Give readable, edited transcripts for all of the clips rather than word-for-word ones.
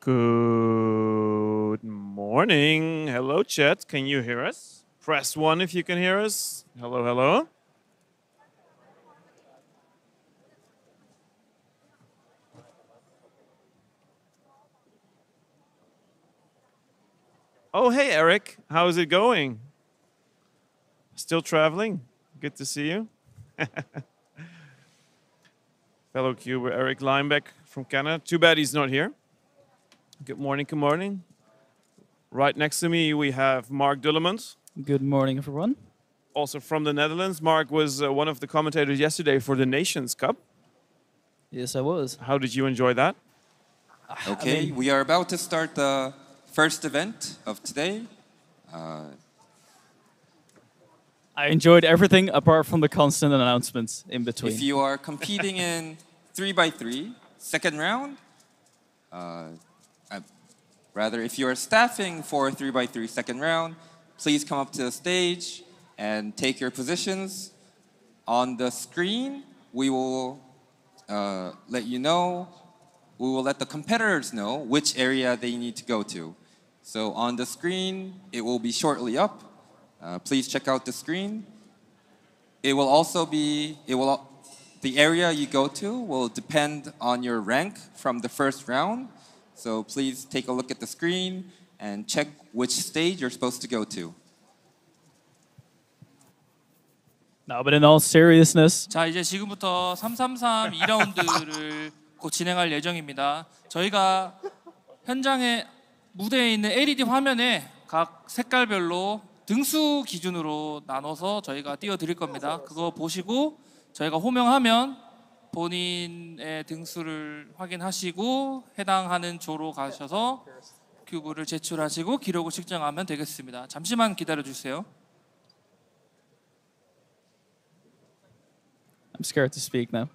Good morning. Hello, chat. Can you hear us? Press 1 if you can hear us. Hello, hello. Oh, hey, Erik. How's it going? Still traveling? Good to see you. Fellow Cuber Erik Linebeck from Canada. Too bad he's not here. Good morning, good morning. Right next to me, we have Marc Dullemond. Good morning, everyone. Also from the Netherlands. Marc was one of the commentators yesterday for the Nations Cup. Yes, I was. How did you enjoy that? Okay, we are about to start the first event of today. I enjoyed everything apart from the constant announcements in between. If you are competing in 3x3, second round, rather, if you are staffing for 3x3 second round, please come up to the stage and take your positions. On the screen, we will let you know, we will let the competitors know which area they need to go to. So on the screen, it will be shortly up. Please check out the screen. It will also be, the area you go to will depend on your rank from the first round. So please take a look at the screen and check which stage you're supposed to go to. No, but in all seriousness, 자, 이제 지금부터 333 2라운드를 곧 진행할 예정입니다. 저희가 현장에 무대에 있는 LED 화면에 각 색깔별로 등수 기준으로 나눠서 저희가 띄워드릴 겁니다. 그거 보시고 저희가 호명하면 본인의 등수를 확인하시고 해당하는 조로 가셔서 큐브를 제출하시고 기록을 측정하면 되겠습니다. 잠시만 기다려주세요. I'm scared to speak now.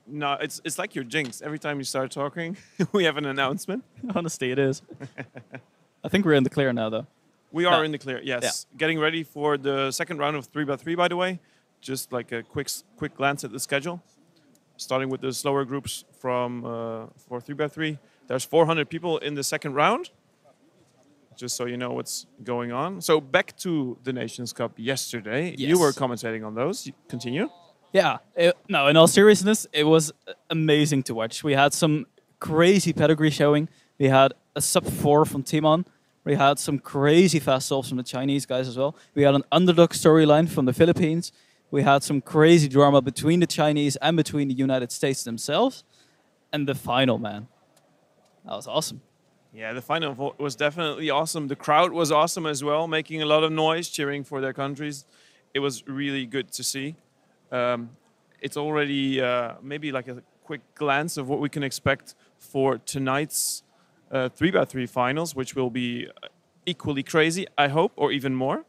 No, it's like your jinx. Every time you start talking, we have an announcement. Honestly, it is. I think we're in the clear now, though. We are in the clear, yes. Yeah. Getting ready for the second round of 3x3, by the way. Just like a quick glance at the schedule. Starting with the slower groups from for 3x3. There's 400 people in the second round. Just so you know what's going on. So back to the Nations Cup yesterday. Yes. You were commentating on those. Continue. Yeah, no, in all seriousness, it was amazing to watch. We had some crazy pedigree showing. We had a sub-4 from Timon. We had some crazy fast solves from the Chinese guys as well. We had an underdog storyline from the Philippines. We had some crazy drama between the Chinese and between the United States themselves. And the final, man, that was awesome. Yeah, the final was definitely awesome. The crowd was awesome as well, making a lot of noise, cheering for their countries. It was really good to see. It's already maybe like a quick glance of what we can expect for tonight's 3x3 finals, which will be equally crazy, I hope, or even more.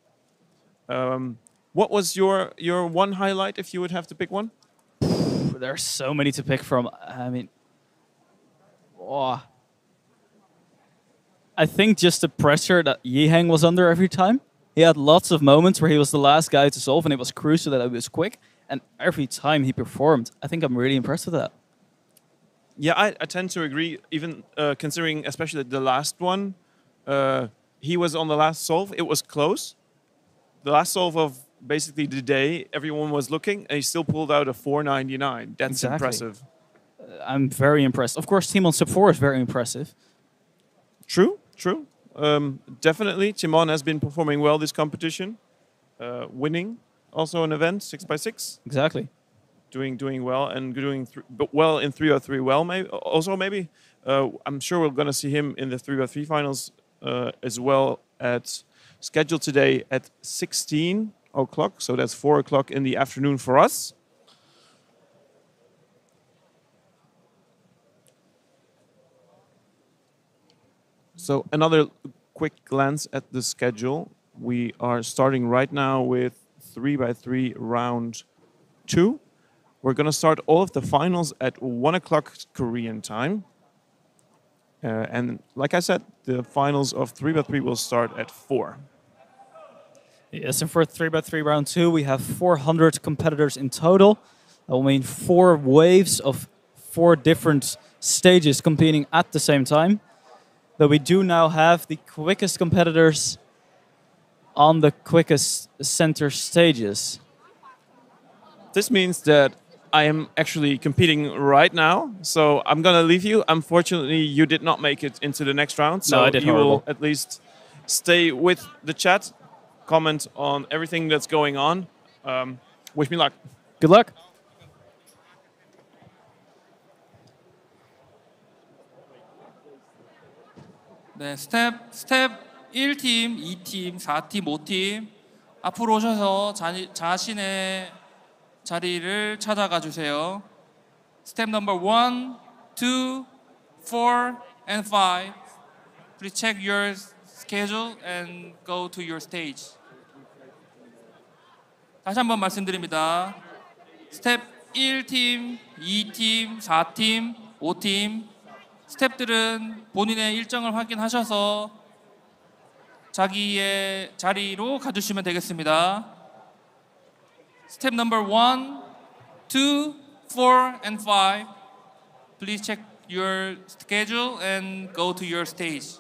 What was your one highlight, if you would have to pick one? There are so many to pick from. I mean, I think just the pressure that Yiheng was under every time. He had lots of moments where he was the last guy to solve, and it was crucial that he was quick. And every time he performed, I think I'm really impressed with that. Yeah, I tend to agree, even considering especially the last one. He was on the last solve. It was close. The last solve of basically the day, everyone was looking, and he still pulled out a 499. That's exactly. Impressive. I'm very impressed. Of course, Timon sub 4 is very impressive. True, true. Definitely, Timon has been performing well this competition, winning also an event 6x6. Exactly. Doing well and doing well in 3x3. Well, maybe. I'm sure we're going to see him in the 3x3 finals as well. Scheduled today at 16 o'clock, so that's 4 o'clock in the afternoon for us. So another quick glance at the schedule. We are starting right now with 3x3 round 2. We're going to start all of the finals at 1 o'clock Korean time. And like I said, the finals of 3x3 will start at 4. Yes, and for 3x3 round 2, we have 400 competitors in total. That will mean 4 waves of 4 different stages competing at the same time. But we do now have the quickest competitors on the quickest center stages. This means that I am actually competing right now, so I'm gonna leave you. Unfortunately, you did not make it into the next round, so No, I did you horrible. will at least stay with the chat, comment on everything that's going on. Wish me luck. Good luck. 네, 스텝 1팀, 2팀, 4팀, 5팀 앞으로 오셔서 자신의 자리를 찾아가 주세요. 스텝 넘버 1, 2, 4, and 5. Please check your schedule and go to your stage. 다시 한번 말씀드립니다. 스텝 1팀, 2팀, 4팀, 5팀 스텝들은 본인의 일정을 확인하셔서 자기의 자리로 가주시면 되겠습니다. 스텝 넘버 1, 2, 4, and 5. Please check your schedule and go to your stage.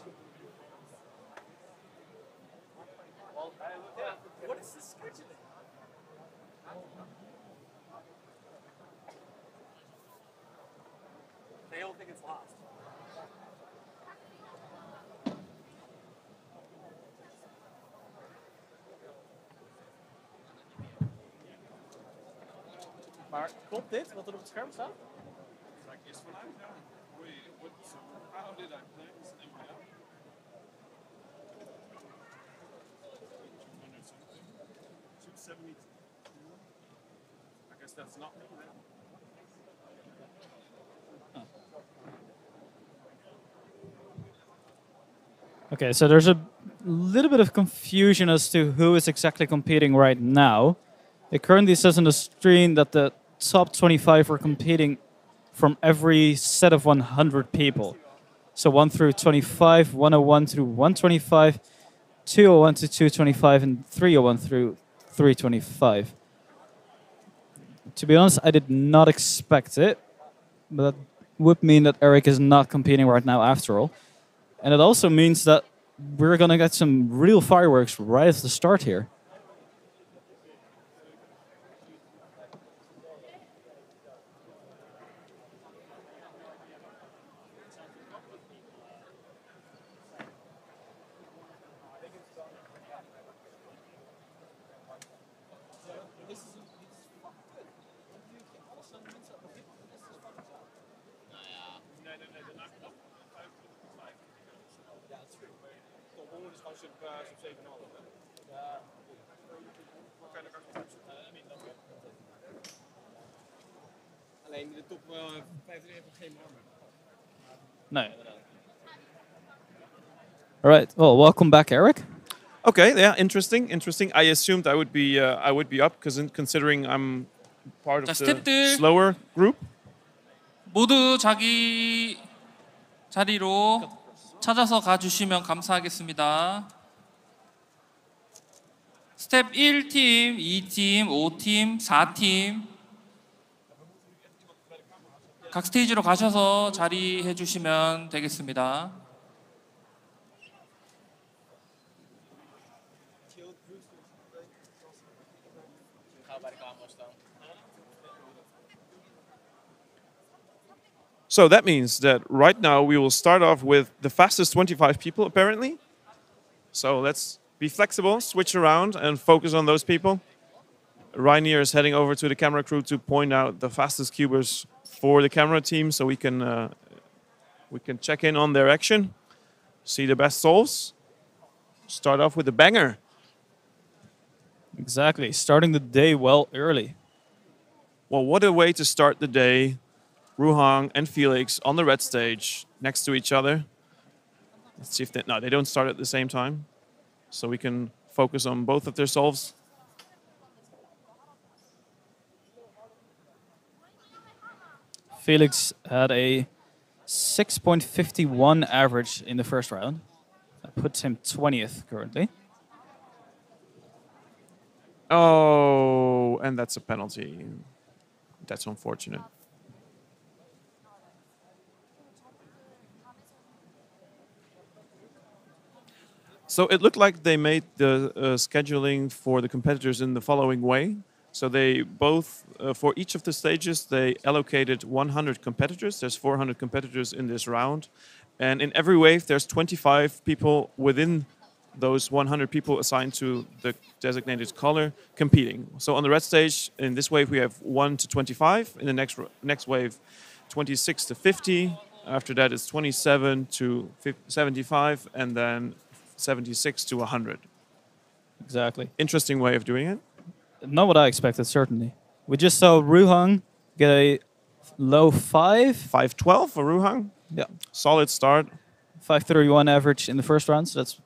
Maar klopt dit, wat er op het scherm staat? Okay, so there's a little bit of confusion as to who is exactly competing right now. It currently says on the screen that the top 25 are competing from every set of 100 people. So 1 through 25, 101 through 125, 201 to 225, and 301 through 325. To be honest, I did not expect it, but that would mean that Erik is not competing right now after all. And it also means that we're going to get some real fireworks right at the start here. No. All right. Well, welcome back, Erik. Okay, yeah, interesting. I assumed I would be up because considering I'm part of the 스텝들 slower group. 모두 자기 자리로 찾아서 가주시면 감사하겠습니다. 스텝 1팀, 2팀, 5팀, 4팀 각 스테이지로 가셔서 자리해 주시면 되겠습니다. So that means that right now we will start off with the fastest 25 people, apparently. So let's be flexible, switch around, and focus on those people. Reinier is heading over to the camera crew to point out the fastest cubers for the camera team, so we can check in on their action, see the best solves. Start off with a banger. Exactly, starting the day well early. Well, what a way to start the day. Ruhang and Felix on the red stage next to each other. Let's see if they don't start at the same time. So we can focus on both of their solves. Felix had a 6.51 average in the first round. That puts him 20th currently. Oh, and that's a penalty. That's unfortunate. So it looked like they made the scheduling for the competitors in the following way. So they both, for each of the stages, they allocated 100 competitors. There's 400 competitors in this round. And in every wave, there's 25 people within those 100 people assigned to the designated color competing. So on the red stage, in this wave, we have 1 to 25. In the next wave, 26 to 50. After that, it's 27 to 75. And then 76 to 100. Exactly. Interesting way of doing it. Not what I expected, certainly. We just saw Ruhang get a low 5. 512 for Ruhang. Yeah. Solid start. 531 average in the first round, so that's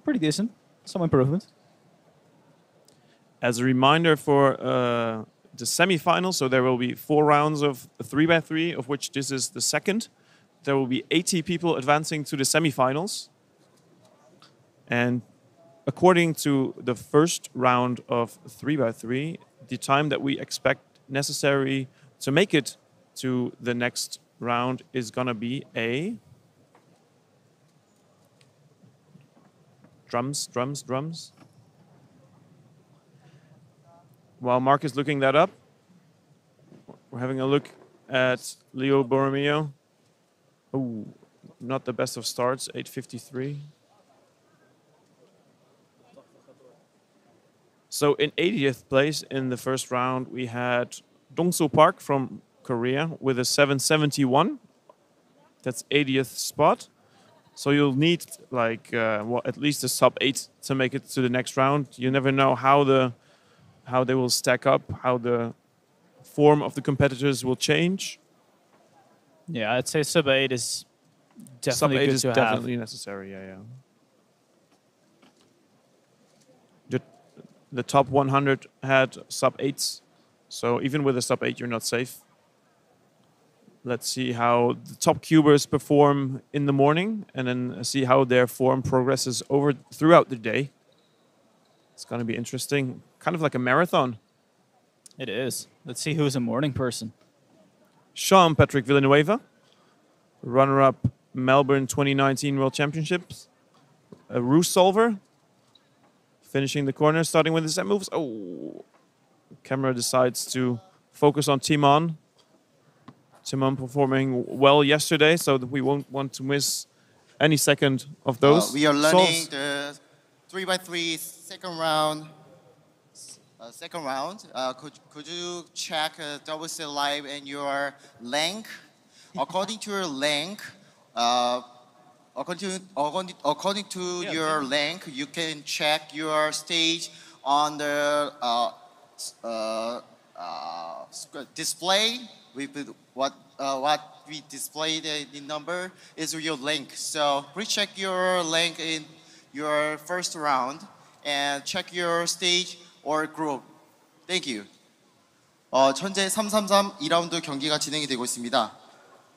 pretty decent. Some improvement. As a reminder for the semifinals, so there will be 4 rounds of 3x3, of which this is the second. There will be 80 people advancing to the semifinals. And according to the first round of 3x3, the time that we expect necessary to make it to the next round is going to be a... Drums. While Marc is looking that up, we're having a look at Leo Borromeo. Oh, not the best of starts, 8:53. So in 80th place in the first round, we had Dongso Park from Korea with a 771. That's 80th spot. So you'll need like at least a sub 8 to make it to the next round. You never know how they will stack up, how the form of the competitors will change. Yeah, I'd say sub 8 is definitely sub 8 good is to definitely have. necessary. Yeah. The top 100 had sub 8s, so even with a sub 8, you're not safe. Let's see how the top cubers perform in the morning, and then see how their form progresses throughout the day. It's going to be interesting, kind of like a marathon. It is. Let's see who's a morning person. Sean Patrick Villanueva, runner-up Melbourne 2019 World Championships. A ruse solver, finishing the corner, starting with the set moves. Oh, camera decides to focus on Timon. Timon performing well yesterday, so that we won't want to miss any second of those. We are learning solves. the 3x3 second round. Could you check WCA Live and your length? According to your length, according to your length, you can check your stage on the display. What we displayed the number is your length. So please check your length in your first round and check your stage or group. Thank you. 현재 333 2라운드 경기가 진행이 되고 있습니다.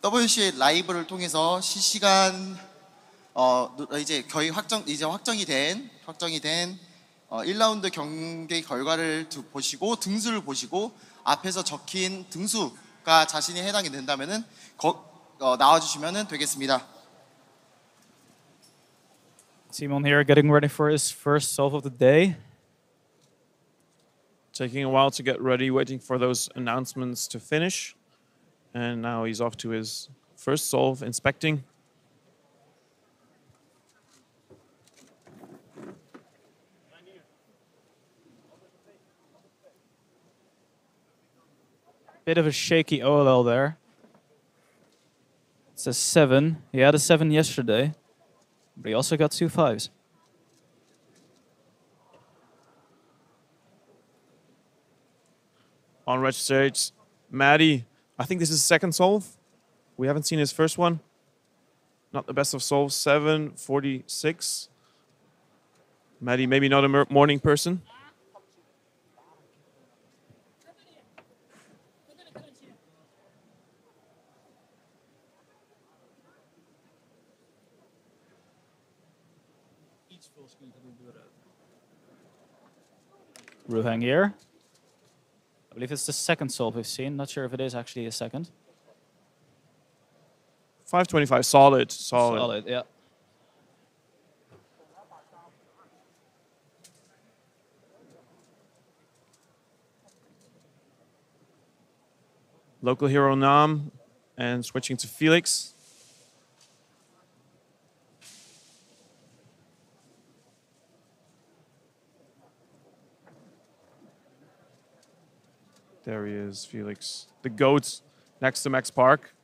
WCA 라이브를 통해서 실시간 이제 거의 확정이 된 1라운드 경기 결과를 보시고 등수를 보시고 앞에서 적힌 등수가 자신이 해당이 된다면은 나와 주시면 되겠습니다. Timon here getting ready for his first solve of the day. Taking a while to get ready, waiting for those announcements to finish. And now he's off to his first solve, inspecting. Bit of a shaky OLL there. It's a 7. He had a 7 yesterday, but he also got 2 5s. On red stage, Maddie. I think this is his second solve. We haven't seen his first one. Not the best of solves, 7:46. Maddie, maybe not a morning person. Ruhang here. I believe it's the second solve we've seen. Not sure if it is actually a second. 5:25, solid. Solid, yeah. Local hero Nam and switching to Felix. There he is, Felix. The GOAT next to Max Park.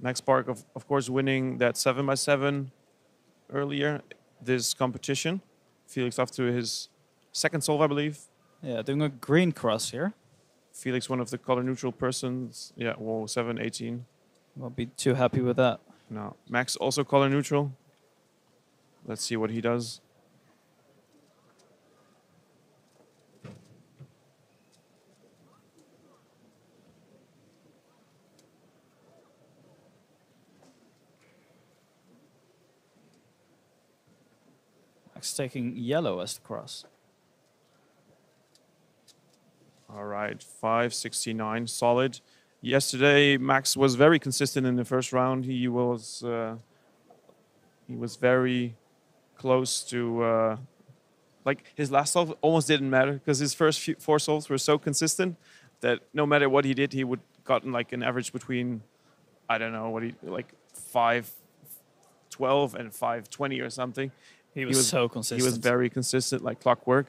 Max Park, of course, winning that 7x7 earlier this competition. Felix off to his second solve, I believe. Yeah, doing a green cross here. Felix, one of the color neutral persons. Yeah, whoa, 7-18. Won't be too happy with that. No, Max also color neutral. Let's see what he does. Max taking yellow as the cross. All right, 5.69, solid. Yesterday, Max was very consistent in the first round. He was very close to, like his last solve almost didn't matter because his first four solves were so consistent that no matter what he did, he would gotten like an average between, I don't know what he like 5.12 and 5.20 or something. He was so consistent. He was very consistent, like clockwork.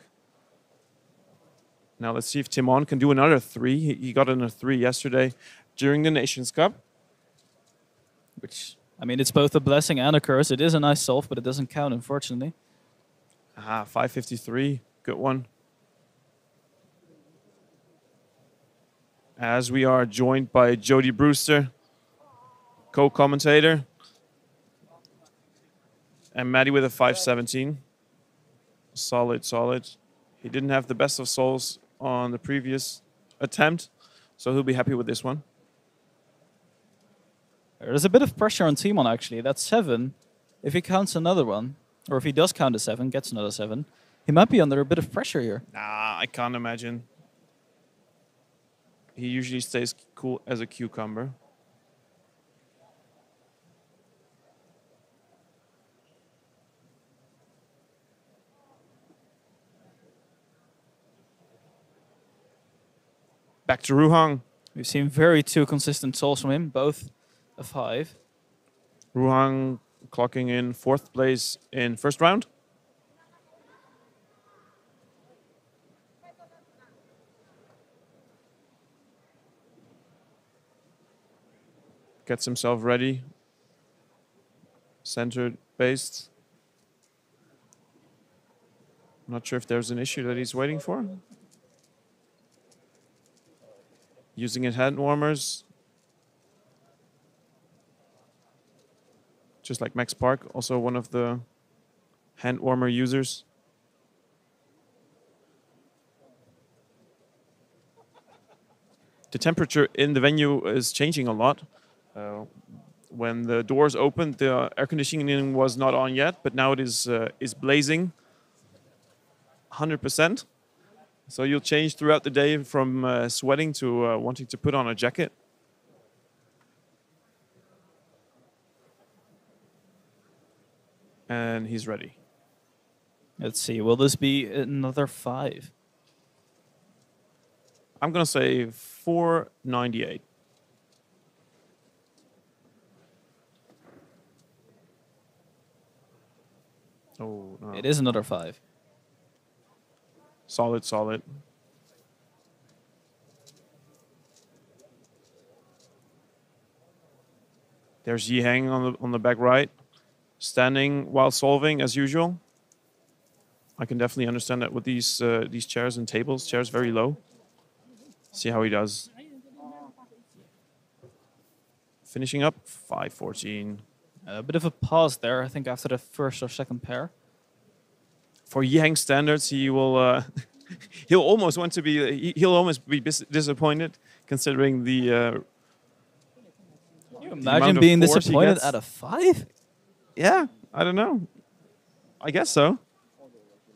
Now let's see if Timon can do another 3. He got another 3 yesterday during the Nations Cup. Which, I mean, it's both a blessing and a curse. It is a nice solve, but it doesn't count, unfortunately. 5.53, good one. As we are joined by Jode Brewster, co-commentator. And Maddie with a 5.17. Solid, solid. He didn't have the best of souls on the previous attempt, so he'll be happy with this one. There's a bit of pressure on Timon, actually. That's 7. If he counts another one, or if he does count a 7, gets another 7, he might be under a bit of pressure here. Nah, I can't imagine. He usually stays cool as a cucumber. Back to Ruhang. We've seen very 2 consistent solves from him, both a 5. Ruhang clocking in 4th place in first round. Gets himself ready. Centered, based. Not sure if there's an issue that he's waiting for. Using his hand warmers. Just like Max Park, also one of the hand warmer users. The temperature in the venue is changing a lot. When the doors opened, the air conditioning was not on yet, but now it is blazing 100%. So you'll change throughout the day from sweating to wanting to put on a jacket. And he's ready. Let's see, will this be another 5? I'm going to say 4.98. Oh, no. It is another 5. Solid, solid. There's Yihang on the back right, standing while solving as usual. I can definitely understand that with these chairs and tables. Chairs very low. See how he does. Finishing up 5.14. A bit of a pause there, I think, after the first or second pair. For Yihang standards, he will he'll almost want to be he'll almost be disappointed considering the imagine being disappointed at a 5? Yeah, I don't know. I guess so.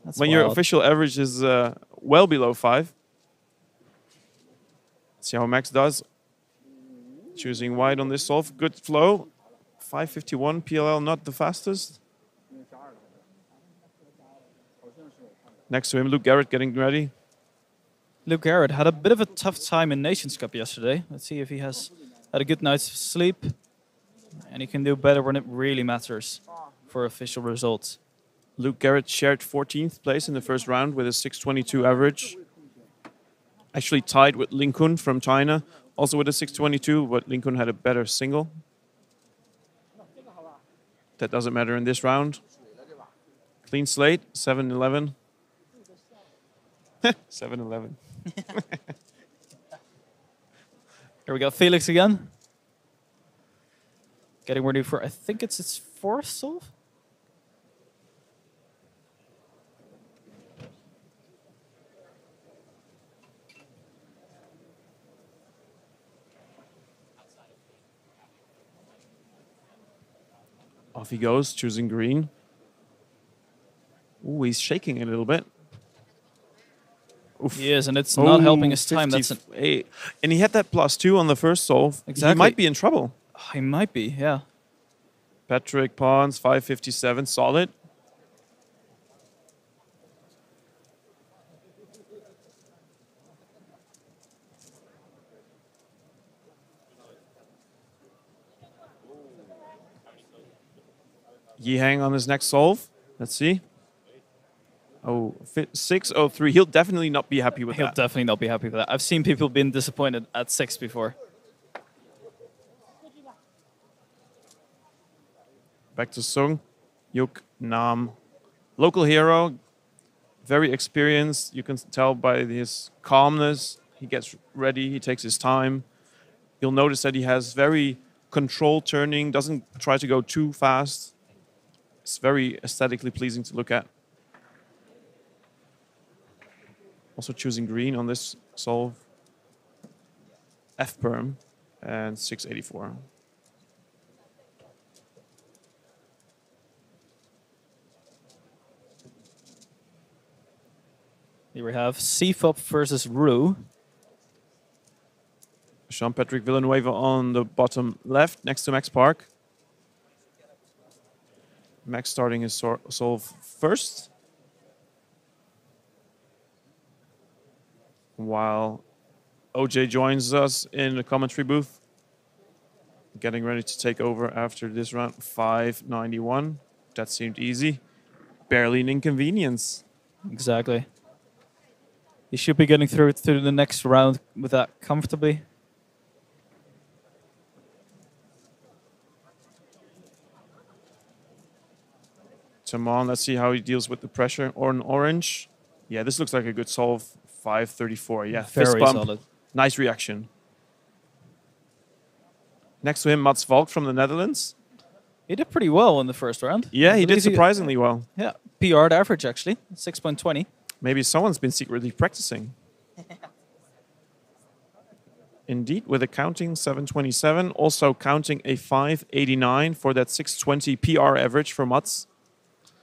That's when wild. your official average is well below 5. See how Max does. Choosing wide on this solve. Good flow. 5.51 PLL, not the fastest. Next to him, Luke Garrett getting ready. Luke Garrett had a bit of a tough time in Nations Cup yesterday. Let's see if he has had a good night's sleep. And he can do better when it really matters for official results. Luke Garrett shared 14th place in the first round with a 622 average. Actually tied with Lin Kun from China, also with a 622, but Lin Kun had a better single. That doesn't matter in this round. Clean slate, 7-11. 7-11. Here we go, Felix again. Getting ready for, I think it's its fourth solve. Off he goes, choosing green. Ooh, he's shaking a little bit. Oof. He is, and it's not helping his time. 58. And he had that +2 on the first solve. Exactly. He might be in trouble. He might be, yeah. Patrick Pons, 557, solid. Yihang on his next solve. Let's see. Oh, 603. He'll definitely not be happy with He'll that. definitely not be happy with that. I've seen people being disappointed at 6 before. Back to Sung. Yuk Nam. Local hero. Very experienced. You can tell by his calmness. He gets ready. He takes his time. You'll notice that he has very controlled turning. Doesn't try to go too fast. It's very aesthetically pleasing to look at. Also choosing green on this solve. F-perm and 684. Here we have CFOP versus Ru. Jean-Patrick Villanueva on the bottom left next to Max Park. Max starting his solve first. While OJ joins us in the commentary booth. Getting ready to take over after this round. 591. That seemed easy. Barely an inconvenience. Exactly. He should be getting through to the next round with that comfortably. Tamon, let's see how he deals with the pressure. Or an orange. Yeah, this looks like a good solve. 534. Yeah, fist Very bump. solid. Nice reaction. Next to him, Mats Valk from the Netherlands. He did pretty well in the first round. Yeah, I he did believe surprisingly well. Yeah, PR'd average actually, 6.20. Maybe someone's been secretly practicing. Indeed, with a counting 727, also counting a 589 for that 620 PR average for Mats.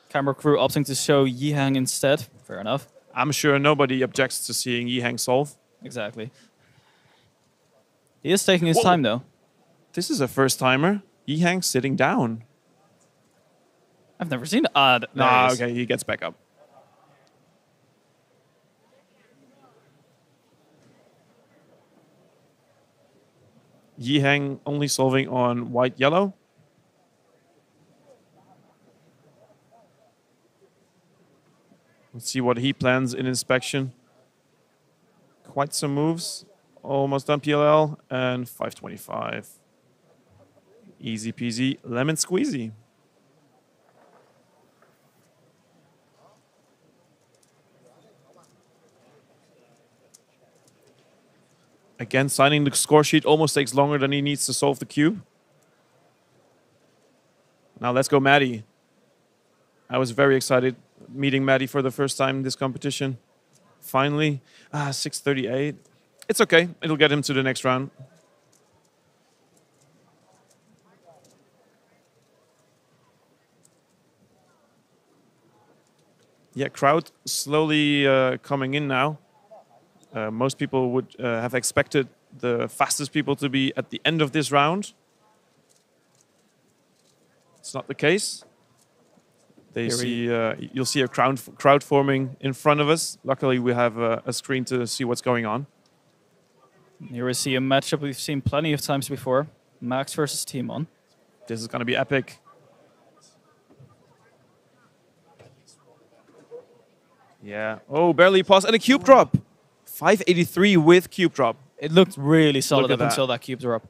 Camera crew opting to show Yihang instead. Fair enough. I'm sure nobody objects to seeing Yihang solve. Exactly. He is taking his Whoa. time though. This is a first-timer. Yihang sitting down. I've never seen that. Nah, okay, he gets back up. Yihang only solving on white-yellow. Let's see what he plans in inspection. Quite some moves. Almost done PLL and 525. Easy peasy, lemon squeezy. Again, signing the score sheet almost takes longer than he needs to solve the cube. Now let's go Maddie. I was very excited meeting Maddie for the first time in this competition. Finally, 638. It's okay, it'll get him to the next round. Yeah, crowd slowly coming in now. Most people would have expected the fastest people to be at the end of this round. It's not the case. They see you'll see a crowd forming in front of us. Luckily, we have a screen to see what's going on. Here we see a matchup we've seen plenty of times before. Max versus Timon. This is going to be epic. Yeah. Oh, barely paused. And a cube drop. 583 with cube drop. It looked really solid at up that. until that cube drop.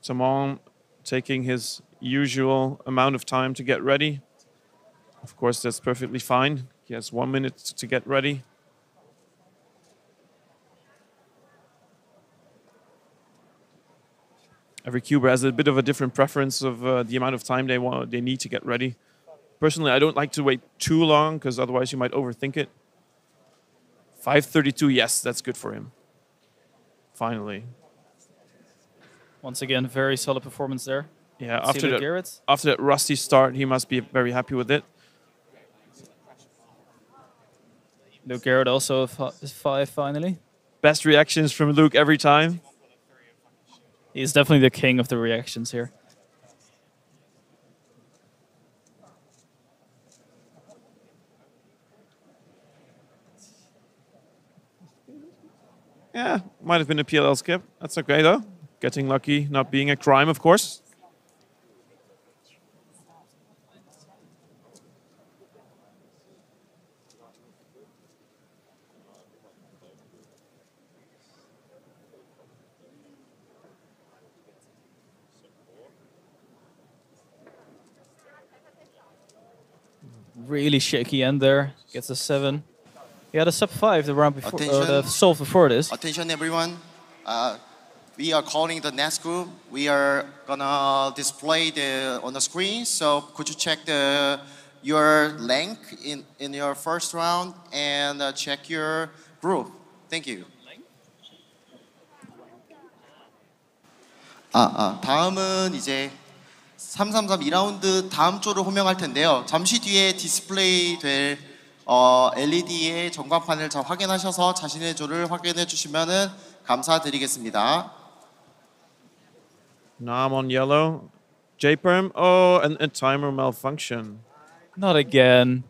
Timon taking his usual amount of time to get ready. Of course, that's perfectly fine. He has 1 minute to get ready. Every cuber has a bit of a different preference of the amount of time they need to get ready. Personally, I don't like to wait too long because otherwise you might overthink it. 5:32, yes, that's good for him. Finally. Once again, very solid performance there. Yeah, after that rusty start, he must be very happy with it. Luke Garrett also is 5 finally. Best reactions from Luke every time. He's definitely the king of the reactions here. Yeah, might have been a PLL skip. That's okay though. Getting lucky, not being a crime, of course. Really shaky end there. Gets a 7. He had a sub 5 the round before, Attention. the solve before this. Attention, everyone. We are calling the next group. We are gonna display on the screen. So could you check your rank in your first round and check your group? Thank you. 다음은 이제 333 2라운드 다음 조를 호명할 텐데요. 잠시 뒤에 디스플레이 될 LED의 전광판을 잘 확인하셔서 자신의 조를 확인해 주시면은 감사드리겠습니다. Now I'm on yellow. J-perm. Oh, and a timer malfunction. Not again.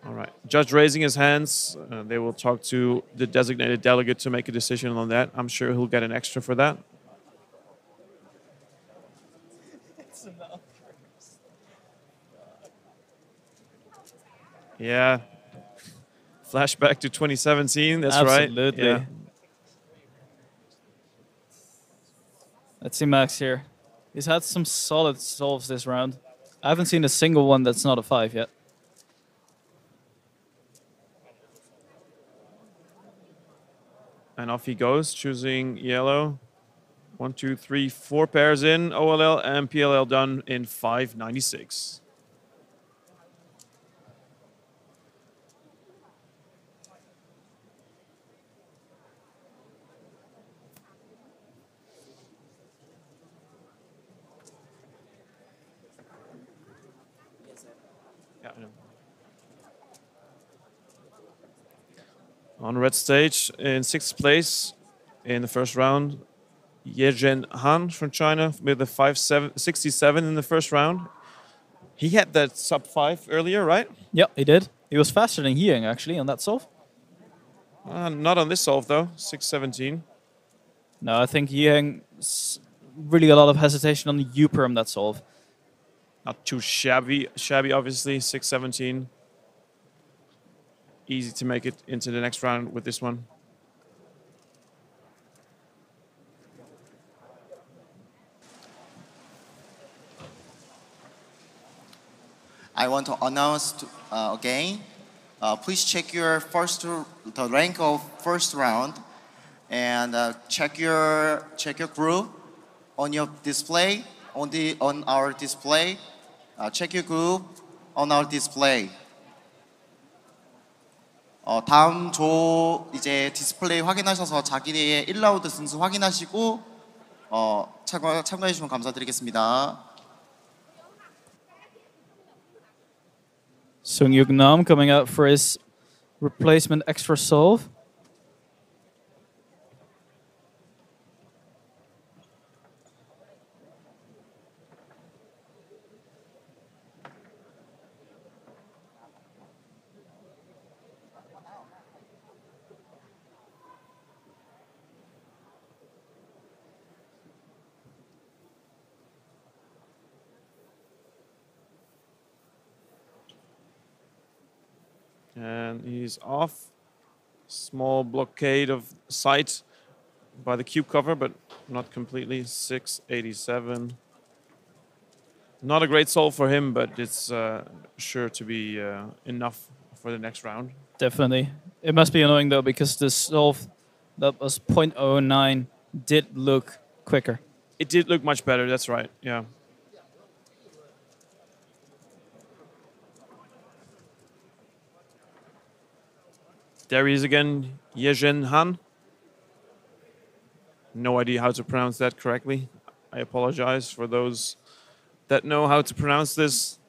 All right. Judge raising his hands. They will talk to the designated delegate to make a decision on that. I'm sure he'll get an extra for that. Yeah. Flashback to 2017. That's right. Absolutely. Yeah. Let's see Max here. He's had some solid solves this round. I haven't seen a single one that's not a 5 yet. And off he goes, choosing yellow. 1, 2, 3, 4 pairs in. OLL and PLL done in 5.96. Yeah, I know. On red stage in 6th place in the first round, Yezhen Han from China with a 5.67 in the first round. He had that sub 5 earlier, right? Yep, he did. He was faster than Yang actually on that solve. Not on this solve though, 6.17. No, I think Yang really a lot of hesitation on the U-perm that solve. Not too shabby obviously, 6.17. Easy to make it into the next round with this one. I want to announce again. Please check your the rank of first round, and check your group on your display on our display. Check your group on our display. 다음 조 이제 디스플레이 확인하셔서 자기의 1라운드 승수 확인하시고 참가해 주시면 감사드리겠습니다. Sung-Yuk Nam coming out for his replacement extra solve. And he's off. Small blockade of sight by the cube cover, but not completely. 687. Not a great solve for him, but it's sure to be enough for the next round. Definitely. It must be annoying though, because the solve that was 0.09 did look quicker. It did look much better, that's right, yeah. There he is again, Yezhen Han. No idea how to pronounce that correctly. I apologize for those that know how to pronounce this.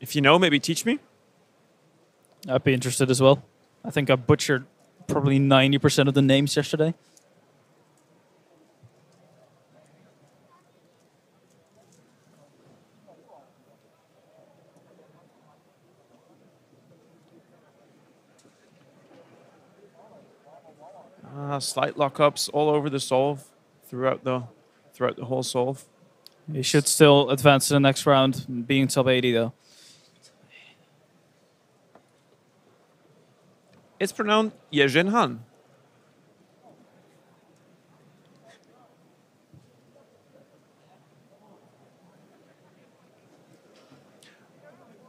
If you know, maybe teach me. I'd be interested as well. I think I butchered probably 90% of the names yesterday. Slight lockups all over the solve throughout the whole solve. He should still advance to the next round, being top 80 though. It's pronounced Yezhen Han.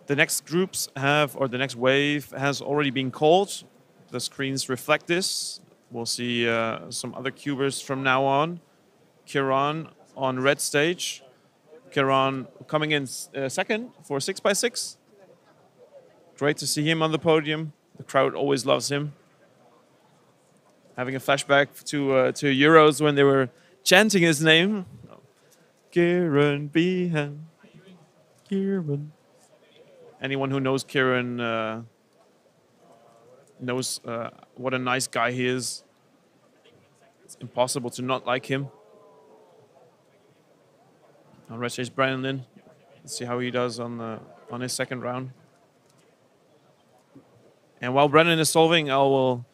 The next groups have, or the next wave has already been called. The screens reflect this. We'll see some other cubers from now on. Kiran on red stage. Kiran coming in second for 6x6. Great to see him on the podium. The crowd always loves him. Having a flashback to Euros when they were chanting his name. Kiran Bihan. Kiran. Anyone who knows Kiran knows what a nice guy he is. It's impossible to not like him. On red stage, Brandon. Let's see how he does on his second round. And while Brennan is solving, I will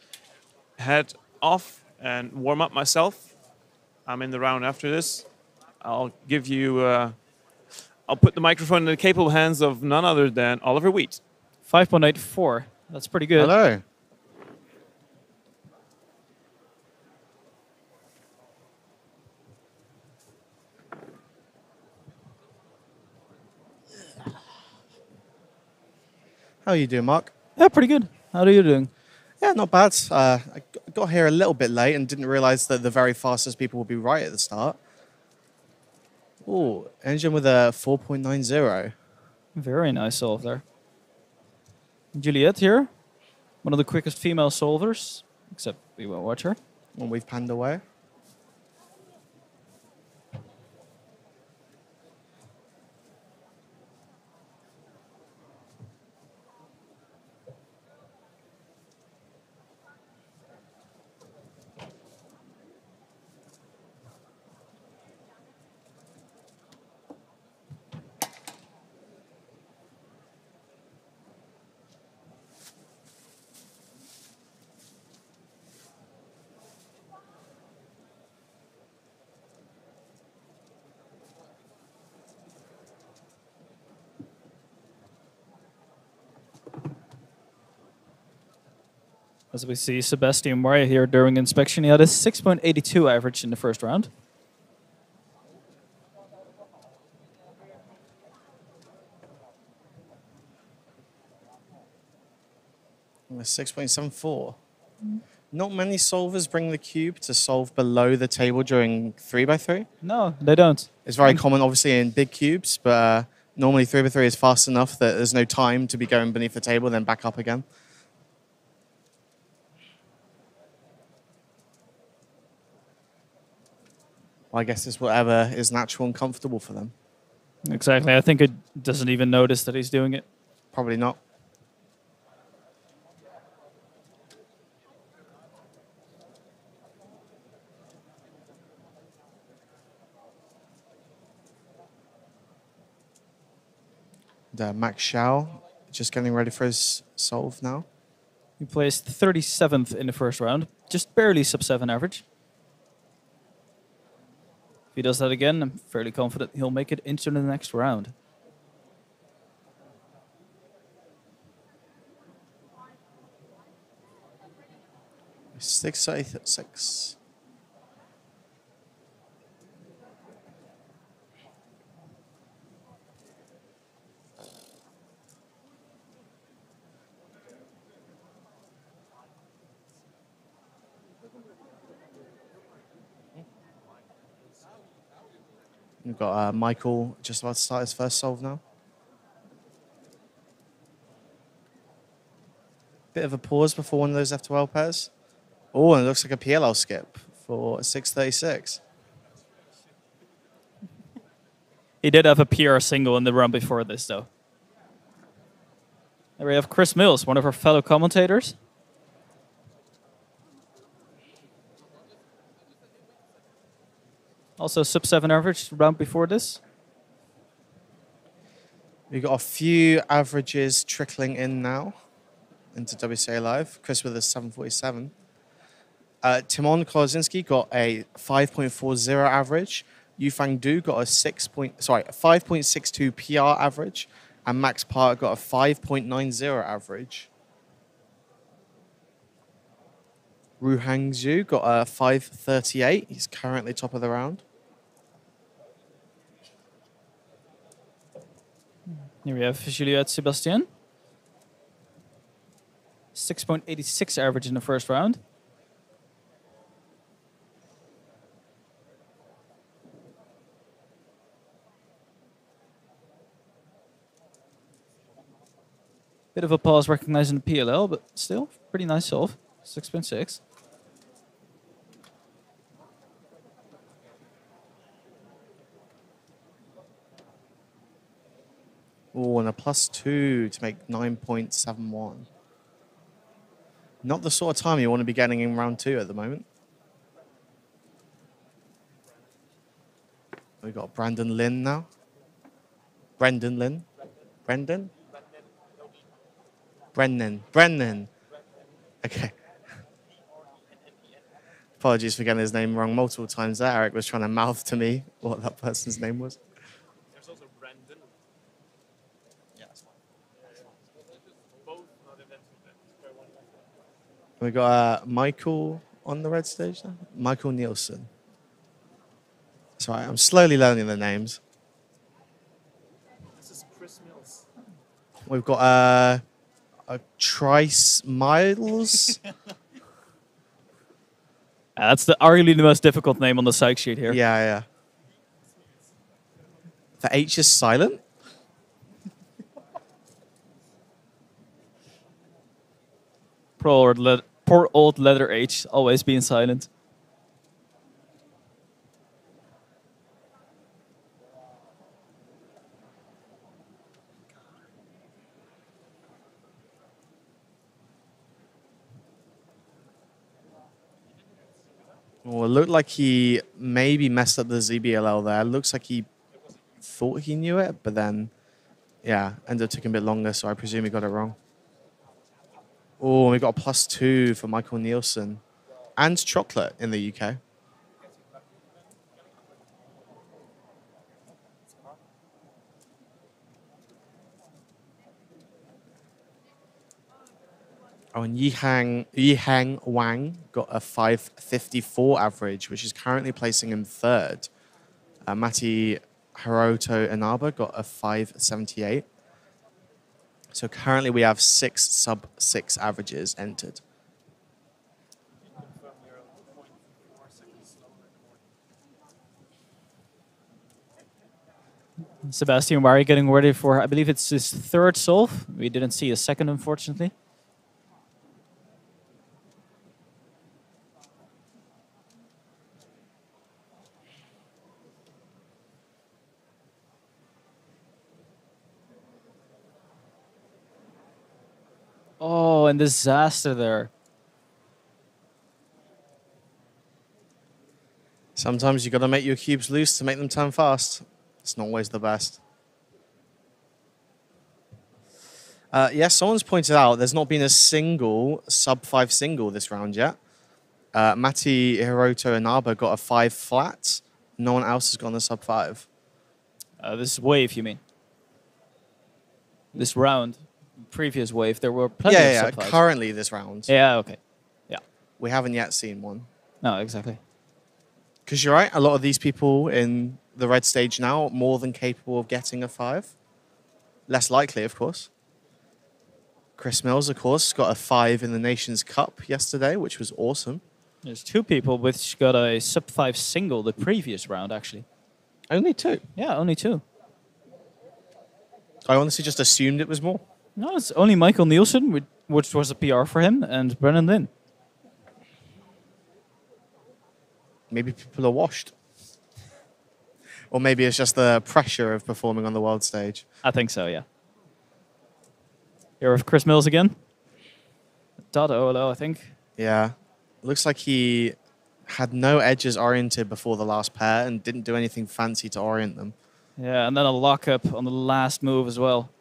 head off and warm up myself. I'm in the round after this. I'll give you. I'll put the microphone in the capable hands of none other than Oliver Wheat. 5.84. That's pretty good. Hello. How are you doing, Mark? Yeah, pretty good. How are you doing? Yeah, not bad. I got here a little bit late and didn't realize that the very fastest people would be right at the start. Oh, engine with a 4.90. Very nice solve there. Juliet here. One of the quickest female solvers, except we won't watch her. When we've panned away. As we see Sebastian Moya here during inspection, he had a 6.82 average in the first round. A 6.74. Not many solvers bring the cube to solve below the table during 3x3. No, they don't. It's very common, obviously, in big cubes, but normally 3x3 is fast enough that there's no time to be going beneath the table, then back up again. Well, I guess it's whatever is natural and comfortable for them. Exactly. I think it doesn't even notice that he's doing it. Probably not. Max Shao just getting ready for his solve now. He placed 37th in the first round, just barely sub-7 average. If he does that again, I'm fairly confident he'll make it into the next round. 636. We've got Michael just about to start his first solve now. Bit of a pause before one of those F12 pairs. Oh, and it looks like a PLL skip for 636. He did have a PR single in the round before this, though. There we have Chris Mills, one of our fellow commentators. Also sub-7 average round before this. We've got a few averages trickling in now into WCA Live. Chris with a 747. Timon Kozinski got a 5.40 average. Yufang Du got a 5.62 PR average. And Max Park got a 5.90 average. Ru Hangzhu got a 5.38. He's currently top of the round. Here we have Juliette Sebastien. 6.86 average in the first round. Bit of a pause recognizing the PLL, but still pretty nice solve. 6.6. Oh, and a +2 to make 9.71. Not the sort of time you want to be getting in round 2 at the moment. We've got Brandon Lin now. Brendan Lin. Brendan? Brennan. Okay. Apologies for getting his name wrong multiple times there. Erik was trying to mouth to me what that person's name was. There's also Brandon. Yeah, that's fine. Both not invented. We got Michael on the red stage now. Michael Nielsen. Sorry, I'm slowly learning the names. This is Chris Mills. We've got a Trice Miles. That's arguably the most difficult name on the psych sheet here. Yeah. The H is silent. Poor old letter H, always being silent. Oh, it looked like he maybe messed up the ZBLL there. Looks like he thought he knew it, but then, yeah, ended up taking a bit longer, so I presume he got it wrong. Oh, we got a +2 for Michael Nielsen. And chocolate in the UK. Oh, and Yihang Wang got a 5.54 average, which is currently placing him third. Mati Hiroto Inaba got a 5.78. So currently we have 6 sub-6 averages entered. Sebastian Wari getting ready for, I believe it's his third solve. We didn't see a second, unfortunately. Oh, and disaster there. Sometimes you got to make your cubes loose to make them turn fast. It's not always the best. Yes, someone's pointed out there's not been a single sub-5 single this round yet. Mati Hiroto Inaba got a 5 flat. No one else has gone a sub-5. This is wave, you mean? This round, previous wave, there were plenty of sub-5s. Currently this round. Yeah, okay. Yeah. We haven't yet seen one. No, exactly. Because you're right, a lot of these people in the red stage now are more than capable of getting a 5. Less likely, of course. Chris Mills, of course, got a 5 in the Nations Cup yesterday, which was awesome. There's 2 people which got a sub-5 single the previous round, actually. Only 2? Yeah, only 2. I honestly just assumed it was more. No, it's only Michael Nielsen, which was a PR for him, and Brennan Lynn. Maybe people are washed. Or maybe it's just the pressure of performing on the world stage. I think so, yeah. Here with Chris Mills again. Dot OLO, I think. Yeah. Looks like he had no edges oriented before the last pair and didn't do anything fancy to orient them. Yeah, and then a lockup on the last move as well.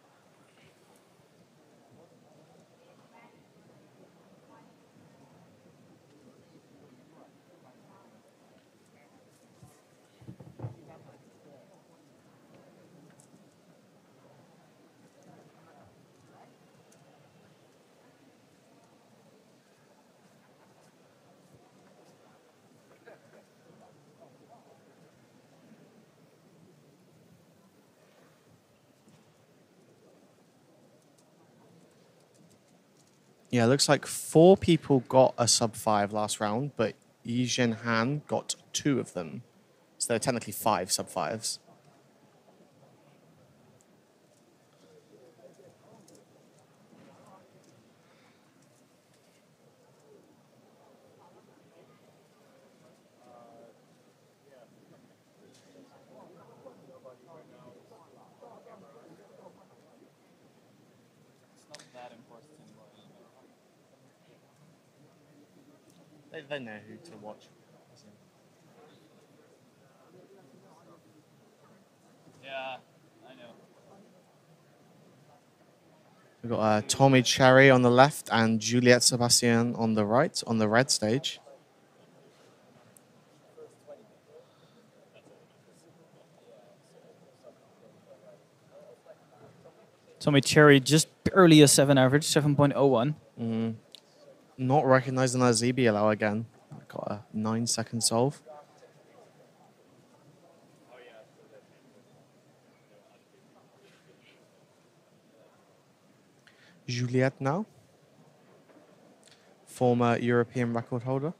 Yeah, it looks like 4 people got a sub-5 last round, but Yijin Han got 2 of them. So there are technically 5 sub-5s. They know who to watch. Yeah, I know. We've got Tommy Cherry on the left and Juliette Sebastian on the right, on the red stage. Tommy Cherry just barely a 7 average, 7.01. Not recognizing that ZBLO again. Got a 9-second solve. Juliette now. Former European record holder.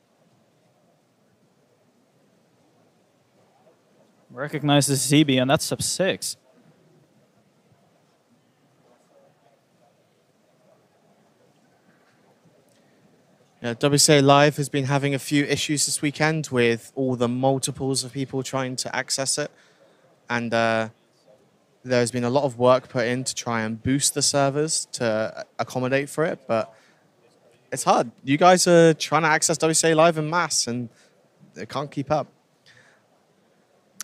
Recognizes ZB, and that's sub 6. Yeah, WCA Live has been having a few issues this weekend with all the multiples of people trying to access it. And there's been a lot of work put in to try and boost the servers to accommodate for it, but it's hard. You guys are trying to access WCA Live en masse, and they can't keep up.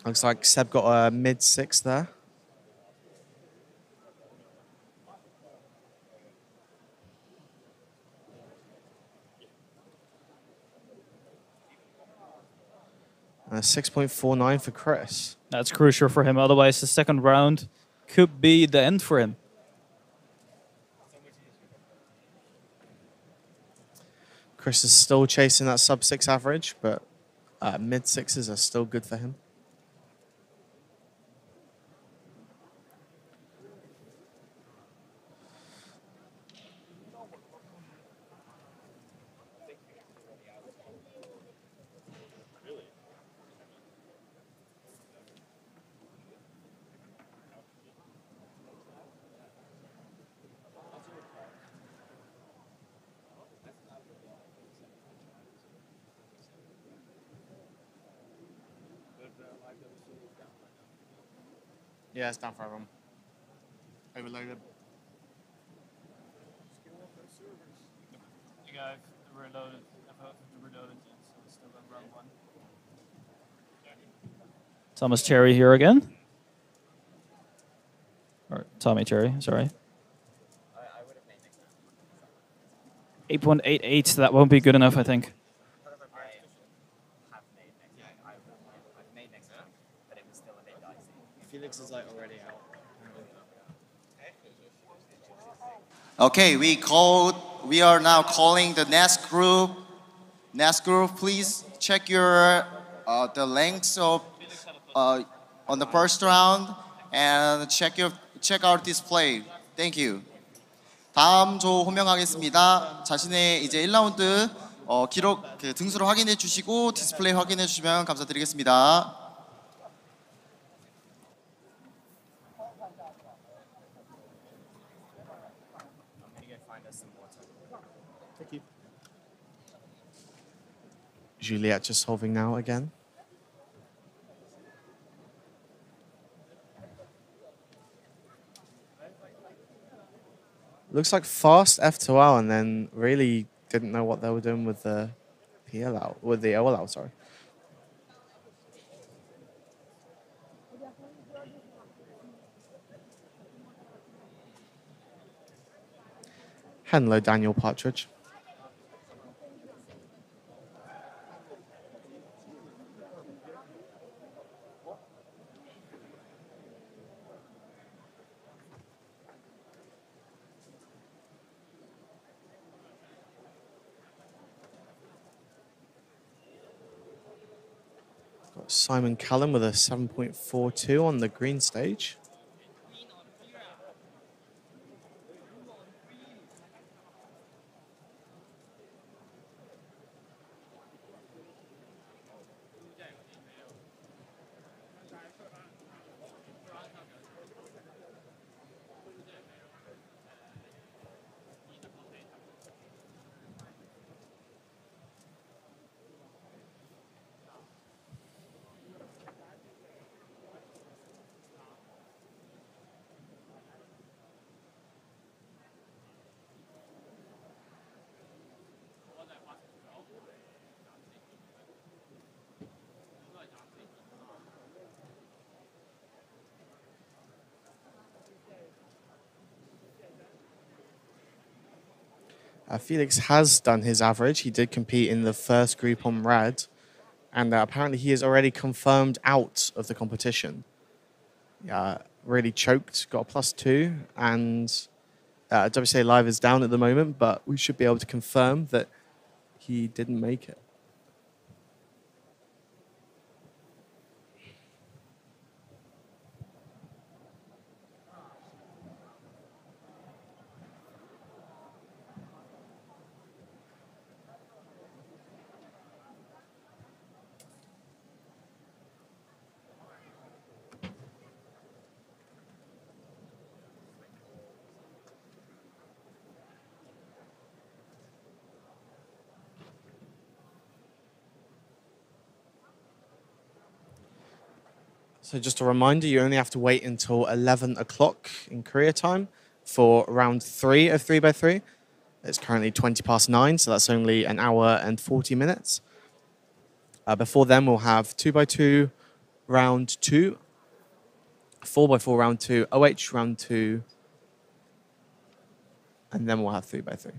Looks like Seb got a mid-6 there. And a 6.49 for Chris. That's crucial for him. Otherwise, the second round could be the end for him. Chris is still chasing that sub-6 average, but mid-6s are still good for him. Yeah, it's down for everyone. Overloaded. You guys reloaded. Reloaded. Still on round 1. Thomas Cherry here again. Or Tommy Cherry, sorry. 8.88, that won't be good enough, I think. Felix is like already out. Okay, we are now calling the next group Next group, please check your the lengths of on the first round and check our display. Thank you. 다음 조 호명하겠습니다. 자신의 이제 1라운드 기록 등수를 확인해 주시고 디스플레이 확인해 주시면 감사드리겠습니다. Juliet just solving now again. Looks like fast F2L and then really didn't know what they were doing with the PL out, with the OL out, sorry. Hello, Daniel Partridge. Got Simon Callum with a 7.42 on the green stage. Felix has done his average. He did compete in the first group on RAD, and apparently he is already confirmed out of the competition. Really choked, got a +2, and WCA Live is down at the moment, but we should be able to confirm that he didn't make it. So just a reminder, you only have to wait until 11 o'clock in Korea time for round 3 of 3x3. It's currently 9:20, so that's only an hour and 40 minutes. Before then, we'll have 2x2 round 2, 4x4 round 2, OH round 2, and then we'll have 3x3.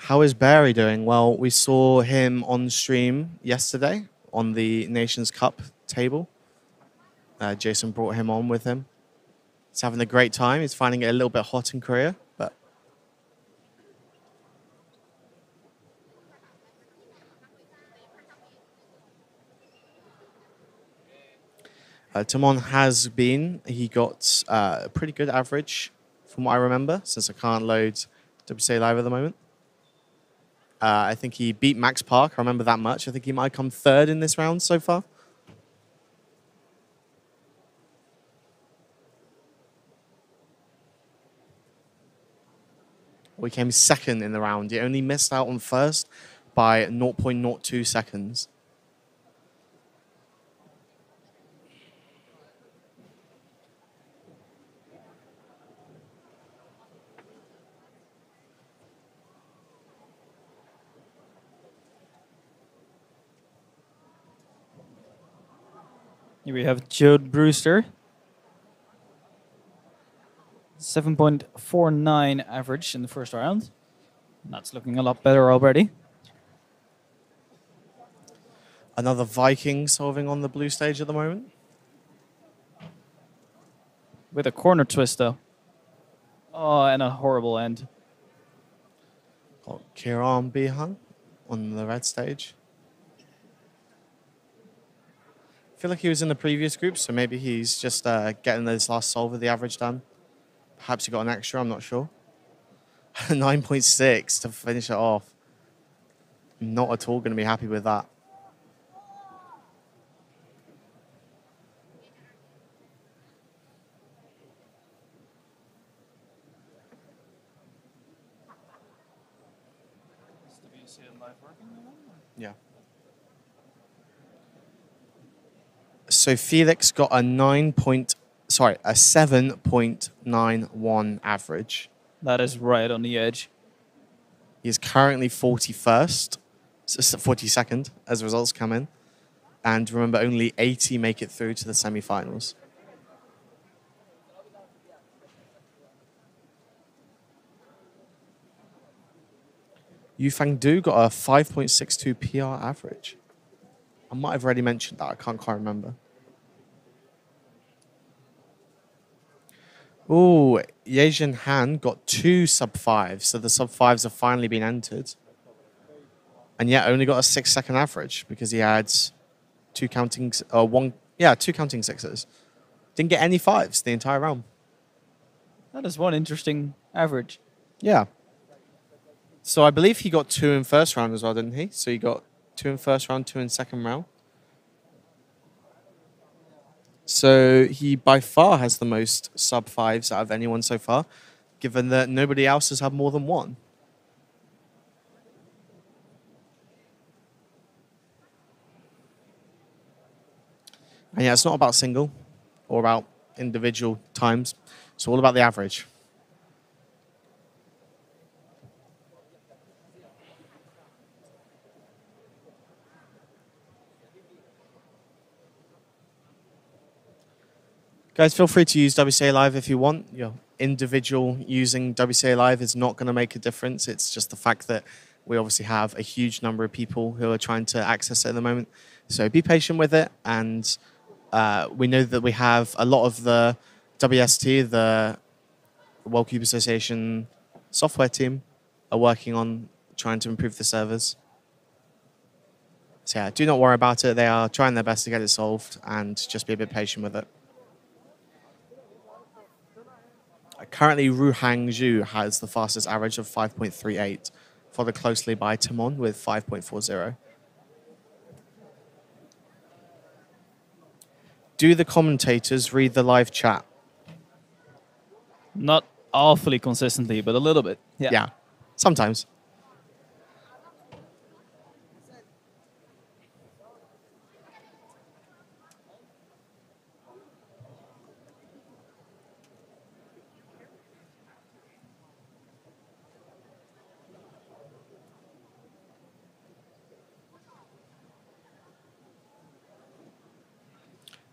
How is Barry doing? Well, we saw him on stream yesterday on the Nations Cup table. Jason brought him on with him. He's having a great time. He's finding it a little bit hot in Korea, but Timon has been. He got a pretty good average from what I remember, since I can't load WCA Live at the moment. I think he beat Max Park. I remember that much. I think he might come 3rd in this round so far. We came 2nd in the round. He only missed out on 1st by 0.02 seconds. Here we have Jode Brewster. 7.49 average in the first round. That's looking a lot better already. Another Viking solving on the blue stage at the moment. With a corner twist, though. Oh, and a horrible end. Got Kieran Bihang on the red stage. I feel like he was in the previous group, so maybe he's just getting his last solve with the average done. Perhaps he got an extra, I'm not sure. 9.6 to finish it off. Not at all going to be happy with that. Yeah. So Felix got a 7.91 average. That is right on the edge. He is currently 41st, 42nd as results come in. And remember, only 80 make it through to the semi-finals. Yufang Du got a 5.62 PR average. I might have already mentioned that. I can't quite remember. Ooh, Yejin Han got 2 sub-5s. So the sub-5s have finally been entered. And yet only got a 6-second average because he had two counting sixes. Didn't get any 5s the entire round. That is one interesting average. Yeah. So I believe he got 2 in first round as well, didn't he? So he got 2 in first round, 2 in second round. So he by far has the most sub-5s out of anyone so far, given that nobody else has had more than 1. And yeah, it's not about single or about individual times. It's all about the average. Guys, feel free to use WCA Live if you want. Your individual using WCA Live is not going to make a difference. It's just the fact that we obviously have a huge number of people who are trying to access it at the moment. So be patient with it. And we know that we have a lot of the WST, the World Cube Association software team, are working on trying to improve the servers. So yeah, do not worry about it. They are trying their best to get it solved, and just be a bit patient with it. Currently, Ru Hangzhu has the fastest average of 5.38, followed closely by Timon with 5.40. Do the commentators read the live chat? Not awfully consistently, but a little bit. Yeah, sometimes.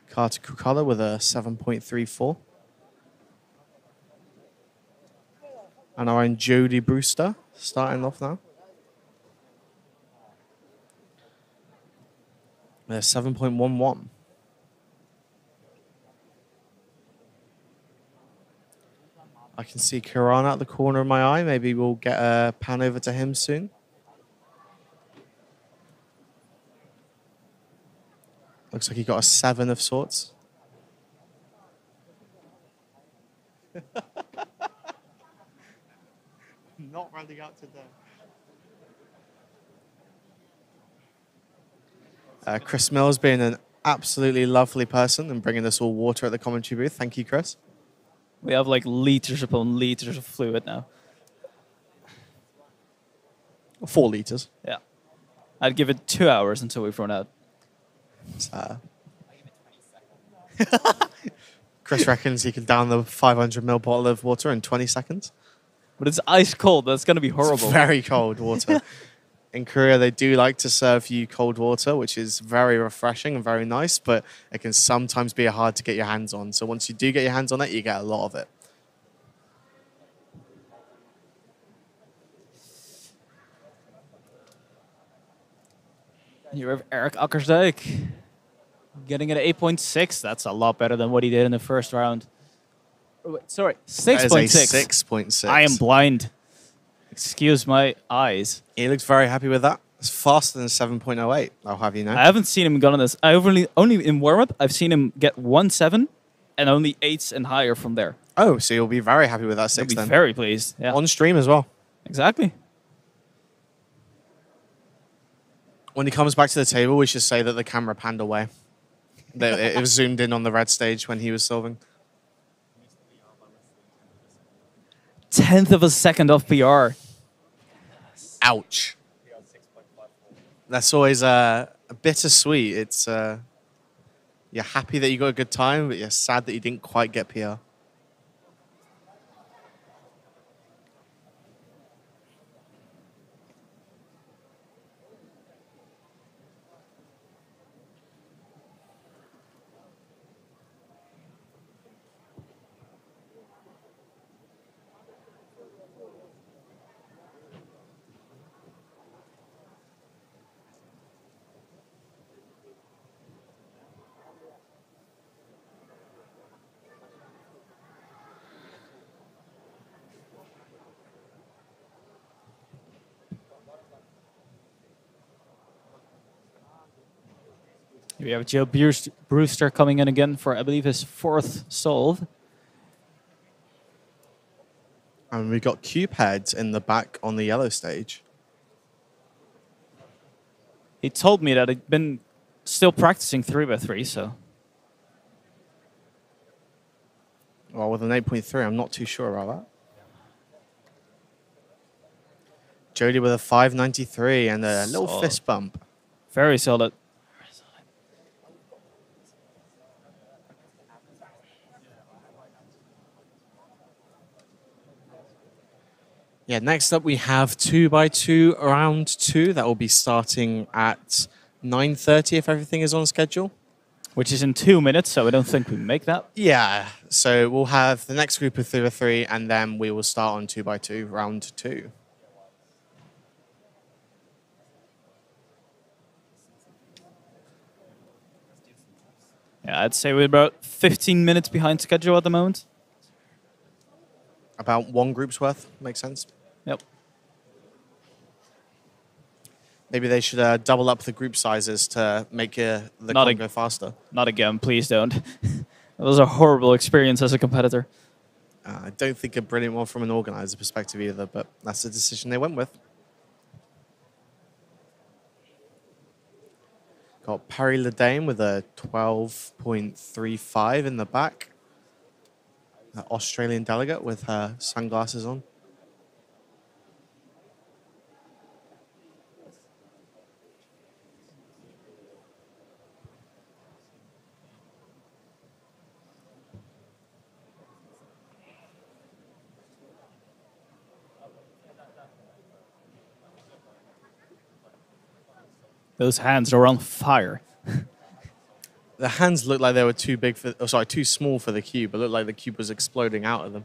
Carter Kukala with a 7.34. And our own Jode Brewster starting off now. With a 7.11. I can see Kiran out the corner of my eye. Maybe we'll get a pan over to him soon. Looks like he got a 7 of sorts. Not running out today. Chris Mills being an absolutely lovely person and bringing us all water at the commentary booth. Thank you, Chris. We have like liters upon liters of fluid now. 4 liters. Yeah. I'd give it 2 hours until we've run out. Chris reckons he can down the 500ml bottle of water in 20 seconds. But it's ice cold. That's going to be horrible. It's very cold water. In Korea, they do like to serve you cold water, which is very refreshing and very nice, but it can sometimes be hard to get your hands on. So once you do get your hands on it, you get a lot of it. You have Erik Akkersdijk getting an 8.6. That's a lot better than what he did in the first round. Oh, wait, sorry, 6.6. 6.6. I am blind. Excuse my eyes. He looks very happy with that. It's faster than 7.08, I'll have you know. I haven't seen him go on this. I've only in warm-up, I've seen him get 1.7 and only 8s and higher from there. Oh, so you'll be very happy with that 6 I'll be then. very pleased. Yeah. On stream as well. Exactly. When he comes back to the table, we should say that the camera panned away. It was zoomed in on the red stage when he was solving. 10th of a second off PR. Ouch. That's always bittersweet. It's you're happy that you got a good time, but you're sad that you didn't quite get PR. We have Joe Brewster coming in again for, I believe, his 4th solve. And we got Cube Heads in the back on the yellow stage. He told me that he'd been still practicing 3x3, so. Well, with an 8.3, I'm not too sure about that. Jode with a 593 and a little Solid. fist bump. Very solid. Yeah, next up we have 2x2 round 2. That will be starting at 9:30 if everything is on schedule. Which is in 2 minutes, so I don't think we make that. Yeah, so we'll have the next group of 3x3 and then we will start on 2x2 round 2. Yeah, I'd say we're about 15 minutes behind schedule at the moment. About one group's worth, makes sense. Yep. Maybe they should double up the group sizes to make the comp go faster. Not again, please don't. That was a horrible experience as a competitor. I don't think a brilliant one from an organizer perspective either, but that's the decision they went with. Got Paris Ledame with a 12.35 in the back. An Australian delegate with her sunglasses on. Those hands are on fire. The hands looked like they were too big for, too small for the cube. It looked like the cube was exploding out of them.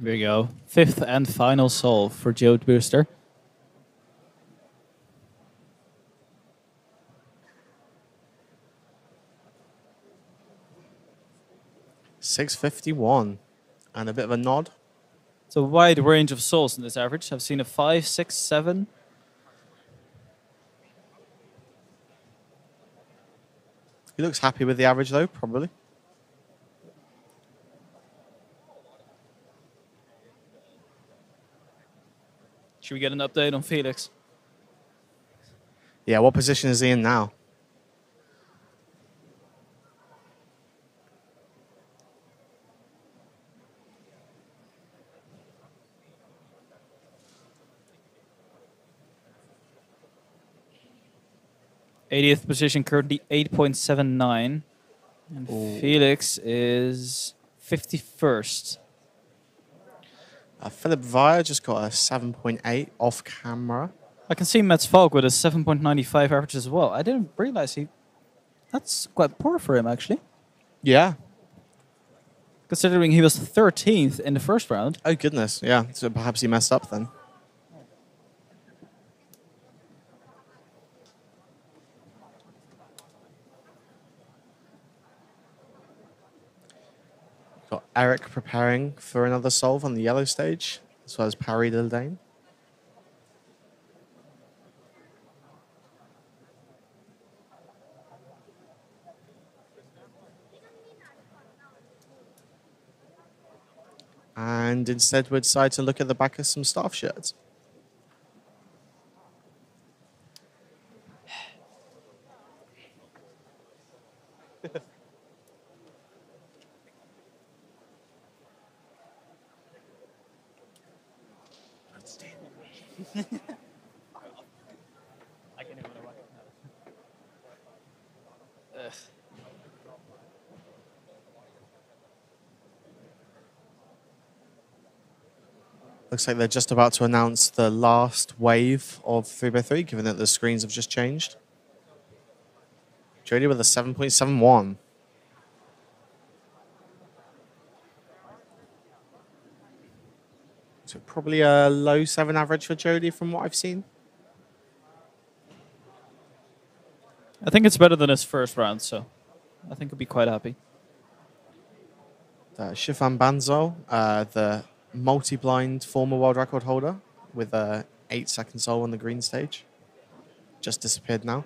Here we go. 5th and final solve for Jode Brewster. .651 and a bit of a nod. It's a wide range of solves in this average. I've seen a 5, 6, 7. He looks happy with the average though, probably. Should we get an update on Felix? Yeah, what position is he in now? '80th position, currently 8.79. And Ooh. Felix is 51st. Philip Vire just got a 7.8 off camera. I can see Mats Falk with a 7.95 average as well. I didn't realize he That's quite poor for him, actually. Yeah. Considering he was 13th in the first round. Oh, goodness. Yeah. So perhaps he messed up then. Got Erik preparing for another solve on the yellow stage, as well as Parry Dildane. And instead we decide to look at the back of some staff shirts. Looks like they're just about to announce the last wave of 3x3, given that the screens have just changed. Jode with a 7.71. So probably a low 7 average for Jode from what I've seen. I think it's better than his first round, so I think he'll be quite happy. Shifan Banzo, the multi-blind former world record holder with a 8-second sole on the green stage. Just disappeared now.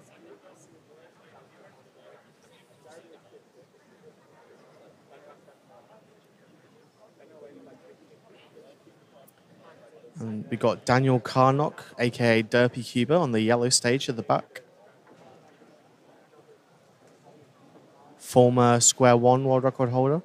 And we got Daniel Karnock, aka Derpy Cuba, on the yellow stage at the back. Former Square One world record holder.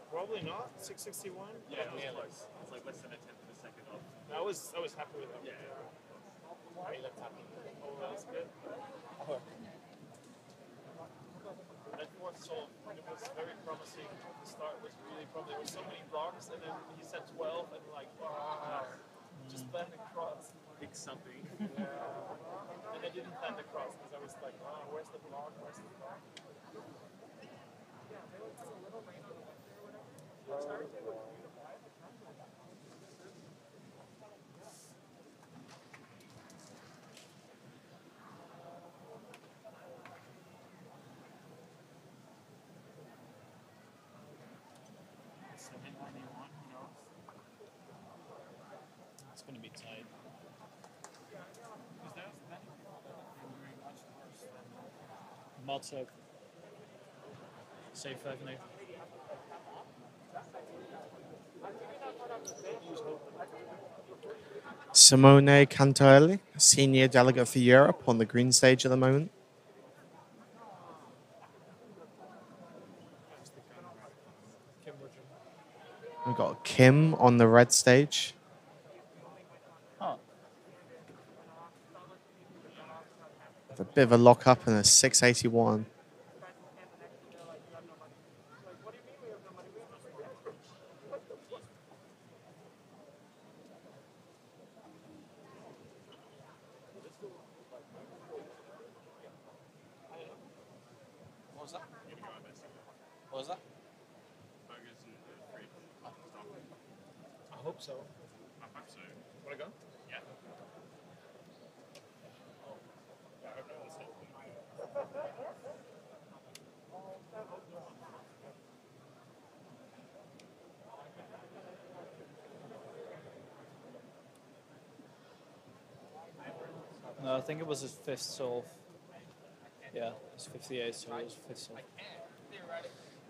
Probably not. 661. Yeah, it's like less than a tenth of a second off. I was happy with that. Yeah. Oh, that's good. That fourth sole, it was very promising. The start was really promising. There were so many blocks, and then he said 12, and like, just land across, pick something. Yeah. And I didn't land across because I was like, where's the block? Where's the block? It's going to be tight. Maltzok. Save 5 and 8. Simone Cantarelli, senior delegate for Europe, on the green stage at the moment. We've got Kim on the red stage. With a bit of a lock up and a 681. What was that? I hope so. I hope so. Want to go? Yeah. No, I think it was his 5th solve. Yeah, it's 58, so it was 5th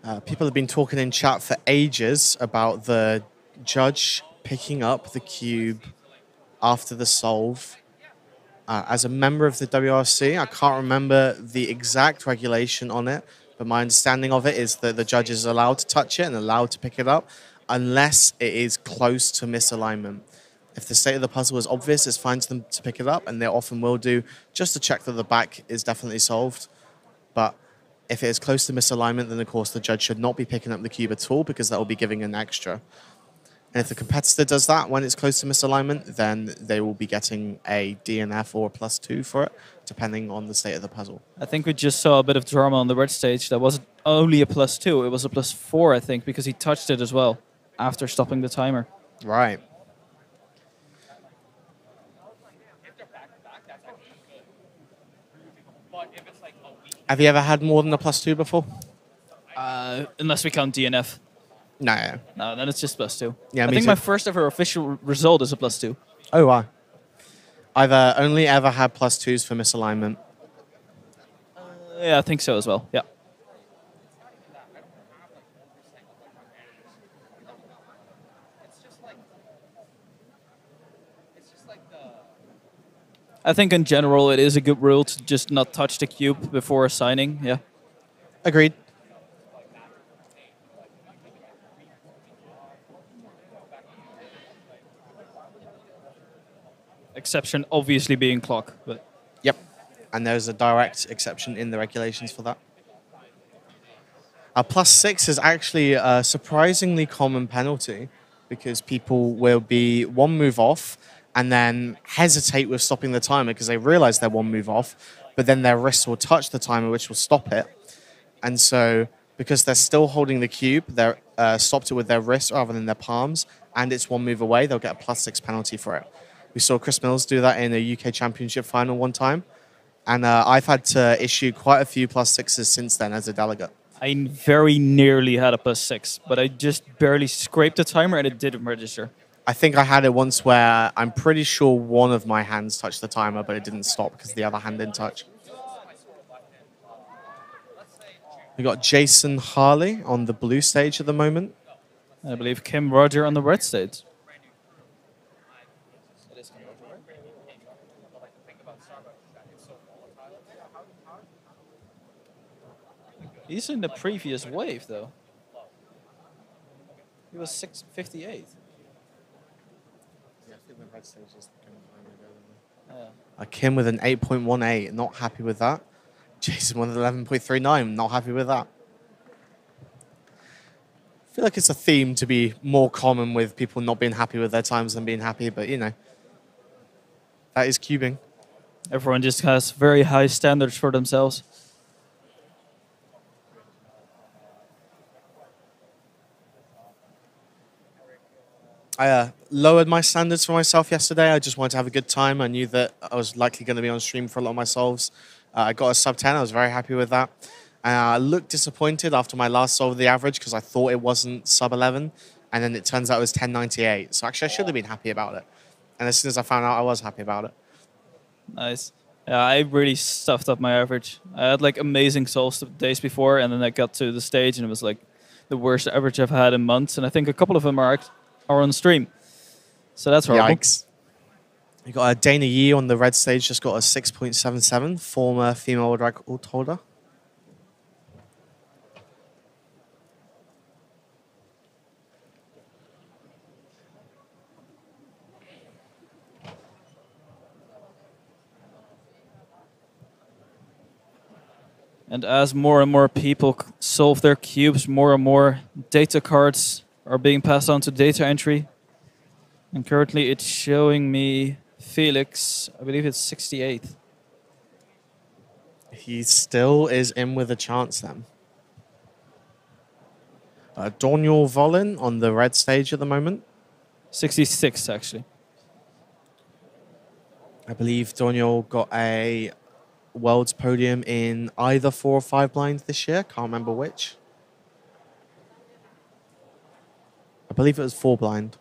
solve. People have been talking in chat for ages about the judge picking up the cube after the solve. As a member of the WRC, I can't remember the exact regulation on it, but my understanding of it is that the judge is allowed to touch it and allowed to pick it up unless it is close to misalignment. If the state of the puzzle is obvious, it's fine to them to pick it up, and they often will do, just to check that the back is definitely solved. But If it is close to misalignment, then of course the judge should not be picking up the cube at all because that will be giving an extra. And if the competitor does that when it's close to misalignment, then they will be getting a DNF or a +2 for it, depending on the state of the puzzle. I think we just saw a bit of drama on the red stage. That wasn't only a +2, it was a +4, I think, because he touched it as well after stopping the timer. Right. Have you ever had more than a +2 before? Unless we count DNF. No. No, then it's just +2. Yeah, I me think too. my first ever official result is a +2. Oh, wow. I've only ever had +2s for misalignment. Yeah, I think so as well. Yeah. I think in general it is a good rule to just not touch the cube before assigning. Yeah. Agreed. Exception obviously being clock, but Yep. And there's a direct exception in the regulations for that. A +6 is actually a surprisingly common penalty because people will be one move off and then hesitate with stopping the timer because they realize they're one move off, but then their wrists will touch the timer, which will stop it. And so because they're still holding the cube, they're stopped it with their wrists rather than their palms, and it's one move away, they'll get a +6 penalty for it. We saw Chris Mills do that in a UK Championship final one time, and I've had to issue quite a few +6s since then as a delegate. I very nearly had a +6, but I just barely scraped the timer and it didn't register. I think I had it once where I'm pretty sure one of my hands touched the timer, but it didn't stop because the other hand didn't touch. We got Jason Harley on the blue stage at the moment. I believe Kim Roger on the red stage. He's in the previous wave, though. He was 658. Kim with an 8.18, not happy with that. Jason with 11.39, not happy with that. I feel like it's a theme to be more common with people not being happy with their times than being happy, but you know, that is cubing. Everyone just has very high standards for themselves. I lowered my standards for myself yesterday. I just wanted to have a good time. I knew that I was likely going to be on stream for a lot of my solves. I got a sub 10. I was very happy with that. I looked disappointed after my last solve of the average because I thought it wasn't sub 11. And then it turns out it was 10.98. So actually I should have been happy about it. And as soon as I found out, I was happy about it. Nice. Yeah, I really stuffed up my average. I had like amazing solves the days before, and then I got to the stage and it was like the worst average I've had in months. And I think a couple of them are on stream. So that's horrible. Yikes. You got a Dana Yee on the red stage, just got a 6.77, former female world record holder. And as more and more people solve their cubes, more and more data cards are being passed on to data entry. And currently it's showing me Felix, I believe it's 68th. He still is in with a chance then. Daniel Volin on the red stage at the moment. 66, actually. I believe Daniel got a World's podium in either 4 or 5 blinds this year. Can't remember which. I believe it was 4 blind.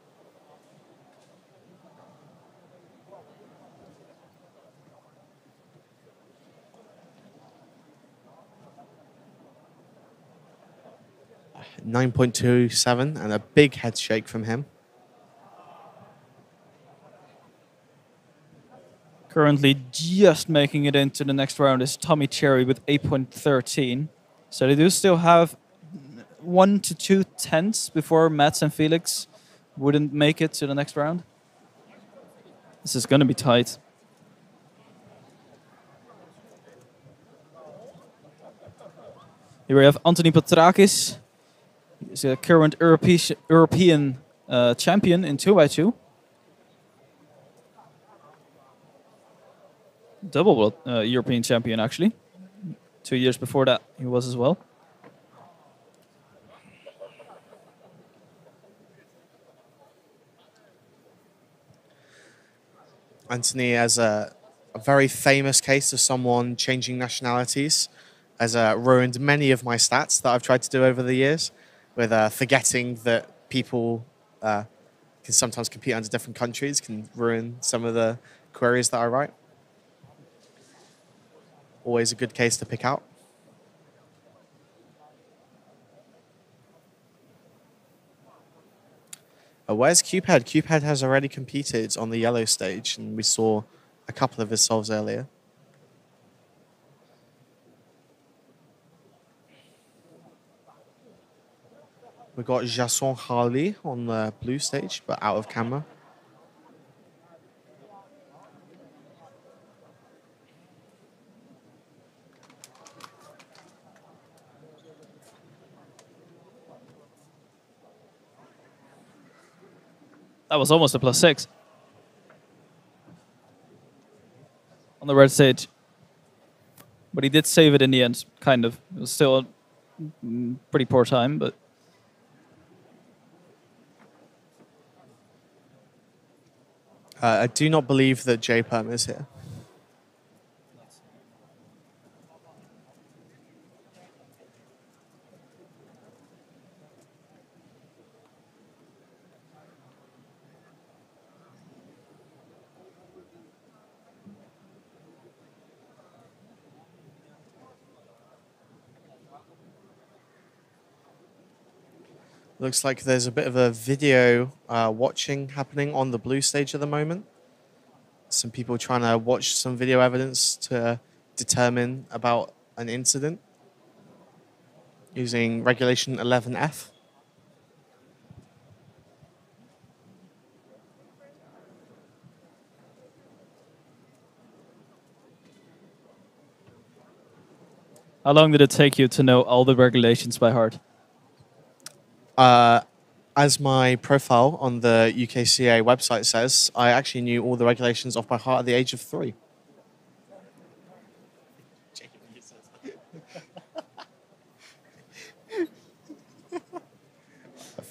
.27 and a big head shake from him. Currently just making it into the next round is Tommy Cherry with 8.13. So they do still have 1 to 2 tenths before Mats and Felix wouldn't make it to the next round. This is going to be tight. . Here we have Anthony Petrakis. He's a current European champion in 2x2. Double world European champion, actually. 2 years before that, he was as well. Anthony has a very famous case of someone changing nationalities, has ruined many of my stats that I've tried to do over the years, with forgetting that people can sometimes compete under different countries, can ruin some of the queries that I write. Always a good case to pick out. Where's Cuphead? Cuphead has already competed on the yellow stage, and we saw a couple of his solves earlier. We got Jason Harley on the blue stage, but out of camera. That was almost a +6 on the red stage. But he did save it in the end, kind of. It was still a pretty poor time, but... I do not believe that J-Perm is here. Looks like there's a bit of a video watching happening on the blue stage at the moment. Some people trying to watch some video evidence to determine about an incident using regulation 11F. How long did it take you to know all the regulations by heart? As my profile on the UKCA website says, I actually knew all the regulations off by heart at the age of 3.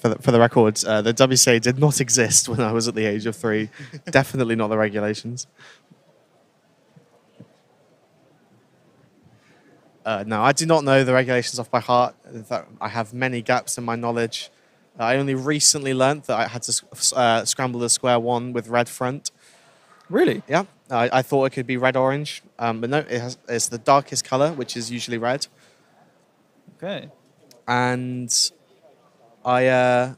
For the record, the WCA did not exist when I was at the age of 3. Definitely not the regulations. No, I do not know the regulations off by heart. In fact, I have many gaps in my knowledge. I only recently learnt that I had to scramble the square 1 with red front. Really? Yeah. I thought it could be red-orange, but no, it's the darkest color, which is usually red. Okay. And I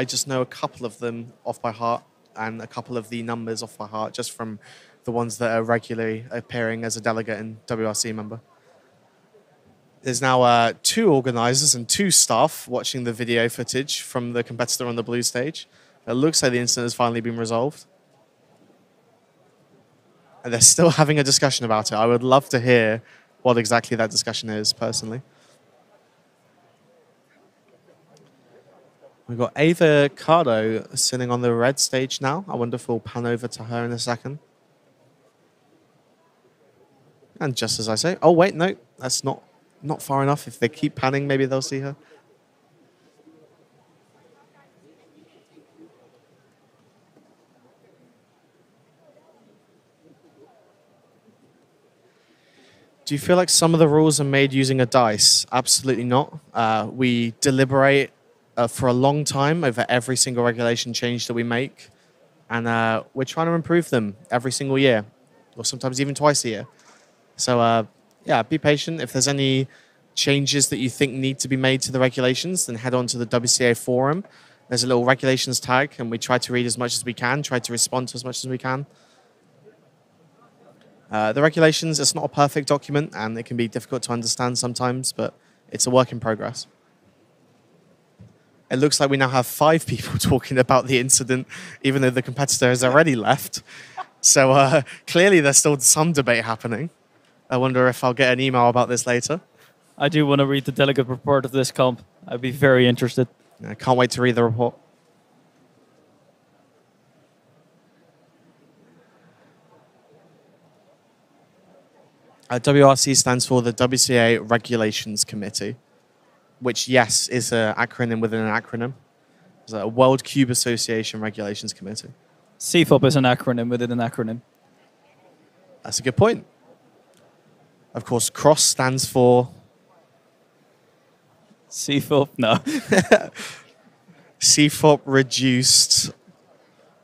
just know a couple of them off by heart and a couple of the numbers off by heart just from the ones that are regularly appearing as a delegate and WRC member. There's now 2 organizers and 2 staff watching the video footage from the competitor on the blue stage. It looks like the incident has finally been resolved. And they're still having a discussion about it. I would love to hear what exactly that discussion is, personally. We've got Ava Cardo sitting on the red stage now. I wonder if we'll pan over to her in a second. And just as I say, oh wait, no, that's not far enough. If they keep panning, maybe they'll see her. Do you feel like some of the rules are made using a dice? Absolutely not. We deliberate for a long time over every single regulation change that we make. And we're trying to improve them every single year, or sometimes even twice a year. So yeah, be patient. If there's any changes that you think need to be made to the regulations, then head on to the WCA forum. There's a little regulations tag, and we try to read as much as we can, try to respond to as much as we can. The regulations, it's not a perfect document, and it can be difficult to understand sometimes, but it's a work in progress. It looks like we now have 5 people talking about the incident, even though the competitor has already left. So clearly there's still some debate happening. I wonder if I'll get an email about this later. I do want to read the delegate report of this comp. I'd be very interested. I can't wait to read the report. WRC stands for the WCA Regulations Committee, which, yes, is an acronym within an acronym. It's a World Cube Association Regulations Committee. CFOP is an acronym within an acronym. That's a good point. Of course, CROSS stands for... CFOP, no. CFOP Reduced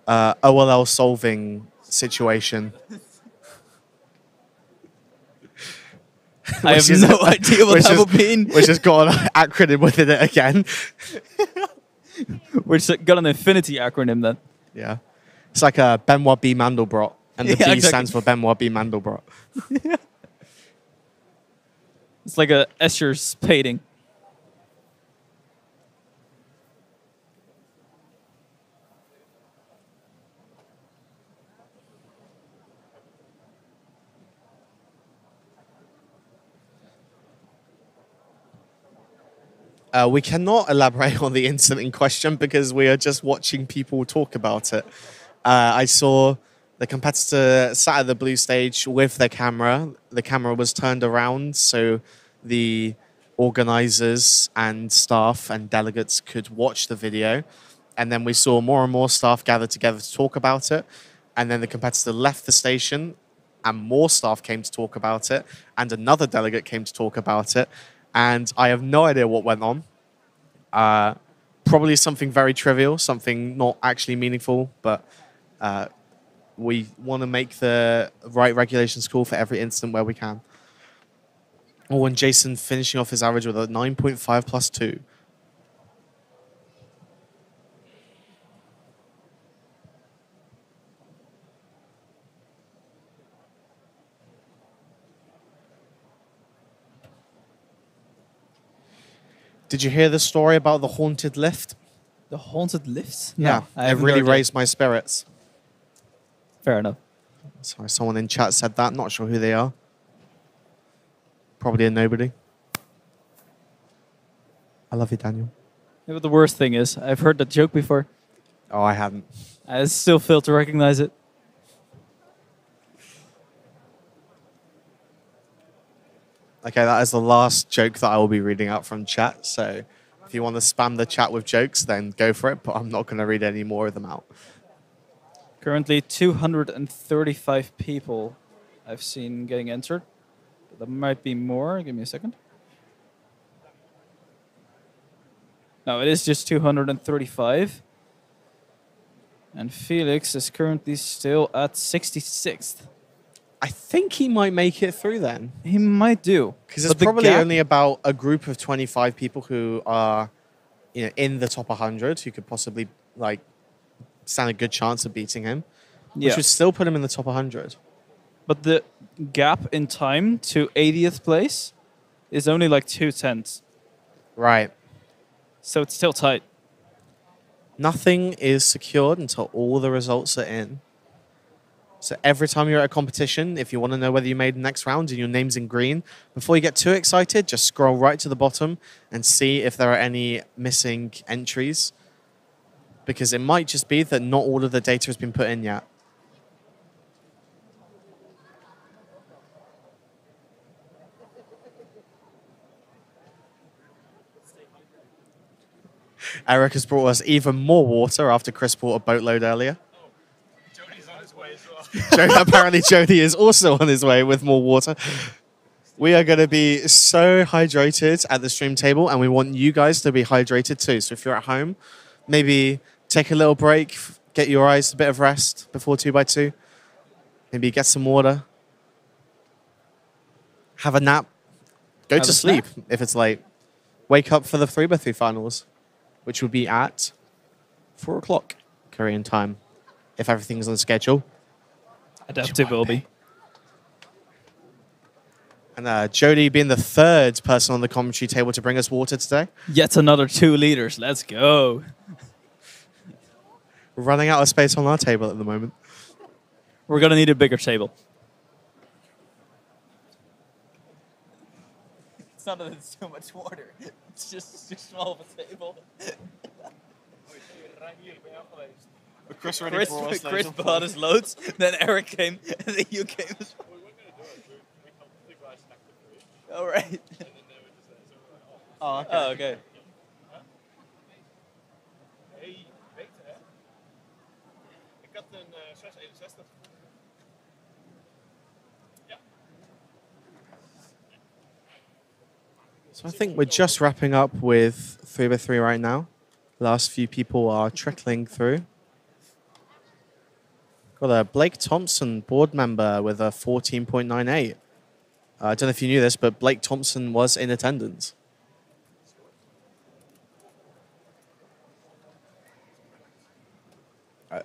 OLL Solving Situation. I have no idea what that would mean. Which has got an acronym within it again. Which got an infinity acronym then. Yeah. It's like a Benoit B. Mandelbrot. And the B exactly. stands for Benoit B. Mandelbrot. It's like a Escher spading. We cannot elaborate on the incident in question because we are just watching people talk about it. I saw the competitor sat at the blue stage with their camera. The camera was turned around so the organizers and staff and delegates could watch the video. And then we saw more and more staff gather together to talk about it. And then the competitor left the station and more staff came to talk about it. And another delegate came to talk about it. And I have no idea what went on. Probably something very trivial, something not actually meaningful, but we want to make the right regulations call for every incident where we can. Oh, and Jason finishing off his average with a 9.5 plus 2. Did you hear the story about the haunted lift? The haunted lifts? Yeah, I it haven't really heard it. raised my spirits. Fair enough. Sorry, someone in chat said that. Not sure who they are. Probably a nobody. I love you, Daniel. Yeah, but the worst thing is, I've heard that joke before. Oh, I haven't. I still fail to recognize it. Okay, that is the last joke that I will be reading out from chat. So if you want to spam the chat with jokes, then go for it. But I'm not going to read any more of them out. Currently 235 people I've seen getting entered. But there might be more. Give me a second. No, it is just 235. And Felix is currently still at 66th. I think he might make it through then. He might do. Because it's probably only about a group of 25 people who are in the top 100 who could possibly stand a good chance of beating him. Yeah. Which would still put him in the top 100. But the gap in time to 80th place is only like 2/10. Right. So it's still tight. Nothing is secured until all the results are in. So every time you're at a competition, if you want to know whether you made the next round and your name's in green, before you get too excited, just scroll right to the bottom and see if there are any missing entries. Because it might just be that not all of the data has been put in yet. Erik has brought us even more water after Chris brought a boatload earlier. Apparently Jody is also on his way with more water. We are going to be so hydrated at the stream table, and we want you guys to be hydrated too. So if you're at home, maybe take a little break, get your eyes a bit of rest before 2x2. Maybe get some water. Have a nap. Go to sleep if it's late. Wake up for the 3x3 finals, which will be at 4 o'clock Korean time, if everything's on schedule. Adaptive will be. And Jody being the third person on the commentary table to bring us water today. Yet another 2 liters. Let's go. We're running out of space on our table at the moment. We're going to need a bigger table. It's not that it's too much water. It's just too small of a table. Chris Chris bought us loads, then Erik came, and then you came as well. All right. Oh, okay. Oh, okay. So I think we're just wrapping up with 3x3 right now. Last few people are trickling through. Got a Blake Thompson board member with a 14.98. I don't know if you knew this, but Blake Thompson was in attendance.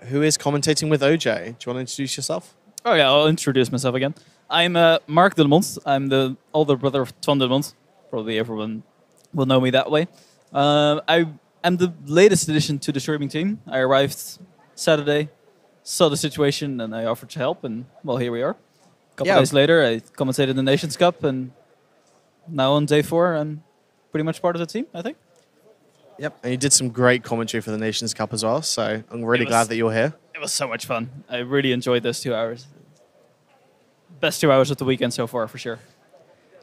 Who is commentating with OJ? Do you want to introduce yourself? Oh yeah, I'll introduce myself again. I'm Marc Dullemond. I'm the older brother of Twan Dullemond. Probably everyone will know me that way. I am the latest addition to the streaming team. I arrived Saturday, saw the situation, and I offered to help, and well, here we are. A couple days later, I commentated the Nations Cup, and now on day 4, I'm pretty much part of the team, I think. Yep, and you did some great commentary for the Nations Cup as well, so I'm really glad that you're here. It was so much fun. I really enjoyed those 2 hours. Best 2 hours of the weekend so far, for sure.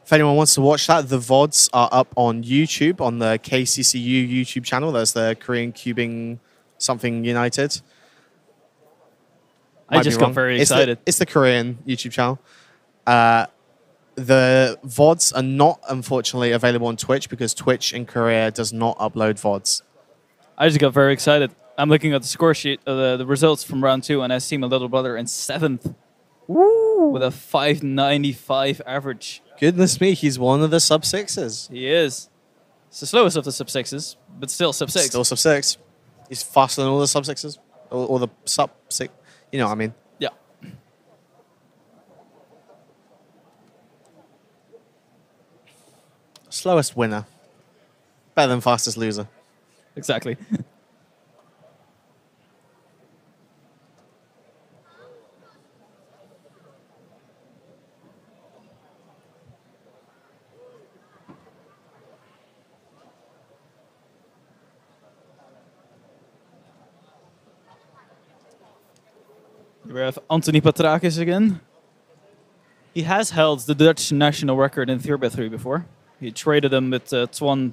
If anyone wants to watch that, the VODs are up on YouTube, on the KCCU YouTube channel. There's the Korean Cubing Something United. I just got very excited. It's the Korean YouTube channel. The VODs are not, unfortunately, available on Twitch because Twitch in Korea does not upload VODs. I just got very excited. I'm looking at the score sheet, the results from round 2, and I see my little brother in 7th. Woo! With a 595 average. Goodness me, he's one of the sub-6s. He is. It's the slowest of the sub-6s, but still sub-6. Still sub-6. He's faster than all the sub-6s. Or the sub-6. You know what I mean. Yeah. Slowest winner. Better than fastest loser. Exactly. We have Anthony Patrakis again. He has held the Dutch national record in 3x3 before. He traded him with Twan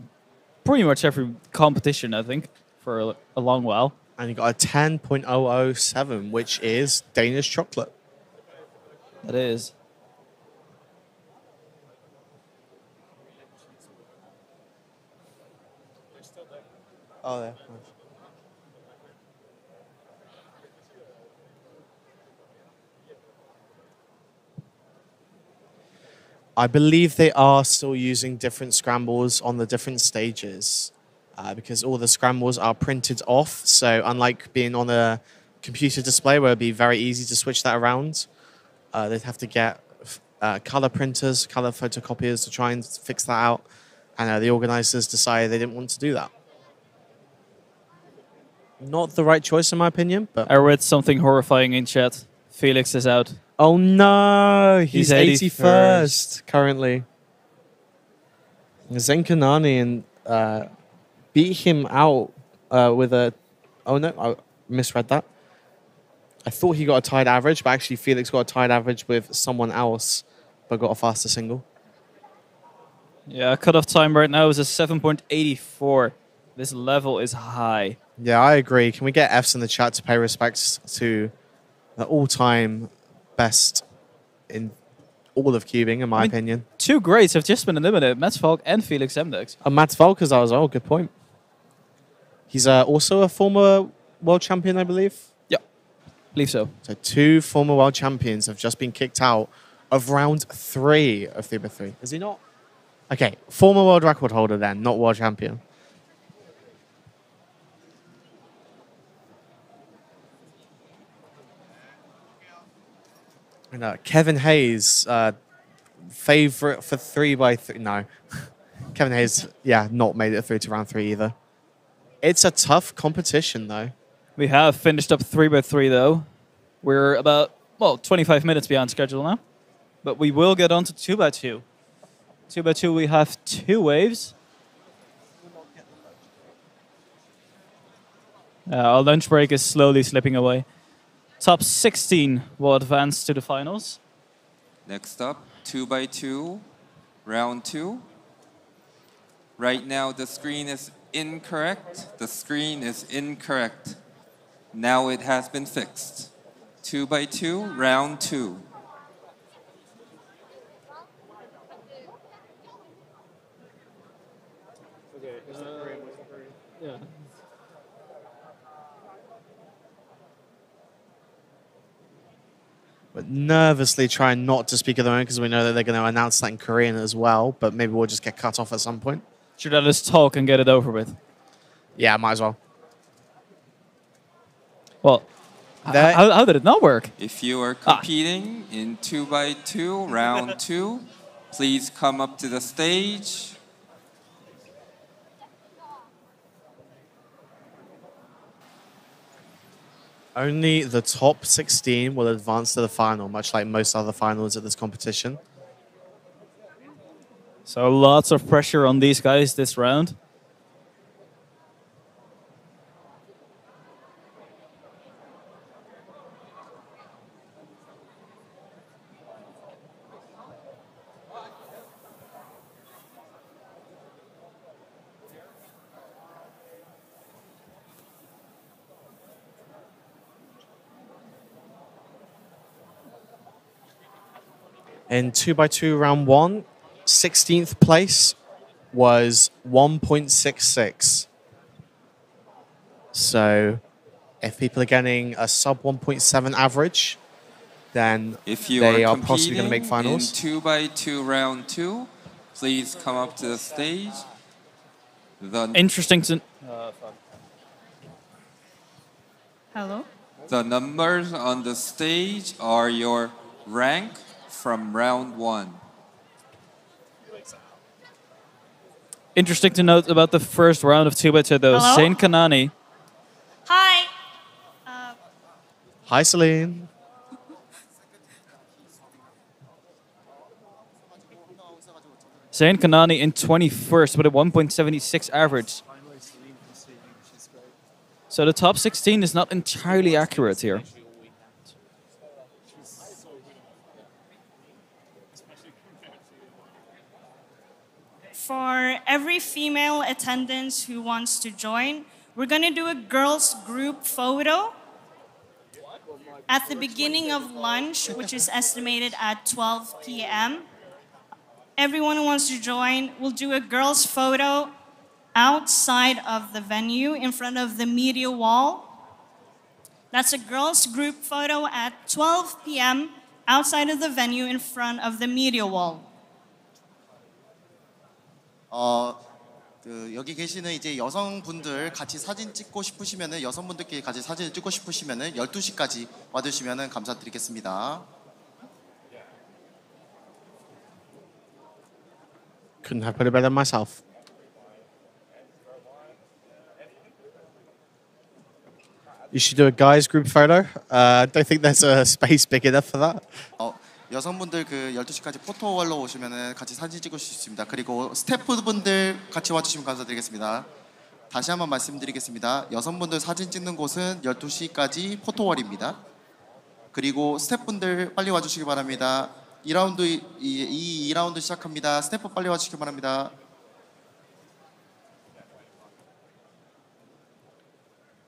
pretty much every competition, I think, for a long while. And he got a 10.007, which is Danish chocolate. That is. Oh, yeah. I believe they are still using different scrambles on the different stages because all the scrambles are printed off. So unlike being on a computer display where it'd be very easy to switch that around, they'd have to get color printers, color photocopiers to try and fix that out. And the organizers decided they didn't want to do that. Not the right choice, in my opinion. But I read something horrifying in chat. Felix is out. Oh no, he's 81st 81st currently. Zenkanani and beat him out with a... Oh no, I misread that. I thought he got a tied average, but actually Felix got a tied average with someone else, but got a faster single. Yeah, cutoff time right now is a 7.84. This level is high. Yeah, I agree. Can we get Fs in the chat to pay respects to the all-time best in all of cubing, in my opinion? 2 greats have just been eliminated, Mats Valk and Felix Mdex. And Mats Valk as well, good point. He's also a former world champion, I believe. Yeah, believe so. So 2 former world champions have just been kicked out of round 3 of 3x3. Is he not? Okay, former world record holder then, not world champion. And Kevin Hayes, favorite for 3x3. No, Kevin Hayes, yeah, not made it through to round 3 either. It's a tough competition, though. We have finished up 3x3, though. We're about, well, 25 minutes behind schedule now. But we will get on to 2x2. 2x2, we have 2 waves. Our lunch break is slowly slipping away. Top 16 will advance to the finals. Next up, 2x2, round 2. Right now, the screen is incorrect. The screen is incorrect. Now it has been fixed. 2x2, round 2. But nervously trying not to speak at the moment because we know that they're going to announce that in Korean as well. But maybe we'll just get cut off at some point. Should I just talk and get it over with? Yeah, might as well. Well, how did it not work? If you are competing in 2x2, round 2, please come up to the stage. Only the top 16 will advance to the final, much like most other finals at this competition. So lots of pressure on these guys this round. In 2x2 round 1, 16th place was 1.66. So if people are getting a sub 1.7 average, then they are possibly going to make finals. In 2x2 round 2, please come up to the stage. Interesting to... Hello? The numbers on the stage are your rank from round 1. Interesting to note about the first round of 2x2 though. Hello? Zain Kanani. Hi. Hi, Celine. Zain Kanani in 21st with a 1.76 average. So the top 16 is not entirely accurate here. For every female attendant who wants to join, we're going to do a girls group photo at the beginning of lunch, which is estimated at 12 p.m. Everyone who wants to join will do a girls photo outside of the venue in front of the media wall. That's a girls group photo at 12 p.m. outside of the venue in front of the media wall. 여기 계시는 이제 여성분들 같이 사진 찍고 싶으시면은 여성분들끼리 같이 사진을 찍고 싶으시면은 12시까지 와주시면은 감사드리겠습니다. Couldn't have put it better myself. You should do a guys group photo. I don't think there's a space big enough for that. 여성분들 그 12시까지 포토월로 오시면은 같이 사진 찍을 수 있습니다. 그리고 스태프분들 같이 와주시면 감사드리겠습니다. 다시 한번 말씀드리겠습니다. 여성분들 사진 찍는 곳은 12시까지 포토월입니다. 그리고 스태프분들 빨리 와주시기 바랍니다. 2라운드 시작합니다. 스태프 빨리 와주시기 바랍니다.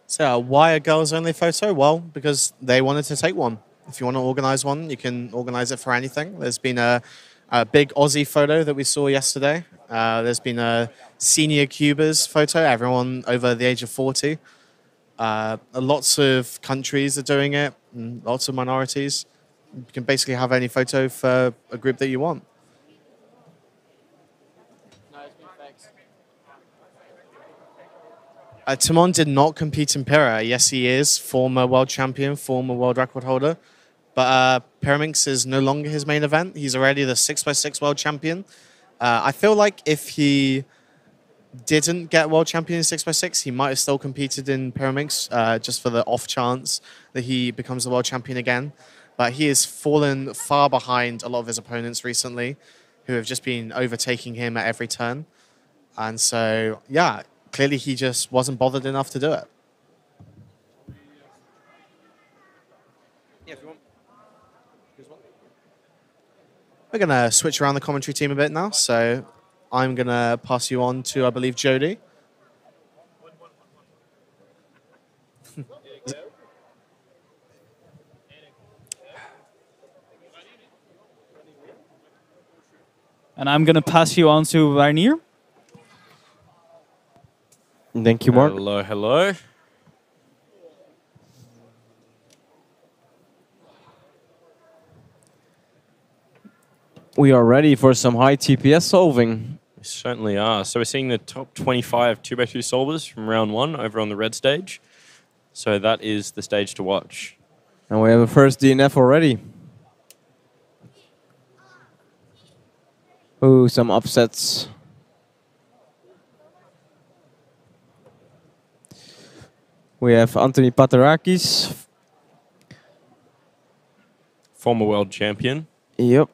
So why a girls only photo? Well, because they wanted to take one. If you want to organize one, you can organize it for anything. There's been a big Aussie photo that we saw yesterday. There's been a senior Cubers photo, everyone over the age of 40. Lots of countries are doing it, and lots of minorities. You can basically have any photo for a group that you want. Timon did not compete in Pira. Yes, he is. Former world champion, former world record holder. But Pyraminx is no longer his main event. He's already the 6x6 world champion. I feel like if he didn't get world champion in 6x6, he might have still competed in Pyraminx just for the off chance that he becomes the world champion again. But he has fallen far behind a lot of his opponents recently. who have just been overtaking him at every turn. And so, yeah, clearly he just wasn't bothered enough to do it. Yeah, if you want. We're going to switch around the commentary team a bit now. So I'm going to pass you on to, I believe, Jode. And I'm going to pass you on to Reinier. Thank you, Marc. Hello, hello. We are ready for some high TPS solving. We certainly are. So we're seeing the top 25 2x2 solvers from round 1 over on the red stage. So that is the stage to watch. And we have a first DNF already. Ooh, some upsets. We have Anthony Paterakis. Former world champion. Yep.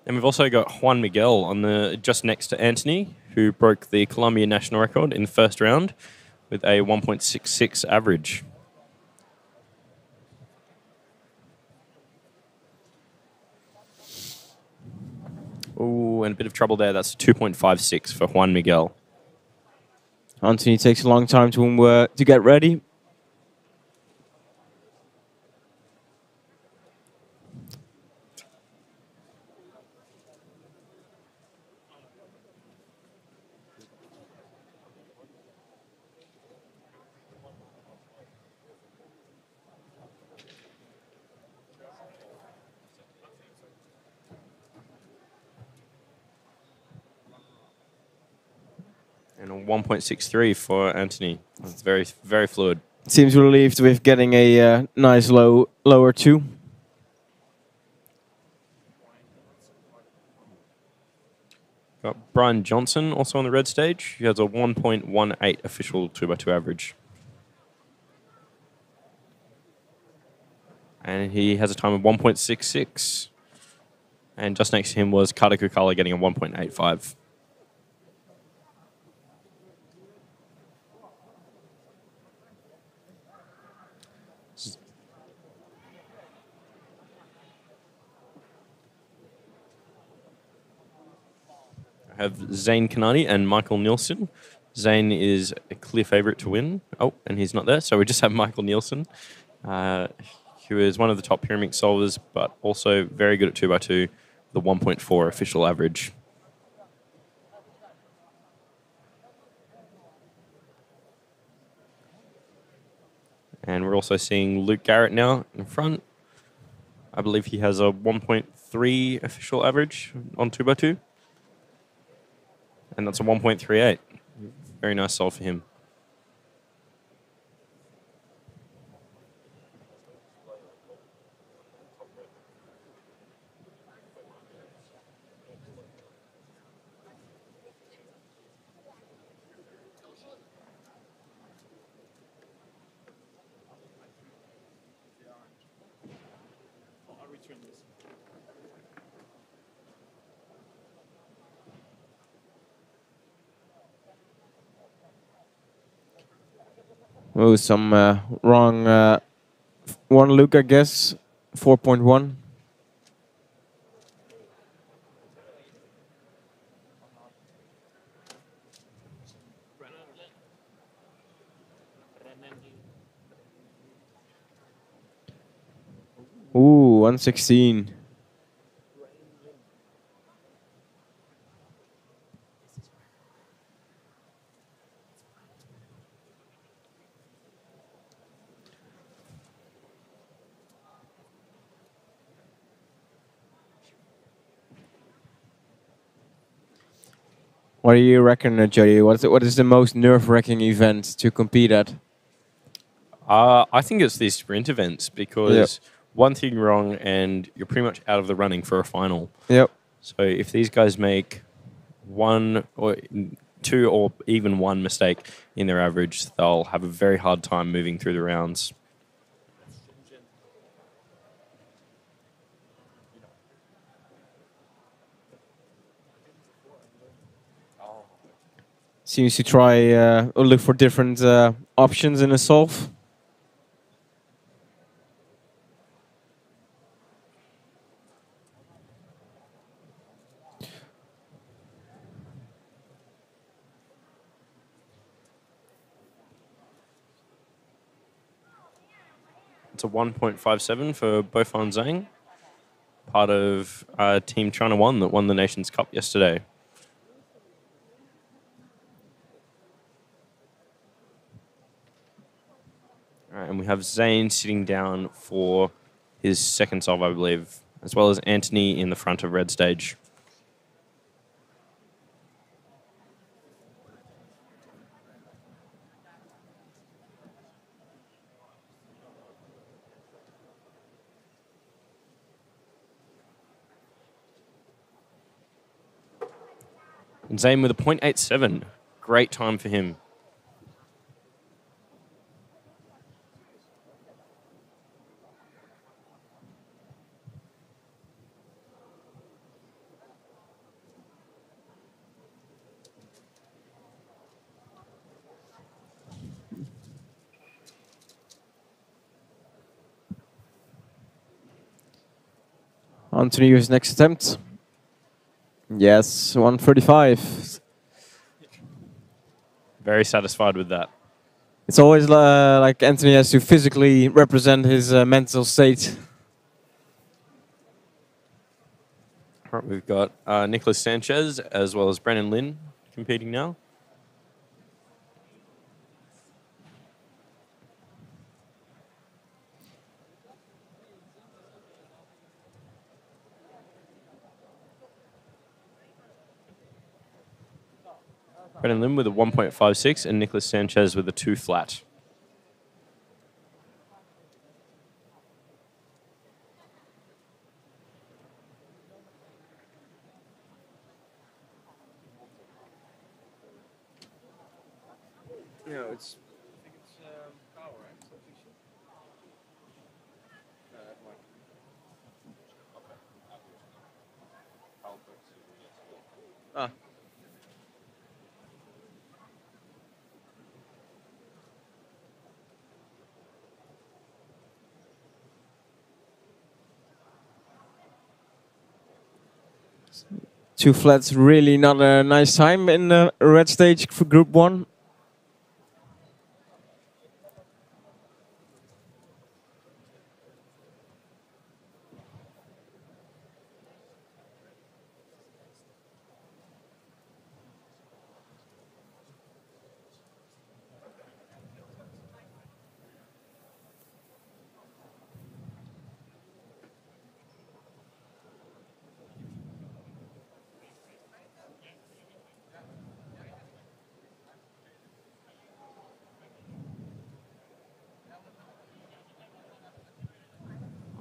And we've also got Juan Miguel on the just next to Anthony, who broke the Colombia national record in the first round with a 1.66 average. Ooh, and a bit of trouble there. That's 2.56 for Juan Miguel. Anthony takes a long time to get ready. And a 1.63 for Anthony. It's very, very fluid. Seems relieved with getting a nice lower 2. Got Brian Johnson also on the red stage. He has a 1.18 official 2x2 average. And he has a time of 1.66. And just next to him was Kata Kukala getting a 1.85. I have Zane Kanani and Michael Nielsen. Zane is a clear favourite to win. Oh, and he's not there, so we just have Michael Nielsen, who is one of the top pyramid solvers, but also very good at 2x2, the 1.4 official average. And we're also seeing Luke Garrett now in front. I believe he has a 1.3 official average on 2x2. And that's a 1.38. Very nice solve for him. Oh, some wrong one look, I guess. 4.1. Ooh, 116. What do you reckon, Jody? What is the most nerve-wracking event to compete at? I think it's these sprint events because one thing wrong and you're pretty much out of the running for a final. Yep. So if these guys make one or 2 or even 1 mistake in their average, they'll have a very hard time moving through the rounds. Seems to try or look for different options in a solve. It's a 1.57 for Bofan Zhang, part of Team China 1 that won the Nations Cup yesterday. All right, and we have Zane sitting down for his second solve, I believe, as well as Anthony in the front of red stage. And Zane with a 0.87. Great time for him. On to his next attempt. Yes, 135. Very satisfied with that. It's always like Anthony has to physically represent his mental state. All right, we've got Nicholas Sanchez as well as Brennan Lin competing now. Brennan Lim with a 1.56 and Nicholas Sanchez with a 2 flat. No, it's. I think it's power, right? Ah. Two flats, really not a nice time in the red stage for Group 1.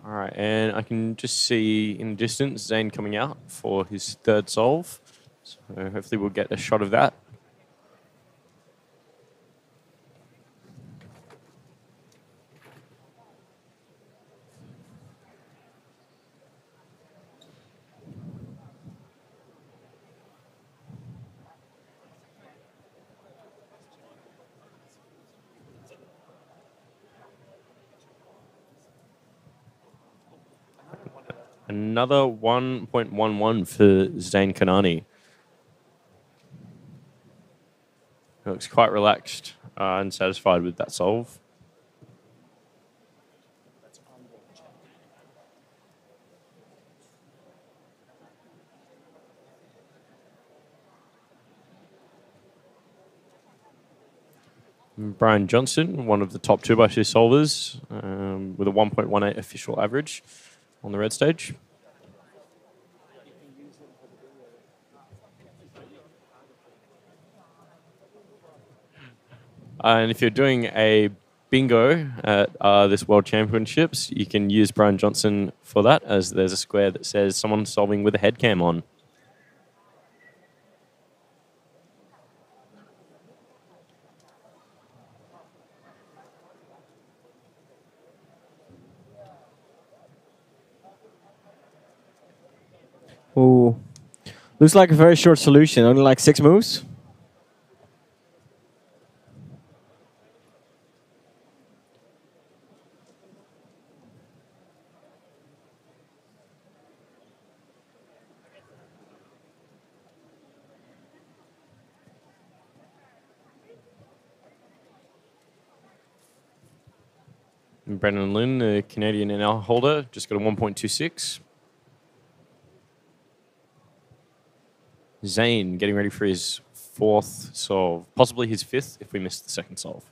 All right, and I can just see in the distance Zane coming out for his third solve. So hopefully we'll get a shot of that. Another 1.11 for Zane Kanani. He looks quite relaxed and satisfied with that solve. Brian Johnson, one of the top 2x2 solvers, with a 1.18 official average on the red stage. And if you're doing a bingo at this World Championships, you can use Brian Johnson for that, as there's a square that says someone solving with a head cam on. Ooh. Looks like a very short solution, only like 6 moves. And Brendan Lynn, the Canadian NL holder, just got a 1.26. Zane getting ready for his 4th solve, possibly his 5th if we miss the 2nd solve.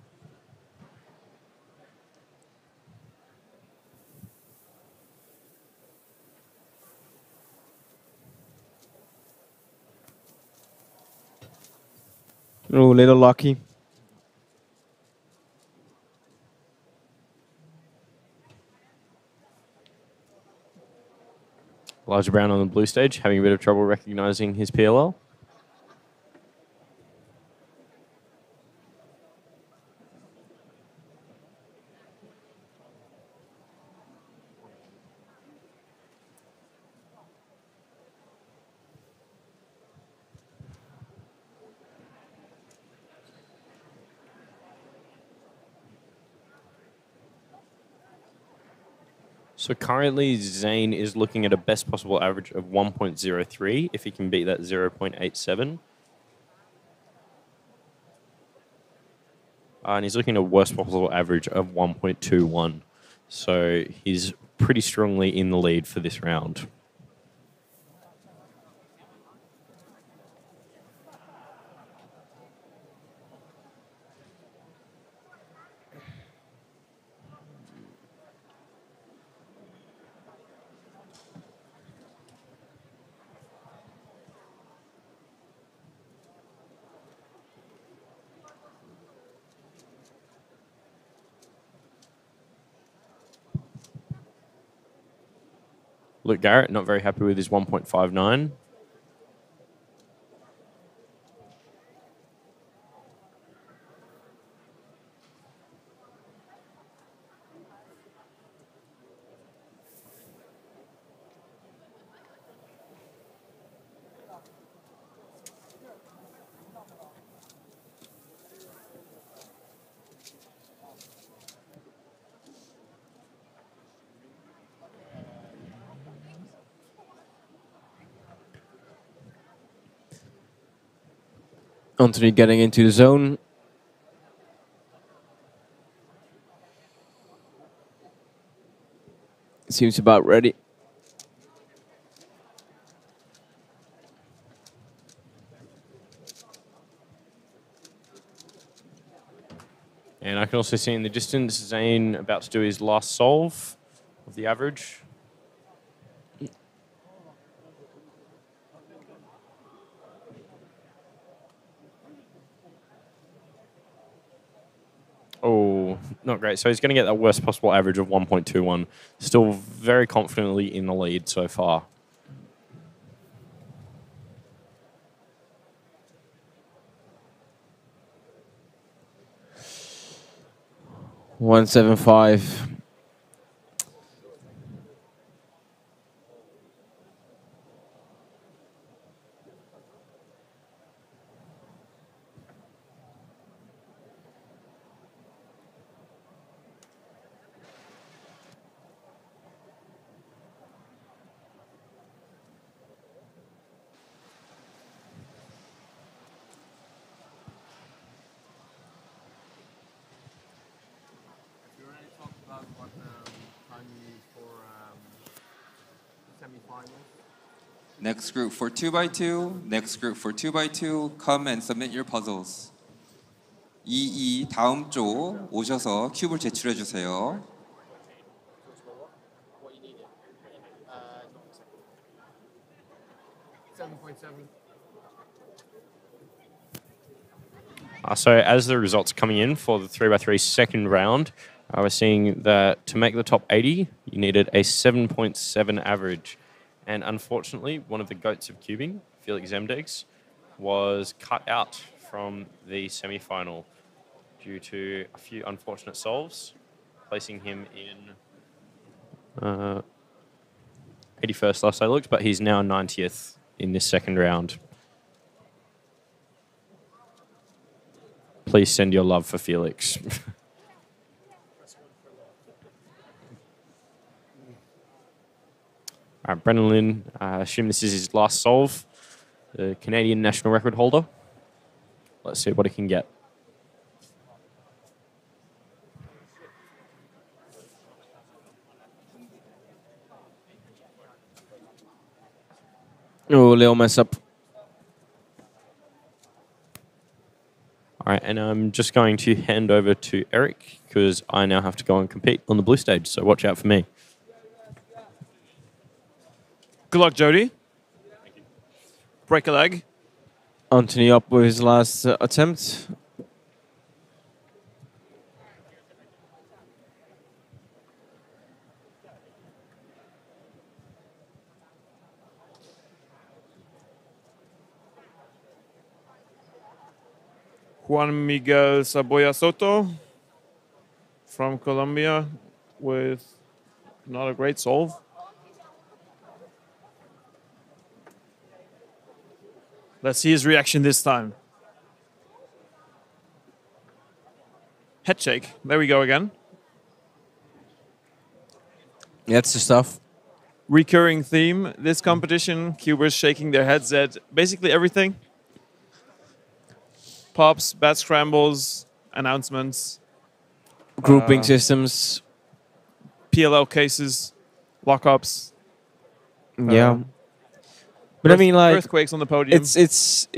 Oh, little lucky. Elijah Brown on the blue stage, having a bit of trouble recognizing his PLL. So currently, Zane is looking at a best possible average of 1.03 if he can beat that 0.87. And he's looking at a worst possible average of 1.21. So he's pretty strongly in the lead for this round. Luke Garrett, not very happy with his 1.59. Anthony getting into the zone. Seems about ready. And I can also see in the distance, Zane about to do his last solve of the average. Oh, not great. So he's going to get that worst possible average of 1.21. Still very confidently in the lead so far. $175. Next group for 2x2, next group for 2x2, come and submit your puzzles. 다음 쪽 오셔서 큐브를 제출해 주세요. So as the results are coming in for the 3x3 second round, we're seeing that to make the top 80, you needed a 7.7 average. And unfortunately, one of the goats of cubing, Felix Zemdegs, was cut out from the semi-final due to a few unfortunate solves, placing him in 81st last I looked, but he's now 90th in this second round. Please send your love for Felix. All right, Brennan Lynn, I assume this is his last solve. The Canadian national record holder. Let's see what he can get. Oh, little mess up. All right, and I'm just going to hand over to Erik because I now have to go and compete on the blue stage, so watch out for me. Good luck, Jody. Break a leg. Anthony up with his last attempt. Juan Miguel Saboya Soto from Colombia with not a great solve. Let's see his reaction this time. Head shake. There we go again. That's the stuff. Recurring theme this competition. Cubers shaking their heads at basically everything. Pops, bat scrambles, announcements. Grouping systems. PLL cases, lockups. Yeah. But I mean, like earthquakes on the podium. It's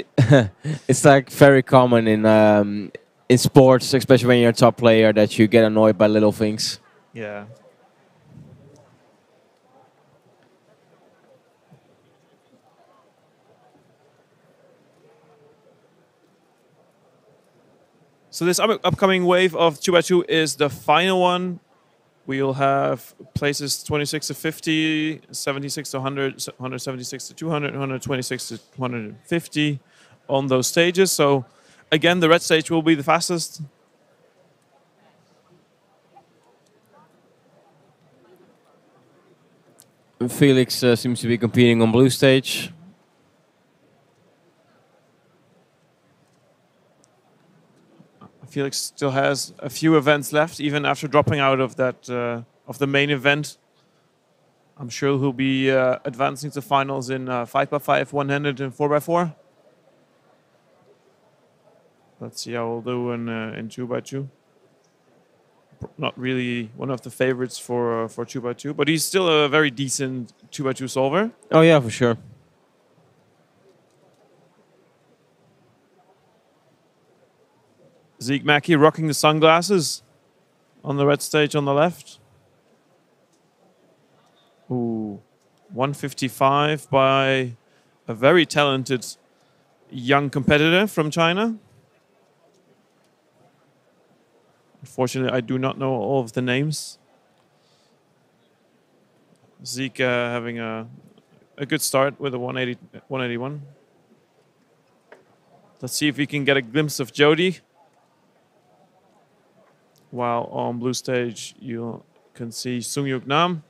it's like very common in sports, especially when you're a top player, that you get annoyed by little things. Yeah. So this upcoming wave of 2x2 is the final one. We'll have places 26 to 50, 76 to 100, 176 to 200, 126 to 150 on those stages. So again, the red stage will be the fastest. Felix seems to be competing on blue stage. Felix still has a few events left, even after dropping out of that of the main event. I'm sure he'll be advancing to finals in 5x5, one-handed, and 4x4. Let's see how we'll do in 2x2. Not really one of the favorites for 2x2, but he's still a very decent 2x2 solver. Oh yeah, for sure. Zeke Mackey rocking the sunglasses on the red stage on the left. Ooh, 155 by a very talented young competitor from China. Unfortunately, I do not know all of the names. Zeke having a good start with a 181. Let's see if we can get a glimpse of Jody. While on blue stage, you can see Sungyuk Nam.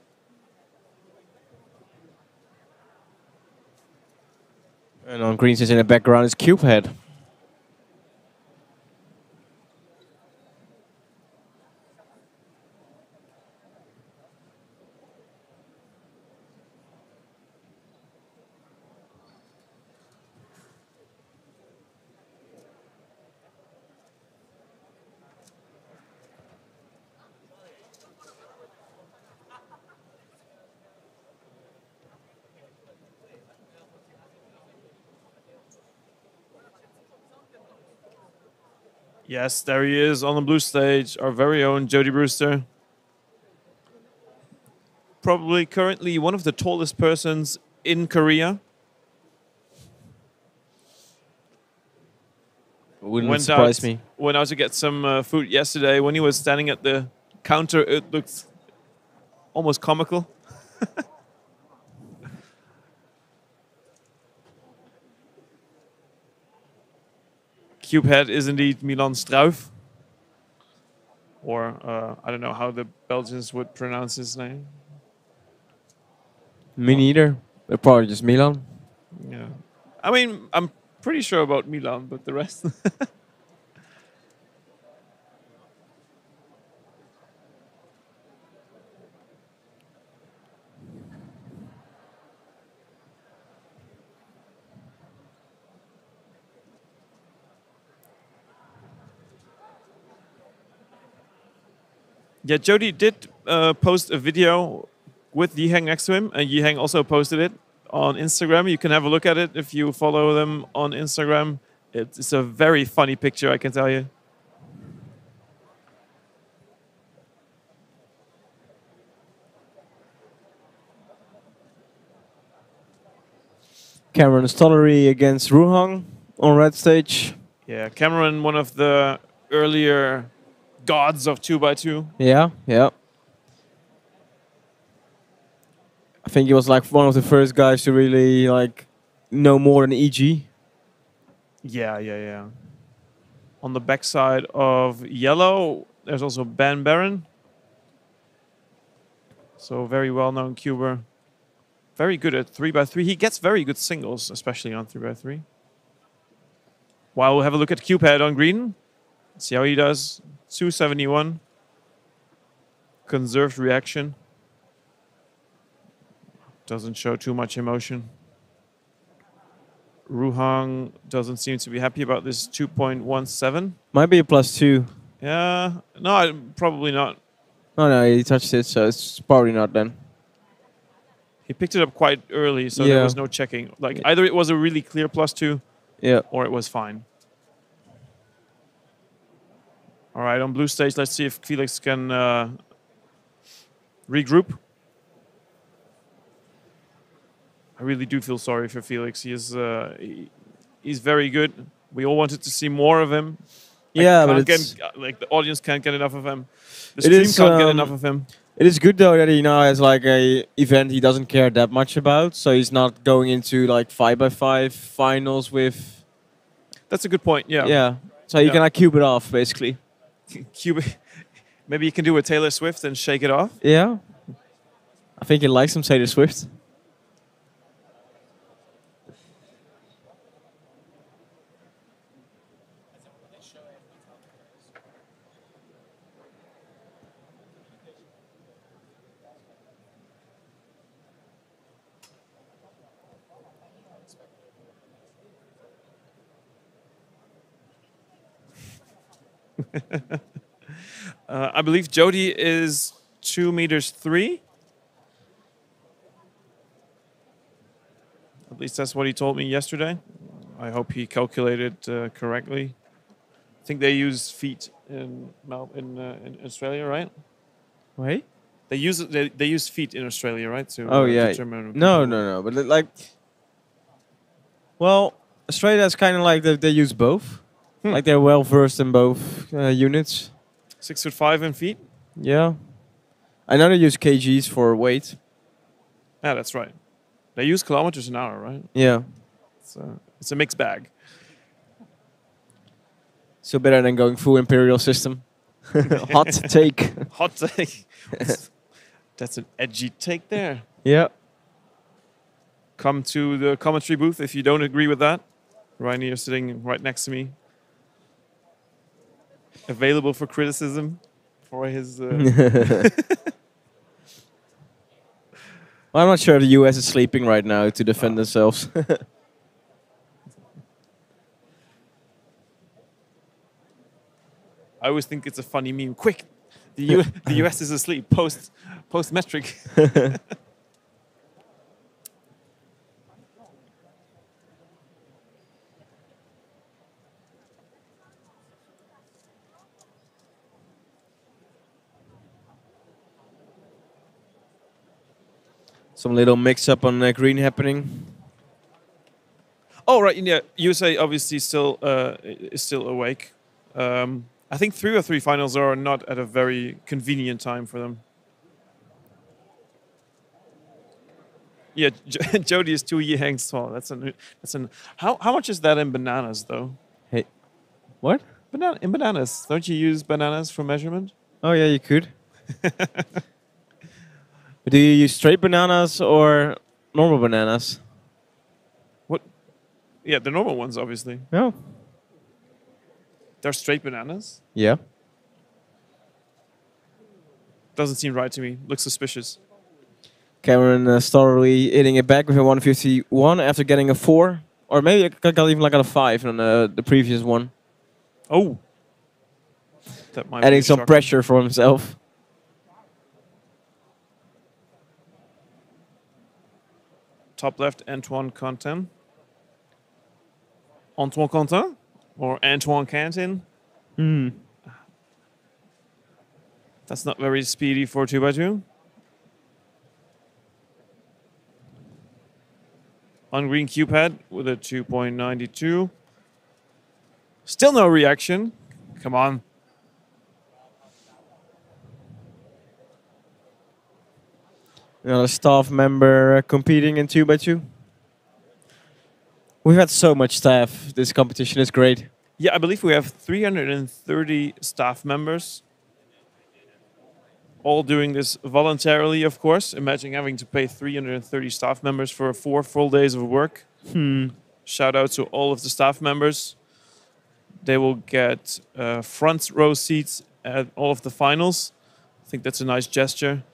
And on green stage in the background is Cubehead. Yes, there he is on the blue stage, our very own Jody Brewster. Probably currently one of the tallest persons in Korea. Wouldn't surprise me. Went out to get some food yesterday. When he was standing at the counter, it looked almost comical. Cubehead is indeed Milan Struif. Or I don't know how the Belgians would pronounce his name. Me neither. But probably just Milan. Yeah. I mean, I'm pretty sure about Milan, but the rest. Yeah, Jody did post a video with Yiheng next to him, and Yiheng also posted it on Instagram. You can have a look at it if you follow them on Instagram. It's a very funny picture, I can tell you. Cameron Stollery against Ruhang on red stage. Yeah, Cameron, one of the earlier gods of 2x2. Yeah, yeah. I think he was like one of the first guys to really like know more than EG. Yeah. On the backside of yellow, there's also Ben Barron. So very well-known cuber. Very good at 3x3. He gets very good singles, especially on 3x3. While we'll have a look at Cubehead on green. See how he does. 271. Conserved reaction. Doesn't show too much emotion. Ruhang doesn't seem to be happy about this 2.17. Might be a +2. Yeah, no, probably not. Oh no, he touched it, so it's probably not then. He picked it up quite early, so there was no checking. Like either it was a really clear +2, or it was fine. All right, on blue stage, let's see if Felix can regroup. I really do feel sorry for Felix. He is he's very good. We all wanted to see more of him. Yeah, but it's like the audience can't get enough of him. The stream can't get enough of him. It is good though that he now has like a event he doesn't care that much about, so he's not going into like 5x5 finals with. That's a good point. Yeah. Yeah. So he can like cube it off basically. Maybe you can do a Taylor Swift and shake it off. Yeah. I think he likes some Taylor Swift. I believe Jody is 2.3 meters. At least that's what he told me yesterday. I hope he calculated correctly. I think they use feet in Australia, right? Wait. They use feet in Australia, right? To, determine No. But like, well, Australia is kind of like they use both. Like they're well versed in both units. 6'5" in feet. Yeah, I know they use kgs for weight. Yeah, that's right. They use kilometers an hour, right? Yeah. It's a mixed bag. So better than going full imperial system. Hot take. Hot take. That's an edgy take there. Yeah. Come to the commentary booth if you don't agree with that. Reinier sitting right next to me. Available for criticism for his... Well, I'm not sure the US is sleeping right now to defend themselves. I always think it's a funny meme. Quick, the US is asleep. Post metric. Some little mix-up on green happening. Oh right, yeah. USA obviously still is still awake. I think 3x3 finals are not at a very convenient time for them. Yeah, Jody is 2 Yihangs tall. That's an. How much is that in bananas though? Hey, what? In bananas, don't you use bananas for measurement? Oh yeah, you could. Do you use straight bananas or normal bananas. What? Yeah, the normal ones, obviously. Yeah. They're straight bananas. Yeah. Doesn't seem right to me. Looks suspicious. Cameron started hitting it back with a 151 after getting a 4. Or maybe I got even like a 5 on the previous one. Oh. That might Adding be some shocking. pressure for himself. Top left, Antoine Quentin. Antoine Quentin? Or Antoine Quentin? Hmm. That's not very speedy for 2x2. On green cue pad with a 2.92. Still no reaction. Come on. Another staff member competing in 2x2. We've had so much staff. This competition is great. Yeah, I believe we have 330 staff members. All doing this voluntarily, of course. Imagine having to pay 330 staff members for 4 full days of work. Shout out to all of the staff members. They will get front row seats at all of the finals. I think that's a nice gesture.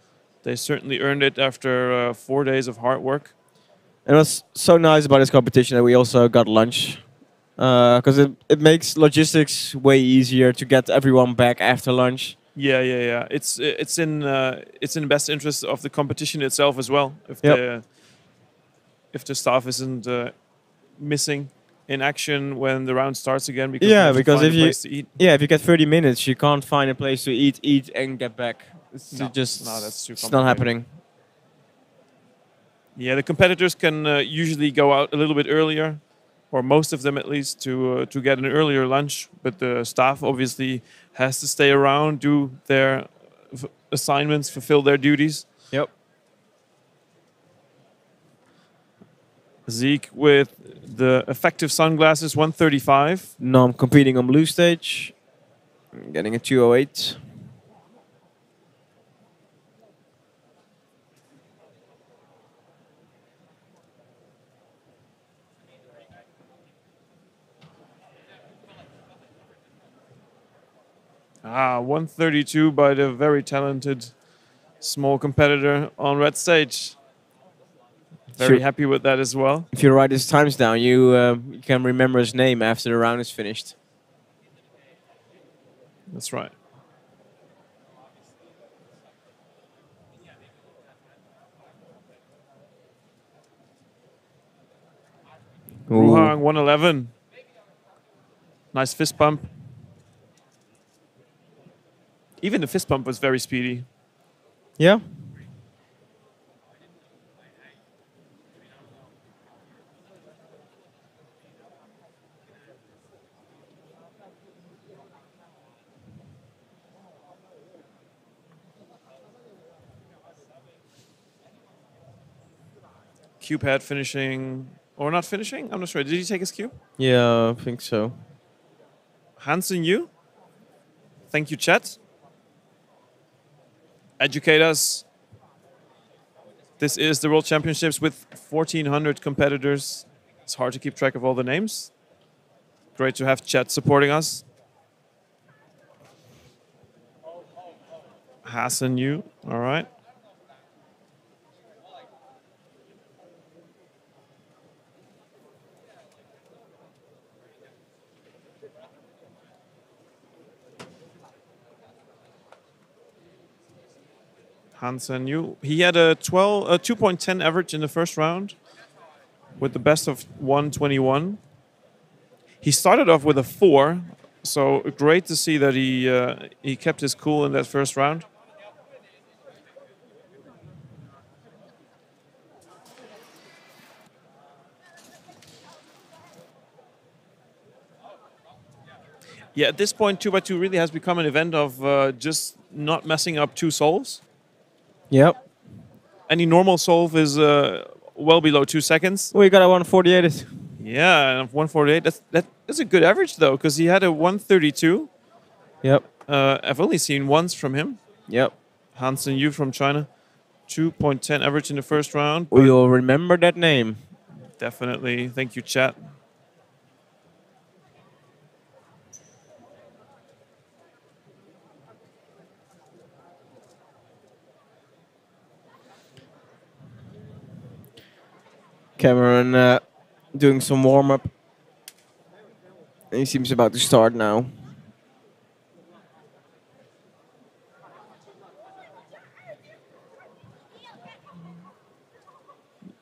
They certainly earned it after 4 days of hard work. And what's so nice about this competition that we also got lunch. Because it makes logistics way easier to get everyone back after lunch. Yeah. It's in the best interest of the competition itself as well. If the staff isn't missing in action when the round starts again, because if you get 30 minutes, you can't find a place to eat and get back. It's that's too it's not happening. Yeah, the competitors can usually go out a little bit earlier, or most of them at least, to get an earlier lunch. But the staff obviously has to stay around, do their assignments, fulfill their duties. Yep. Zeke with the effective sunglasses, 135. Now I'm competing on blue stage. I'm getting a 208. Ah, 132 by the very talented small competitor on red stage. Very happy with that as well. If you write his times down, you can remember his name after the round is finished. That's right. Ruhang 111. Nice fist bump. Even the fist bump was very speedy. Yeah. Cue pad finishing, or not finishing? I'm not sure. Did he take his cue? Yeah, I think so. Hansen Yu. Thank you, chat. Educate us. This is the World Championships with 1,400 competitors. It's hard to keep track of all the names. Great to have chat supporting us. Hassan Yu, all right. Hansen Yu. He had a 2.10 average in the first round with the best of 121. He started off with a 4, so great to see that he kept his cool in that first round. Yeah, at this point, 2x2 really has become an event of just not messing up two solves. Yep. Any normal solve is well below 2 seconds. We got a 148. Yeah, and 148. That's a good average though, because he had a 132. Yep. I've only seen once from him. Yep. Hansen Yu from China. 2.10 average in the first round. We'll remember that name. Definitely. Thank you, chat. Cameron doing some warm-up. He seems about to start now.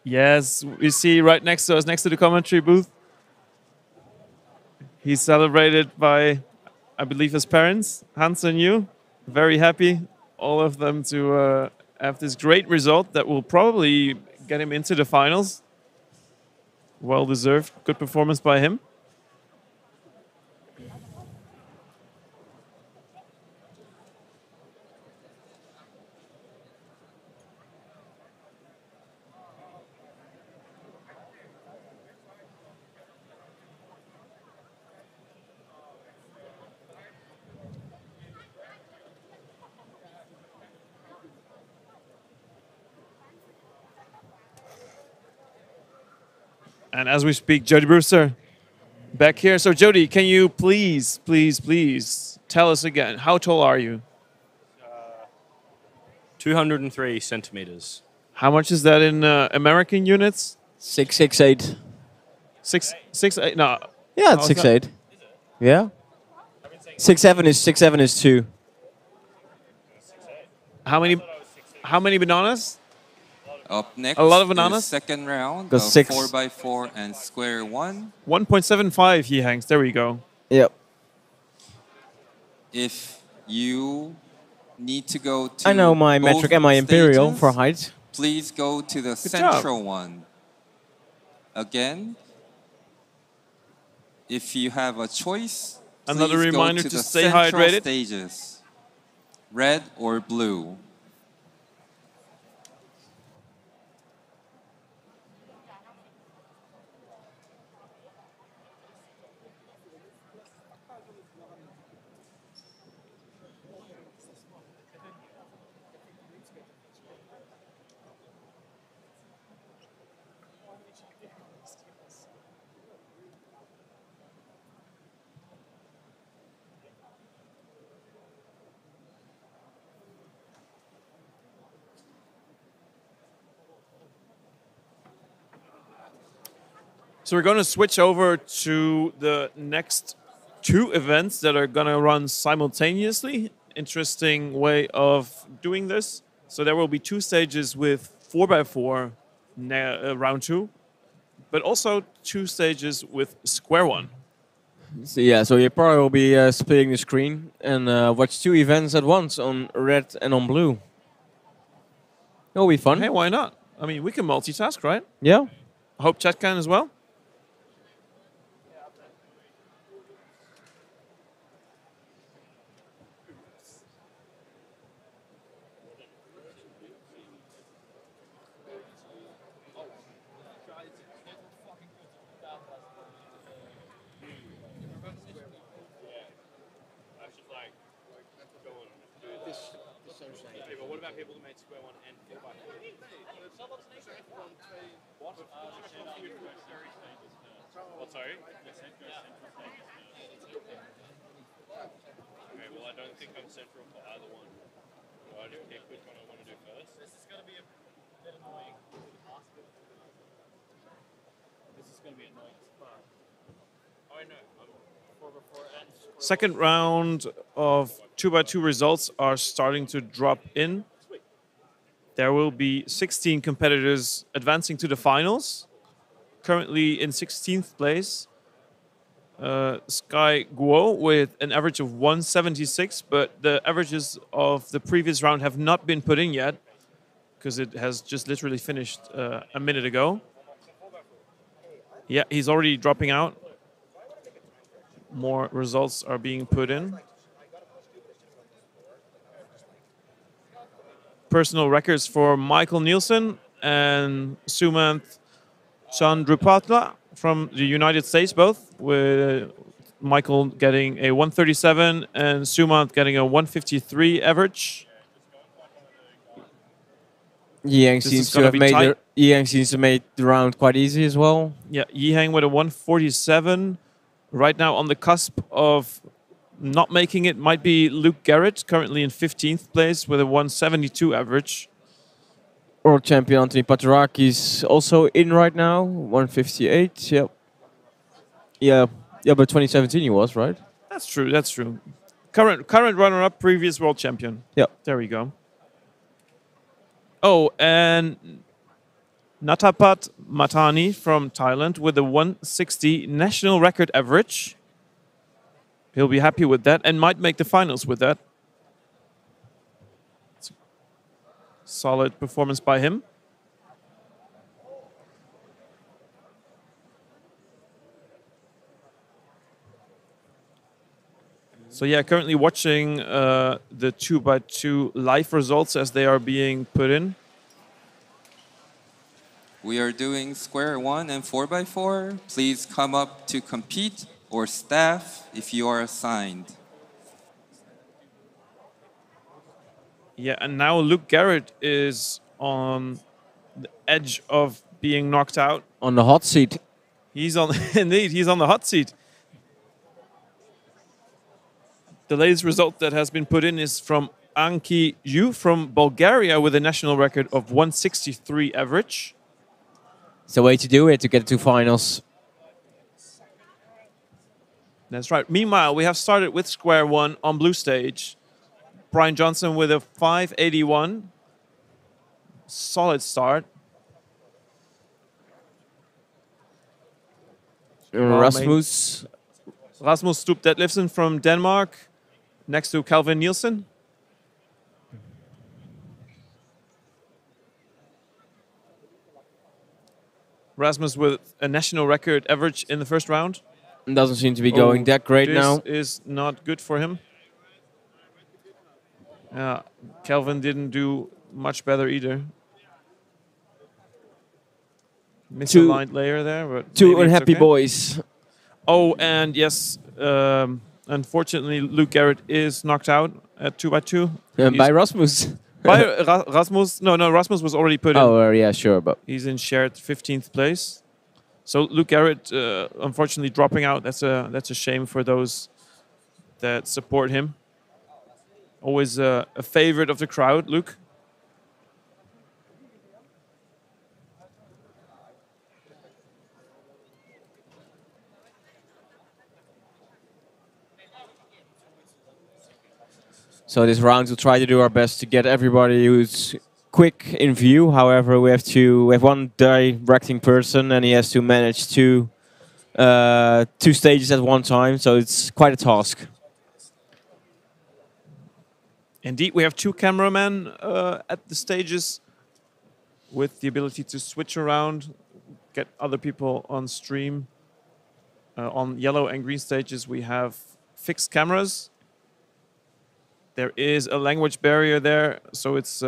Yes, we see right next to us, next to the commentary booth. He's celebrated by, I believe, his parents, Hans and you. Very happy, all of them, to have this great result that will probably get him into the finals. Well deserved, good performance by him. And as we speak, Jody Brewster back here. So Jody, can you please tell us again, how tall are you? 203 centimeters. How much is that in American units? 6'8". 6'8"? No. Yeah, it's 6'8". Yeah. 6'7" is 2. How many bananas? Up next, a lot of is bananas. second round Got of 6. 4x4 and square 1. 1.75 he hangs. There we go. Yep. If you need to go to I know my both metric and my imperial stages, for height. please go to the Good central job. one. Again, if you have a choice, Another please reminder go to the stay central hydrated. stages, red or blue. So we're going to switch over to the next 2 events that are going to run simultaneously. Interesting way of doing this. So there will be 2 stages with 4x4 round 2, but also 2 stages with square 1. So yeah, so you probably will be splitting the screen and watch 2 events at once on red and on blue. It'll be fun. Hey, why not? I mean, we can multitask, right? Yeah. I hope chat can as well. Second round of 2x2 results are starting to drop in. There will be 16 competitors advancing to the finals. Currently in 16th place, Sky Guo with an average of 176, but the averages of the previous round have not been put in yet because it has just literally finished a minute ago. Yeah, he's already dropping out. More results are being put in. Personal records for Michael Nielsen and Sumant Chandrupatla from the United States, both, with Michael getting a 137 and Sumant getting a 153 average. Yang This seems is to gonna have be made tight. Yang seems to make the round quite easy as well. Yeah, Yihang with a 147. Right now on the cusp of not making it might be Luke Garrett, currently in 15th place with a 172 average. World champion Anthony Pateraki's also in right now, 158. Yep. Yeah, but 2017 he was, right? That's true. That's true. Current runner-up, previous world champion. Yep. There we go. Oh, and Natapat Matani from Thailand with a 160 national record average. He'll be happy with that and might make the finals with that. It's a solid performance by him. So yeah, currently watching the 2x2 live results as they are being put in. We are doing square 1 and 4x4. Please come up to compete or staff if you are assigned. Yeah, and now Luke Garrett is on the edge of being knocked out. On the hot seat. He's on, indeed, he's on the hot seat. The latest result that has been put in is from Anki Yu from Bulgaria with a national record of 163 average. It's the way to do it to get to finals. That's right. Meanwhile, we have started with square 1 on blue stage. Brian Johnson with a 581. Solid start. Rasmus Stoop Detlefsen from Denmark next to Calvin Nielsen. Rasmus with a national record average in the first round. Doesn't seem to be going that great now. This is not good for him. Calvin didn't do much better either. Misaligned layer there, but two it's unhappy okay. boys. Oh, and yes, unfortunately, Luke Garrett is knocked out at 2x2. By Rasmus. By Rasmus? No, Rasmus was already put in. Oh, yeah, sure, but He's in shared 15th place. So Luke Garrett, unfortunately, dropping out. That's a shame for those that support him. Always a favorite of the crowd, Luke. So this round we'll try to do our best to get everybody who's quick in view. However, we have one directing person and he has to manage two stages at one time. So it's quite a task. Indeed, we have two cameramen at the stages with the ability to switch around, get other people on stream. On yellow and green stages, we have fixed cameras. There is a language barrier there, so it's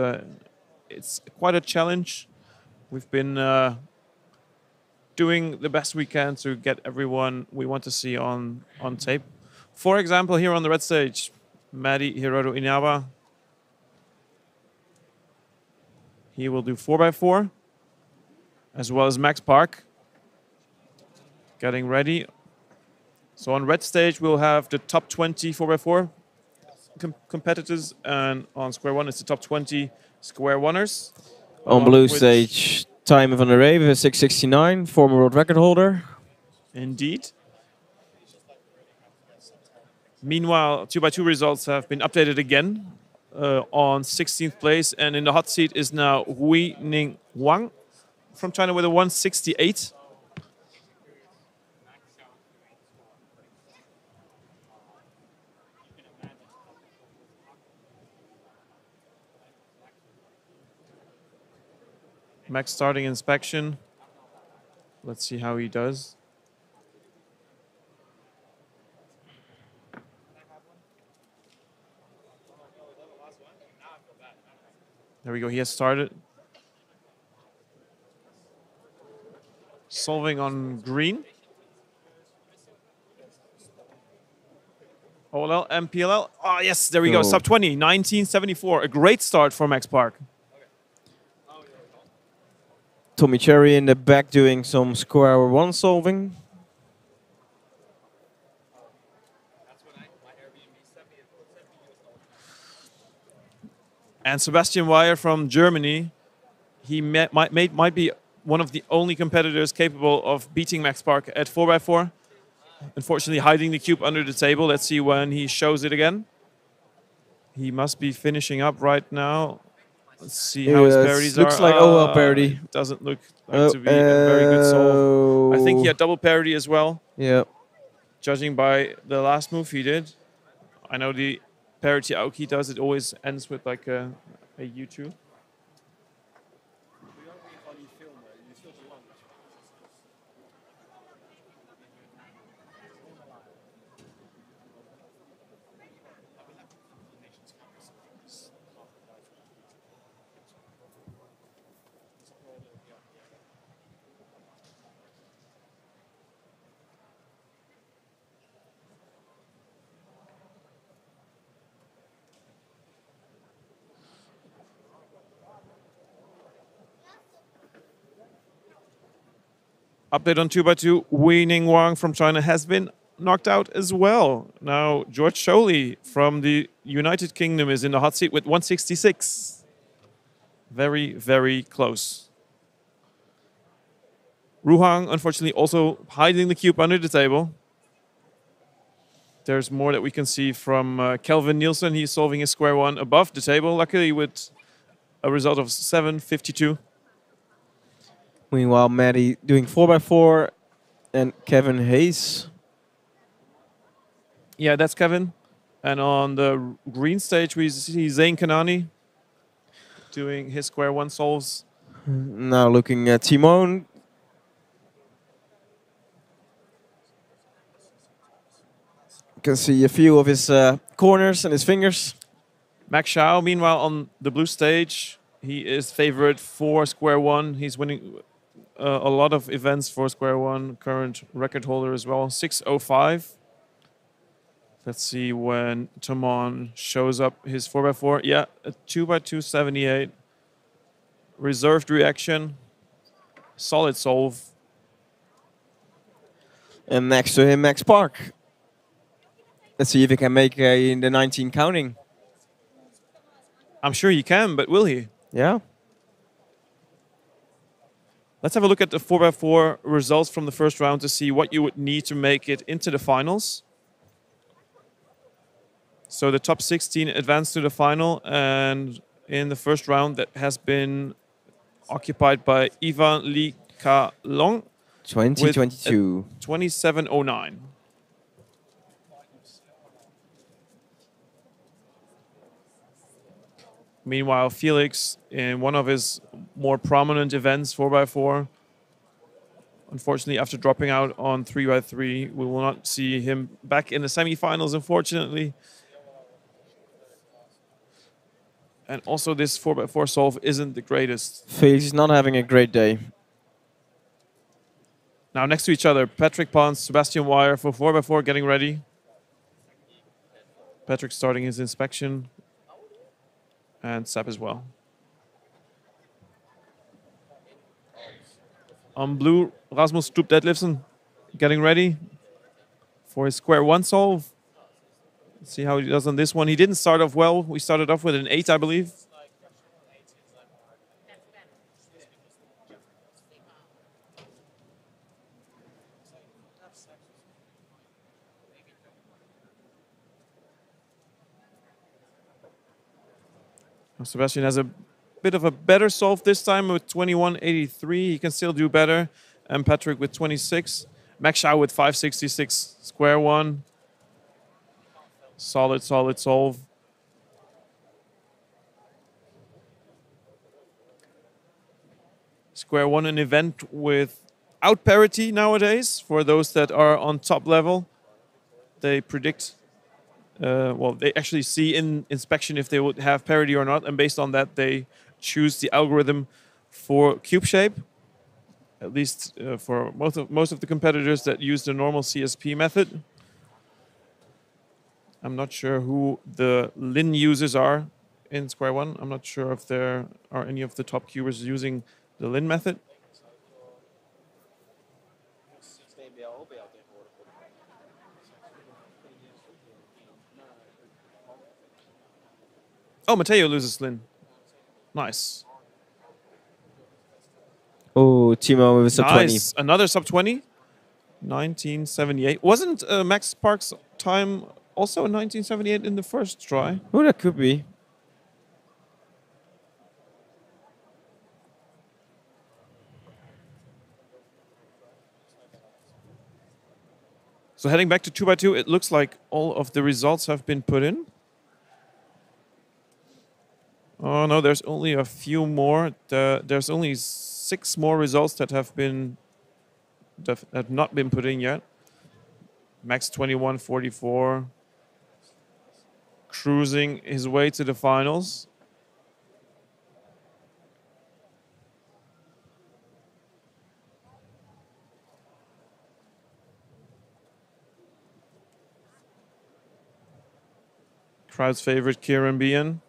quite a challenge. We've been doing the best we can to get everyone we want to see on tape. For example, here on the red stage, Madi Hiroto Inaba. He will do 4x4, as well as Max Park. Getting ready. So on red stage, we'll have the top 20 4x4 competitors, and on square 1, it's the top 20 square oneers. On blue stage, Time van der Ree with 669, former world record holder. Indeed. Meanwhile, 2x2 results have been updated again on 16th place, and in the hot seat is now Hui Ning Wang from China with a 168. Max starting inspection. Let's see how he does. There we go, he has started. Solving on green. OLL, MPLL. Ah, yes, there we go. Sub 20, 1974. A great start for Max Park. Tommy Cherry in the back doing some square one solving. And Sebastian Weyer from Germany, he might be one of the only competitors capable of beating Max Park at 4x4. Unfortunately, hiding the cube under the table. Let's see when he shows it again. He must be finishing up right now. Let's see how his parodies are. Looks like OL parody. Doesn't look like to be a very good solve. I think he had double parody as well. Yeah. Judging by the last move he did. I know the parody Aoki does, it always ends with like a U2. Update on 2x2. Wei Ning Wang from China has been knocked out as well. Now George Sholey from the United Kingdom is in the hot seat with 166. Very, very close. Ruhang, unfortunately, also hiding the cube under the table. There's more that we can see from Kelvin Nielsen. He's solving his square one above the table, luckily with a result of 7.52. Meanwhile, Maddie doing 4x4 and Kevin Hayes. Yeah, that's Kevin. And on the green stage, we see Zain Kanani doing his square one solves. Now looking at Timon. You can see a few of his corners and his fingers. Max Xiao, meanwhile, on the blue stage, he is favorite for square one. He's winning a lot of events for square one, current record holder as well, 6.05. Let's see when Timon shows up his 4x4. Yeah, a 2x278. Reserved reaction. Solid solve. And next to him, Max Park. Let's see if he can make in the 19 counting. I'm sure he can, but will he? Yeah. Let's have a look at the 4x4 results from the first round to see what you would need to make it into the finals. So the top 16 advanced to the final, and in the first round that has been occupied by Ivan Lee Ka Long. 2022. 27.09. Meanwhile, Felix, in one of his more prominent events, 4x4, unfortunately, after dropping out on 3x3, we will not see him back in the semifinals, unfortunately. And also, this 4x4 solve isn't the greatest. Felix is not having a great day. Now, next to each other, Patrick Pons, Sebastian Weyer for 4x4 getting ready. Patrick starting his inspection. And Sap as well. On blue, Rasmus Stoop Deadlifsen getting ready for his square one solve. Let's see how he does on this one. He didn't start off well. We started off with an 8, I believe. Sebastian has a bit of a better solve this time with 21.83. He can still do better. And Patrick with 26. Max Xiao with 5.66. Square one. Solid, solid solve. Square one, an event without parity nowadays. For those that are on top level, they predict well, they actually see in inspection if they would have parity or not, and based on that, they choose the algorithm for cube shape. At least for most of the competitors that use the normal CSP method. I'm not sure who the Lin users are in square one. I'm not sure if there are any of the top cubers using the Lin method. Oh, Matteo loses Lin. Nice. Oh, Timo with a sub 20. Nice. Another sub 20. 1978. Wasn't Max Park's time also in 1978 in the first try? Oh, that could be. So heading back to 2x2, it looks like all of the results have been put in. Oh no, there's only a few more. There's only 6 more results that have not been put in yet. Max 21.44, cruising his way to the finals. Crowd's favorite, Kieran Bien.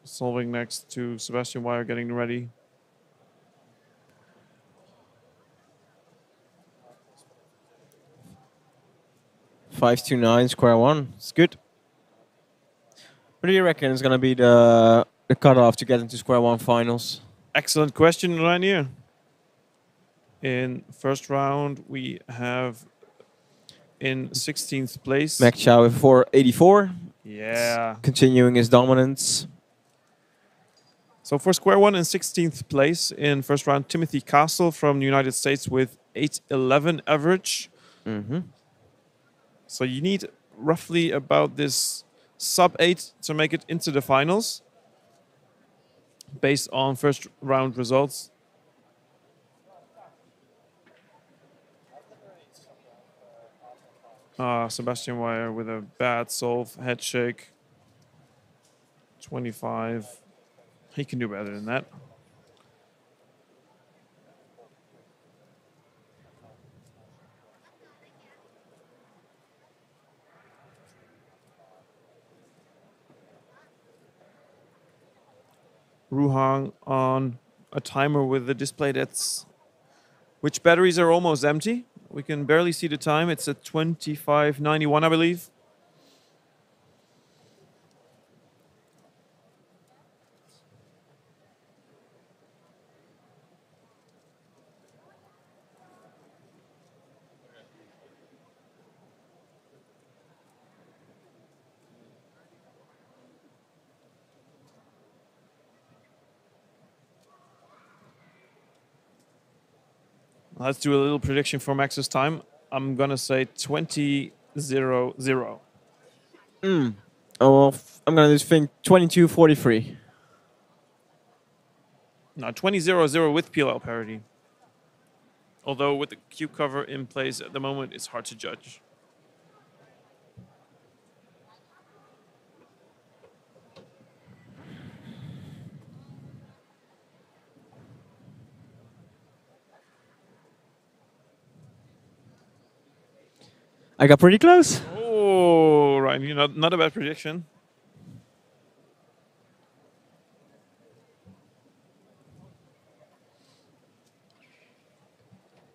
Solving next to Sebastian Weyer, getting ready. Five to 9, square one. It's good. What do you reckon is going to be the cutoff to get into square one finals? Excellent question, Reinier. In first round, we have in 16th place. Mac Chow with 484. Yeah. Continuing his dominance. So for square one in 16th place in first round, Timothy Castle from the United States with 811 average. Mm-hmm. So you need roughly about this sub 8 to make it into the finals based on first round results. Sebastian Weyer with a bad solve, head shake. 25. He can do better than that. Ruhang on a timer with the display which batteries are almost empty. We can barely see the time. It's at 25:91, I believe. Let's do a little prediction for Max's time. I'm going to say 20:00. Oh, well, I'm going to just think 22:43. No, 20:00 with PLL parity. Although with the cube cover in place at the moment, it's hard to judge. I got pretty close. Oh, right. Not a bad prediction.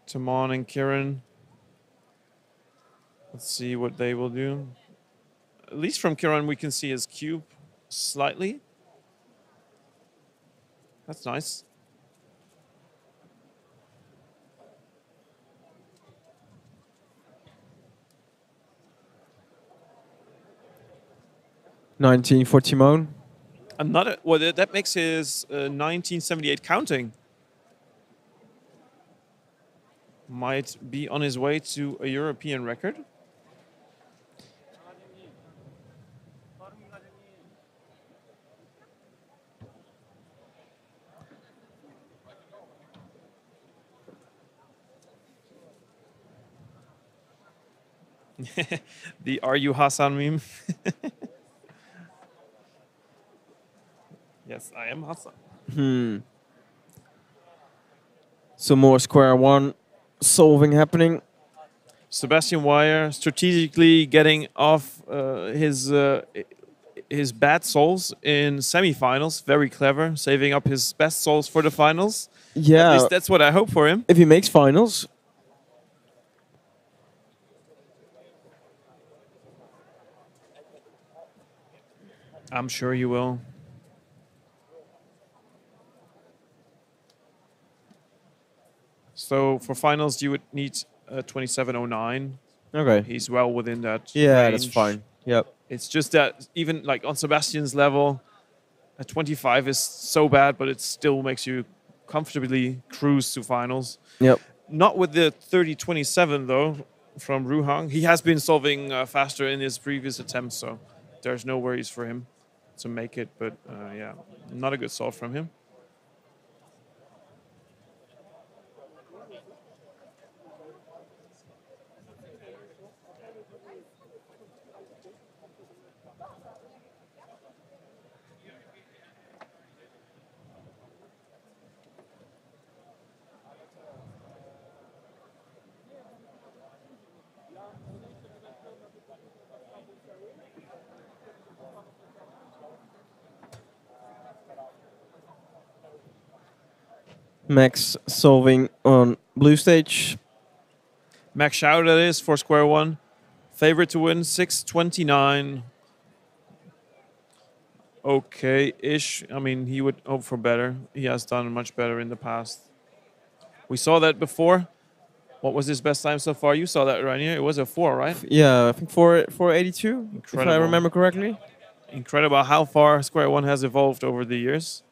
Timon and Kieran. Let's see what they will do. At least from Kieran, we can see his cube slightly. That's nice. $19 for Timon. Another. Well, that makes his 1978 counting. Might be on his way to a European record. The "Are you Hassan" meme. Yes, I am Hassan. Some more square one solving happening. Sebastian Weyer strategically getting off his bad solves in semifinals. Very clever, saving up his best solves for the finals. Yeah. At least that's what I hope for him. If he makes finals. I'm sure you will. So for finals, you would need 27.09. Okay. He's well within that Yeah, range. that's fine. Yep. It's just that even like on Sebastian's level, a 25 is so bad, but it still makes you comfortably cruise to finals. Yep. Not with the 30.27 though from Ruhang. He has been solving faster in his previous attempts, so there's no worries for him to make it. But yeah, not a good solve from him. Max solving on blue stage. Max Schau, that is, for square one. Favorite to win, 6.29. Okay-ish. I mean, he would hope for better. He has done much better in the past. We saw that before. What was his best time so far? You saw that, Reinier. It was a 4, right? Yeah, I think 482, if I Incredible. remember correctly. Incredible how far square one has evolved over the years.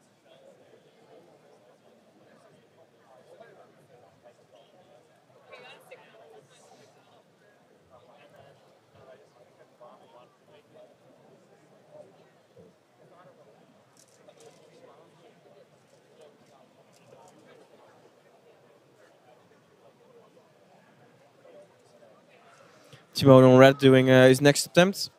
Timon on red doing his next attempt.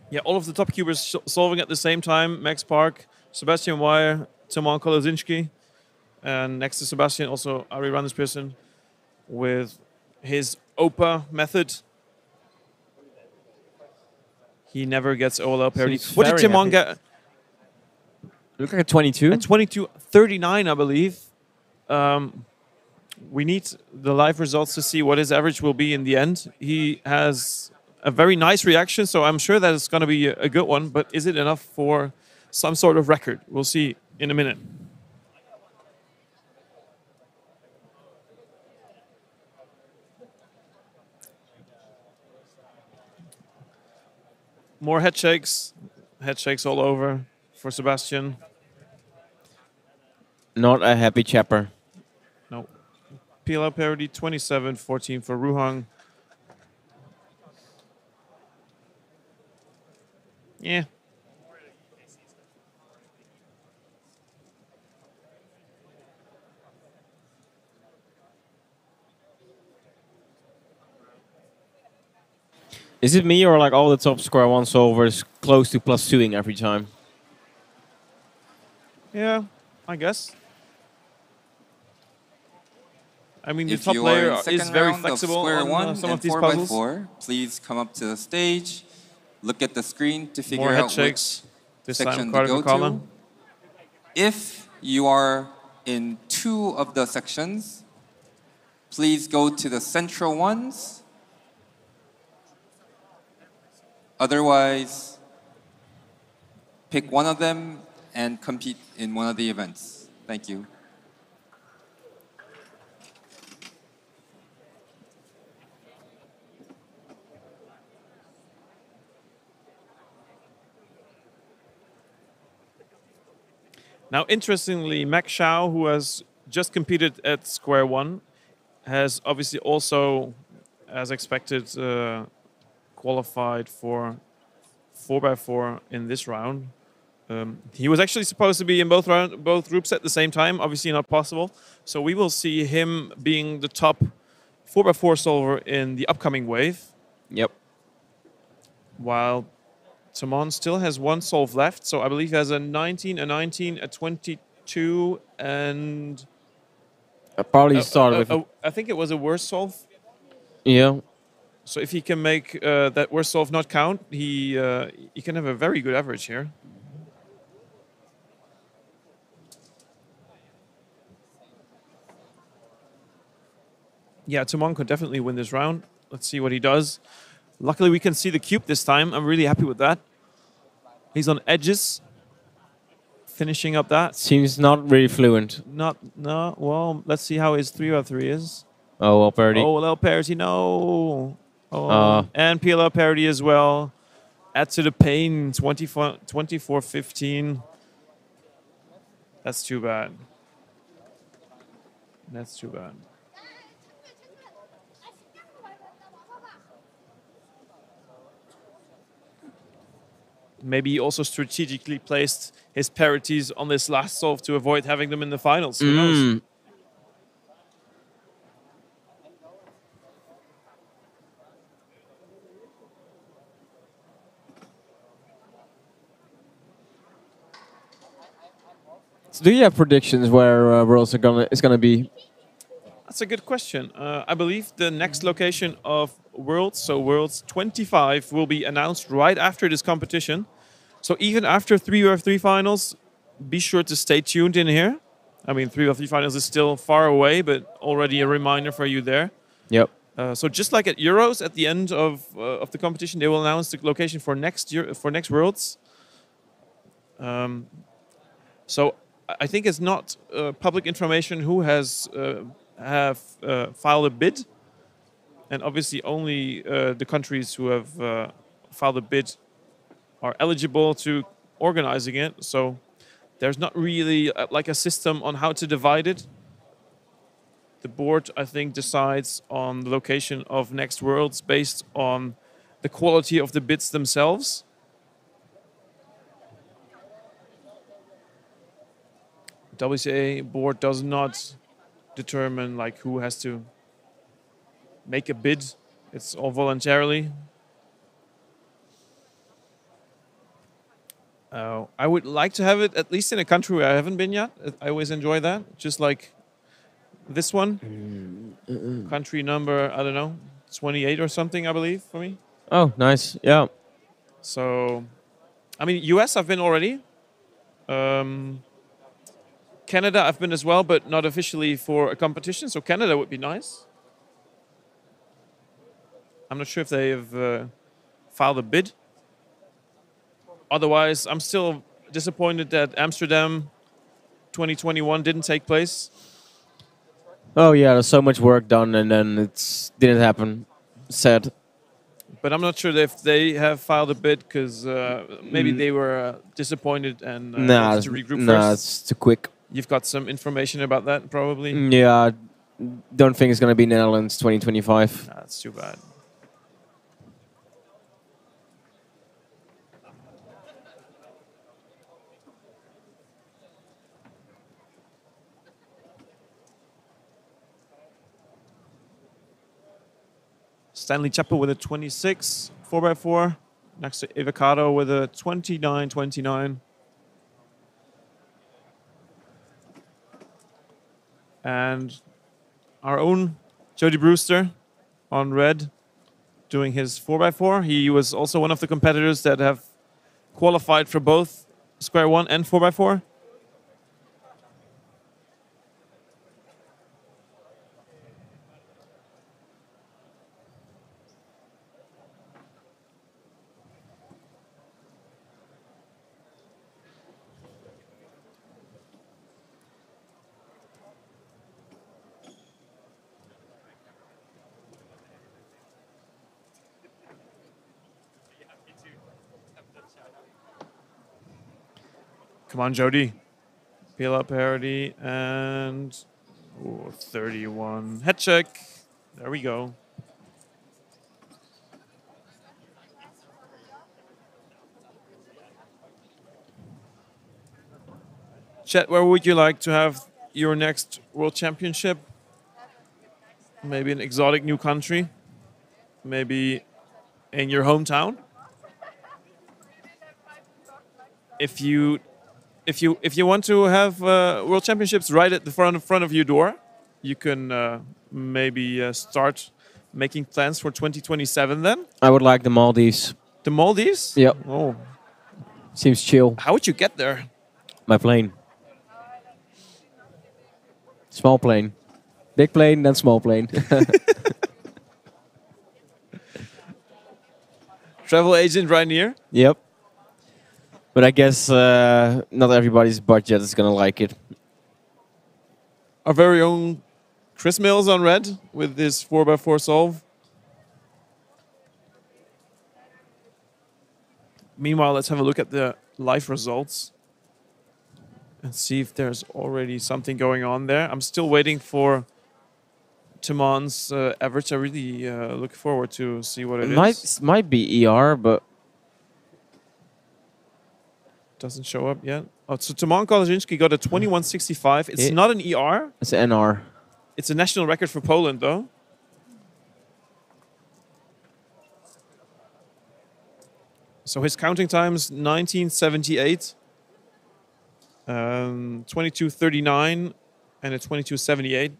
Yeah, all of the top cubers solving at the same time. Max Park, Sebastian Weyer, Timon Kolozinski. And next to Sebastian, also Ari Randersperson with his OPA method. He never gets OLL parity. Seems What did very Timon happy. get? Look like a 22. At 22.39, I believe. We need the live results to see what his average will be in the end. He has a very nice reaction, so I'm sure that it's going to be a good one. But is it enough for some sort of record? We'll see in a minute. More head shakes all over for Sebastian. Not a happy chapper. No. PLL parity 27.14 for Ruhang. Yeah. Is it me or like all the top square one solvers close to +2ing every time? Yeah, I guess. I mean, the If top you are player in second is very round flexible of square on one some and of these 4x4, puzzles. please come up to the stage, look at the screen to figure More head out shakes. which This section time, to go Carter to. If you are in 2 of the sections, please go to the central ones. Otherwise, pick one of them and compete in one of the events. Thank you. Now, interestingly, Max Schau, who has just competed at square one, has obviously also, as expected, qualified for 4x4 in this round. He was actually supposed to be in both groups at the same time, obviously not possible. So we will see him being the top 4x4 solver in the upcoming wave. Yep. While Timon still has one solve left, so I believe he has a 19, a 19, a 22, and... I probably started with... I think it was a worse solve. Yeah. So if he can make that worst solve not count, he can have a very good average here. Yeah, Timon could definitely win this round. Let's see what he does. Luckily, we can see the cube this time. I'm really happy with that. He's on edges, finishing up that. Seems not really fluent. No. Well, let's see how his 3x3 is. Oh, well, parody. Oh, little parity, no. Oh, and PLL parity as well. Add to the pain, 24-15. That's too bad. That's too bad. Maybe he also strategically placed his parities on this last solve to avoid having them in the finals. Who knows? So do you have predictions where Worlds is gonna be? That's a good question. I believe the next location of Worlds, so Worlds 25, will be announced right after this competition. So even after 3x3 finals, be sure to stay tuned in here. I mean, 3x3 finals is still far away, but already a reminder for you there. Yep. So just like at Euros, at the end of the competition, they will announce the location for next year, for next Worlds. So I think it's not public information who has filed a bid, and obviously only the countries who have filed a bid are eligible to organizing it. So there's not really like a system on how to divide it. The board, I think, decides on the location of next Worlds based on the quality of the bids themselves. WCA board does not determine like who has to make a bid. It's all voluntarily. I would like to have it at least in a country where I haven't been yet. I always enjoy that. Just like this one. Country number, I don't know, 28 or something, I believe, for me. Oh, nice. Yeah. So, I mean, US I've been already. Canada I've been as well, but not officially for a competition. So Canada would be nice. I'm not sure if they have filed a bid. Otherwise, I'm still disappointed that Amsterdam 2021 didn't take place. Oh yeah, there's so much work done and then it didn't happen. Sad. But I'm not sure if they have filed a bid because maybe they were disappointed and wanted to regroup first. Nah, it's too quick. You've got some information about that, probably? Yeah, don't think it's going to be Netherlands 2025. Nah, that's too bad. Stanley Chappell with a 26, 4x4. Next to Avocado with a 29-29. And our own Jode Brewster on red doing his 4x4. He was also one of the competitors that have qualified for both Square 1 and 4x4. Come on, Jody. Peel up parity and 31. Head check. There we go. Chet, where would you like to have your next World Championship? Maybe an exotic new country? Maybe in your hometown? If you want to have World Championships right at the front of your door, you can maybe start making plans for 2027 then. I would like the Maldives. The Maldives? Yep. Oh. Seems chill. How would you get there? My plane. Small plane. Big plane, then small plane. travel agent Reinier. Yep. But I guess not everybody's budget is gonna like it. Our very own Chris Mills on red with this 4x4 solve. Meanwhile, let's have a look at the live results and see if there's already something going on there. I'm still waiting for Timon's average. I really look forward to see what it is. Might be ER, but Doesn't show up yet. Oh, so Timon Koleżeński got a 21.65. It's not an ER. it's an NR. It's a national record for Poland, though. So his counting time's 1978, 22.39, and a 22.78.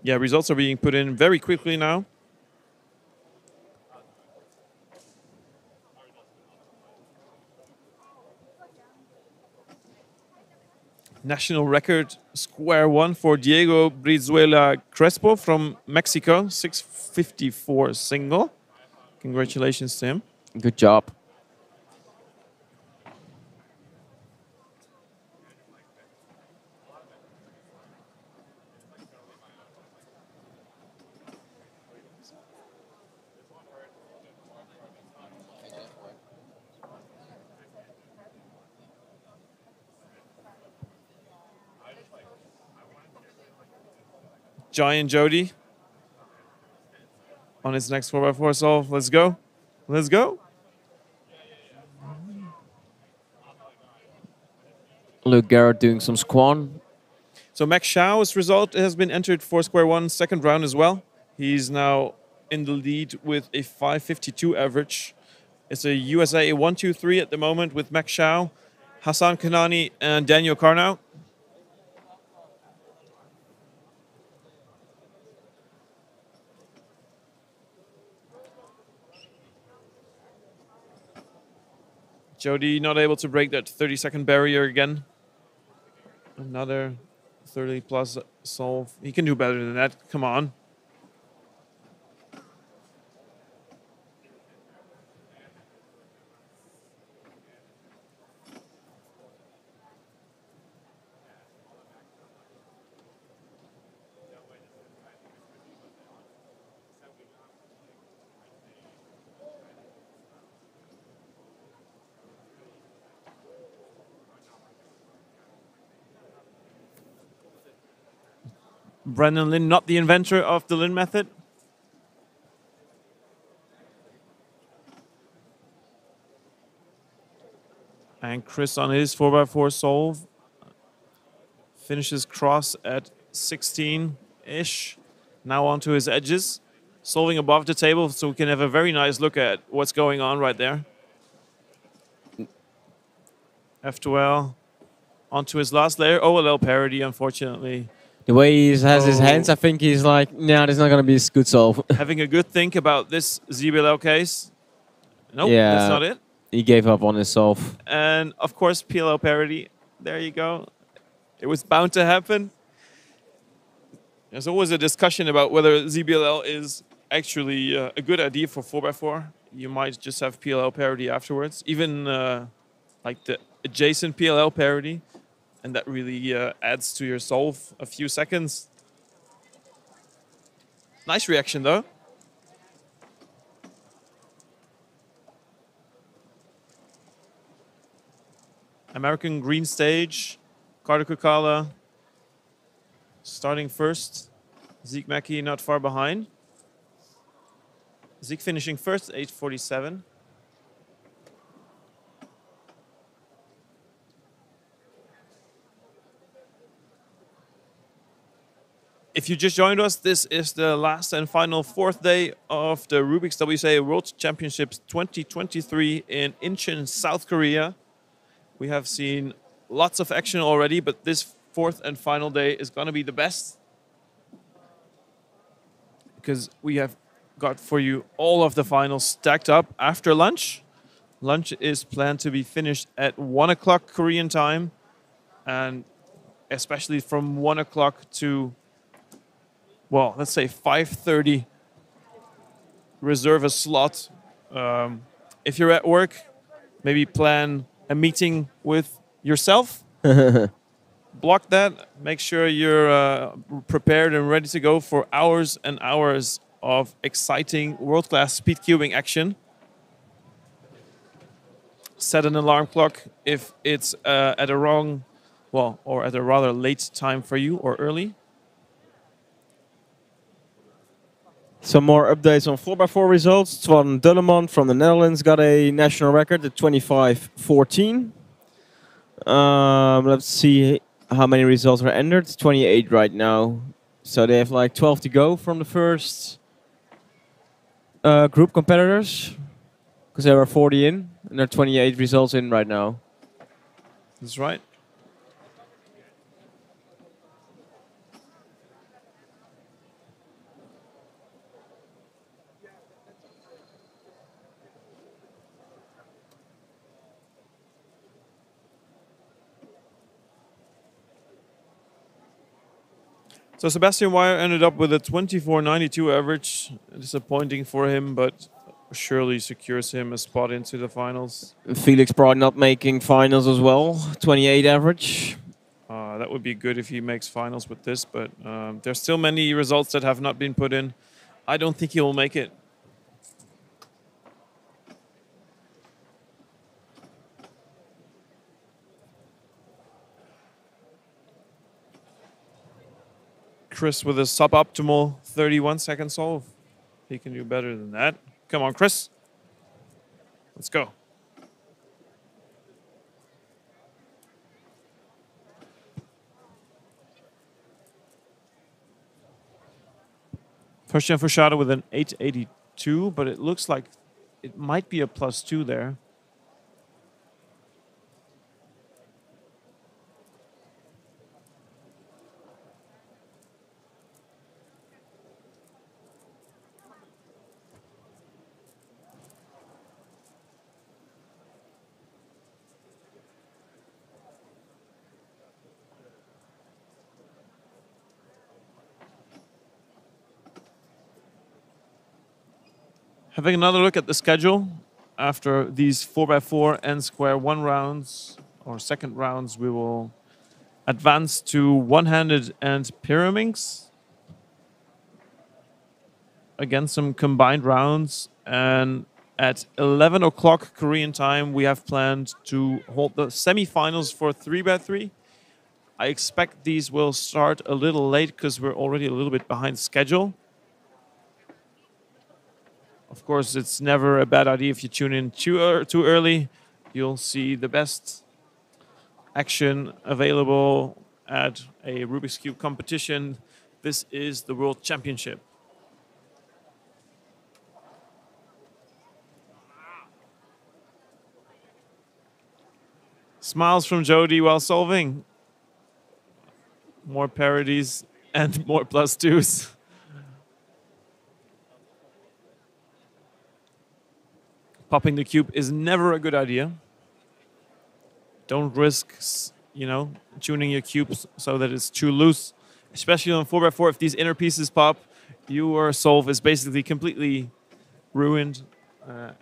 Yeah, results are being put in very quickly now. National record square one for Diego Brizuela Crespo from Mexico, 6.54 single. Congratulations to him. Good job. Giant Jode on his next 4x4 solve. Let's go. Let's go. Luke Garrett doing some squan. So Max Xiao's result has been entered for square one, second round as well. He's now in the lead with a 5.52 average. It's a USA 1-2-3 at the moment with Max Xiao, Hassan Kanani, and Daniel Karnow. Jode not able to break that 30-second barrier again. Another 30-plus solve. He can do better than that. Come on. Brendan Lin, not the inventor of the Lin method. And Chris on his 4x4 solve. Finishes cross at 16-ish. Now onto his edges. Solving above the table so we can have a very nice look at what's going on right there. F12. Onto his last layer. OLL parity, unfortunately. The way he has his hands, I think he's like, nah, this is not going to be a good solve. Having a good think about this ZBLL case. Nope, Yeah. that's not it. He gave up on his solve. And of course, PLL parity. There you go. It was bound to happen. There's always a discussion about whether ZBLL is actually a good idea for 4x4. You might just have PLL parity afterwards, even like the adjacent PLL parity. And that really adds to your solve a few seconds. Nice reaction, though. American green stage. Carter Kukala starting first. Zeke Mackey not far behind. Zeke finishing first, 8:47. If you just joined us, this is the last and final fourth day of the Rubik's WCA World Championships 2023 in Incheon, South Korea. We have seen lots of action already, but this fourth and final day is going to be the best. Because we have got for you all of the finals stacked up after lunch. Lunch is planned to be finished at 1 o'clock Korean time. And especially from 1 o'clock to well, let's say 5:30, reserve a slot. If you're at work, maybe plan a meeting with yourself. Block that. Make sure you're prepared and ready to go for hours and hours of exciting world-class speed cubing action. Set an alarm clock if it's at a wrong, well, or at a rather late time for you or early. Some more updates on 4x4 results. Twan Dullemond from the Netherlands got a national record at 25:14. Let's see how many results are entered. 28 right now. So they have like 12 to go from the first group competitors. Because there were 40 in, and there are 28 results in right now. That's right. So Sebastian Weyer ended up with a 24.92 average. Disappointing for him, but surely secures him a spot into the finals. Felix probably not making finals as well. 28 average. That would be good if he makes finals with this, but there's still many results that have not been put in. I don't think he will make it. Chris with a suboptimal 31-second solve. He can do better than that. Come on, Chris. Let's go. First gen for Jode with an 882, but it looks like it might be a +2 there. Having another look at the schedule, after these 4x4 and square one rounds, or second rounds, we will advance to one-handed and pyramids. Again, some combined rounds. And at 11 o'clock Korean time, we have planned to hold the semifinals for 3x3. I expect these will start a little late because we're already a little bit behind schedule. Of course, it's never a bad idea if you tune in too early. You'll see the best action available at a Rubik's Cube competition. This is the World Championship. Smiles from Jode while solving. More parodies and more +2s. Popping the cube is never a good idea. Don't risk, you know, tuning your cubes so that it's too loose. Especially on 4x4, if these inner pieces pop, your solve is basically completely ruined.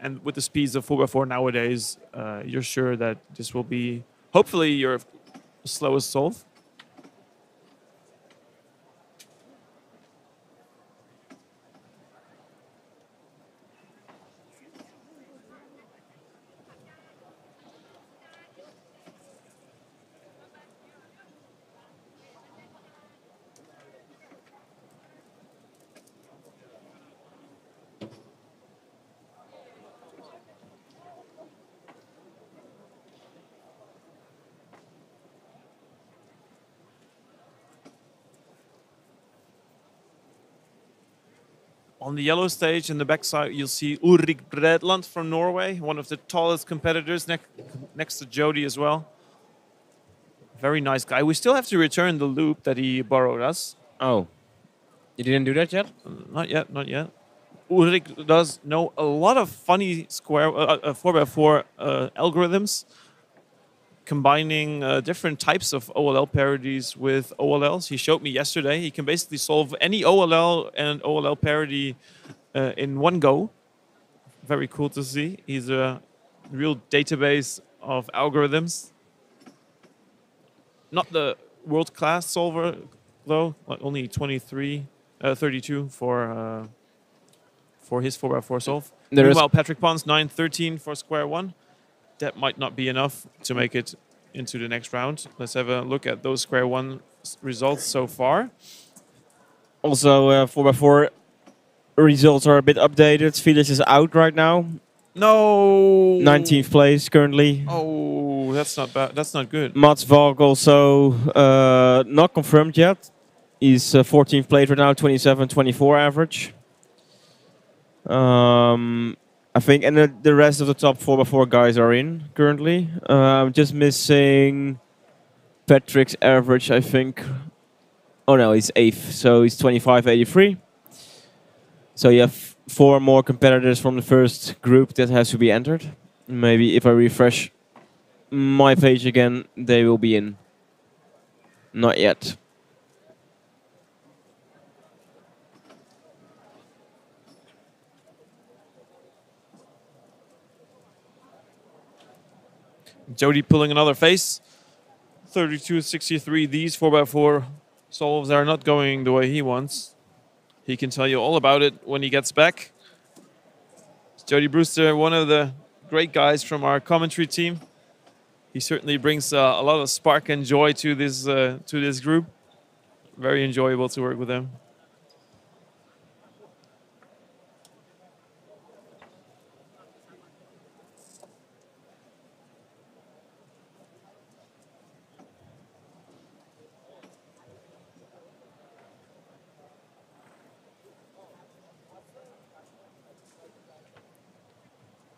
And with the speeds of 4x4 nowadays, you're sure that this will be, hopefully, your slowest solve. On the yellow stage in the backside, you'll see Ulrik Bredland from Norway, one of the tallest competitors next to Jode as well. Very nice guy. We still have to return the loop that he borrowed us. Oh, you didn't do that yet? Not yet, not yet. Ulrik does know a lot of funny square 4x4 algorithms. combining different types of OLL parodies with OLLs. He showed me yesterday. He can basically solve any OLL and OLL parody in one go. Very cool to see. He's a real database of algorithms. Not the world-class solver, though. Like only 32 for his 4x4 solve. Meanwhile, Patrick Pons 913 for square one. That might not be enough to make it into the next round. Let's have a look at those square one results so far. Also, 4x4 results are a bit updated. Felix is out right now. No. 19th place currently. Oh, that's not bad. That's not good. Mats Valk also not confirmed yet. He's 14th place right now, 27-24 average. I think, and the rest of the top 4x4 guys are in currently. I'm just missing Patrick's average, I think. Oh no, he's 8th, so he's 25.83. So you have 4 more competitors from the first group that has to be entered. Maybe if I refresh my page again, they will be in. Not yet. Jode pulling another face. 32.63. These 4x4 solves are not going the way he wants. He can tell you all about it when he gets back. Jode Brewster, one of the great guys from our commentary team. He certainly brings a lot of spark and joy to this group. Very enjoyable to work with him.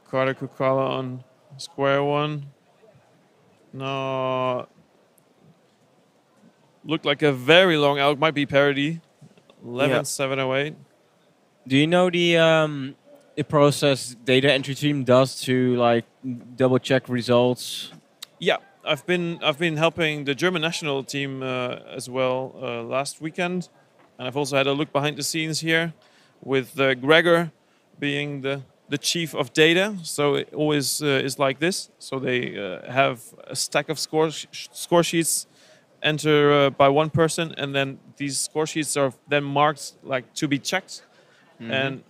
Carter Kukala on square one. No. Looked like a very long out. Might be parody. 11.708. Do you know the process data entry team does to like double check results? Yeah, I've been helping the German national team as well last weekend, and I've also had a look behind the scenes here with Gregor being the chief of data. So it always is like this. So they have a stack of score sheets enter by one person, and then these score sheets are then marked like to be checked. Mm-hmm. And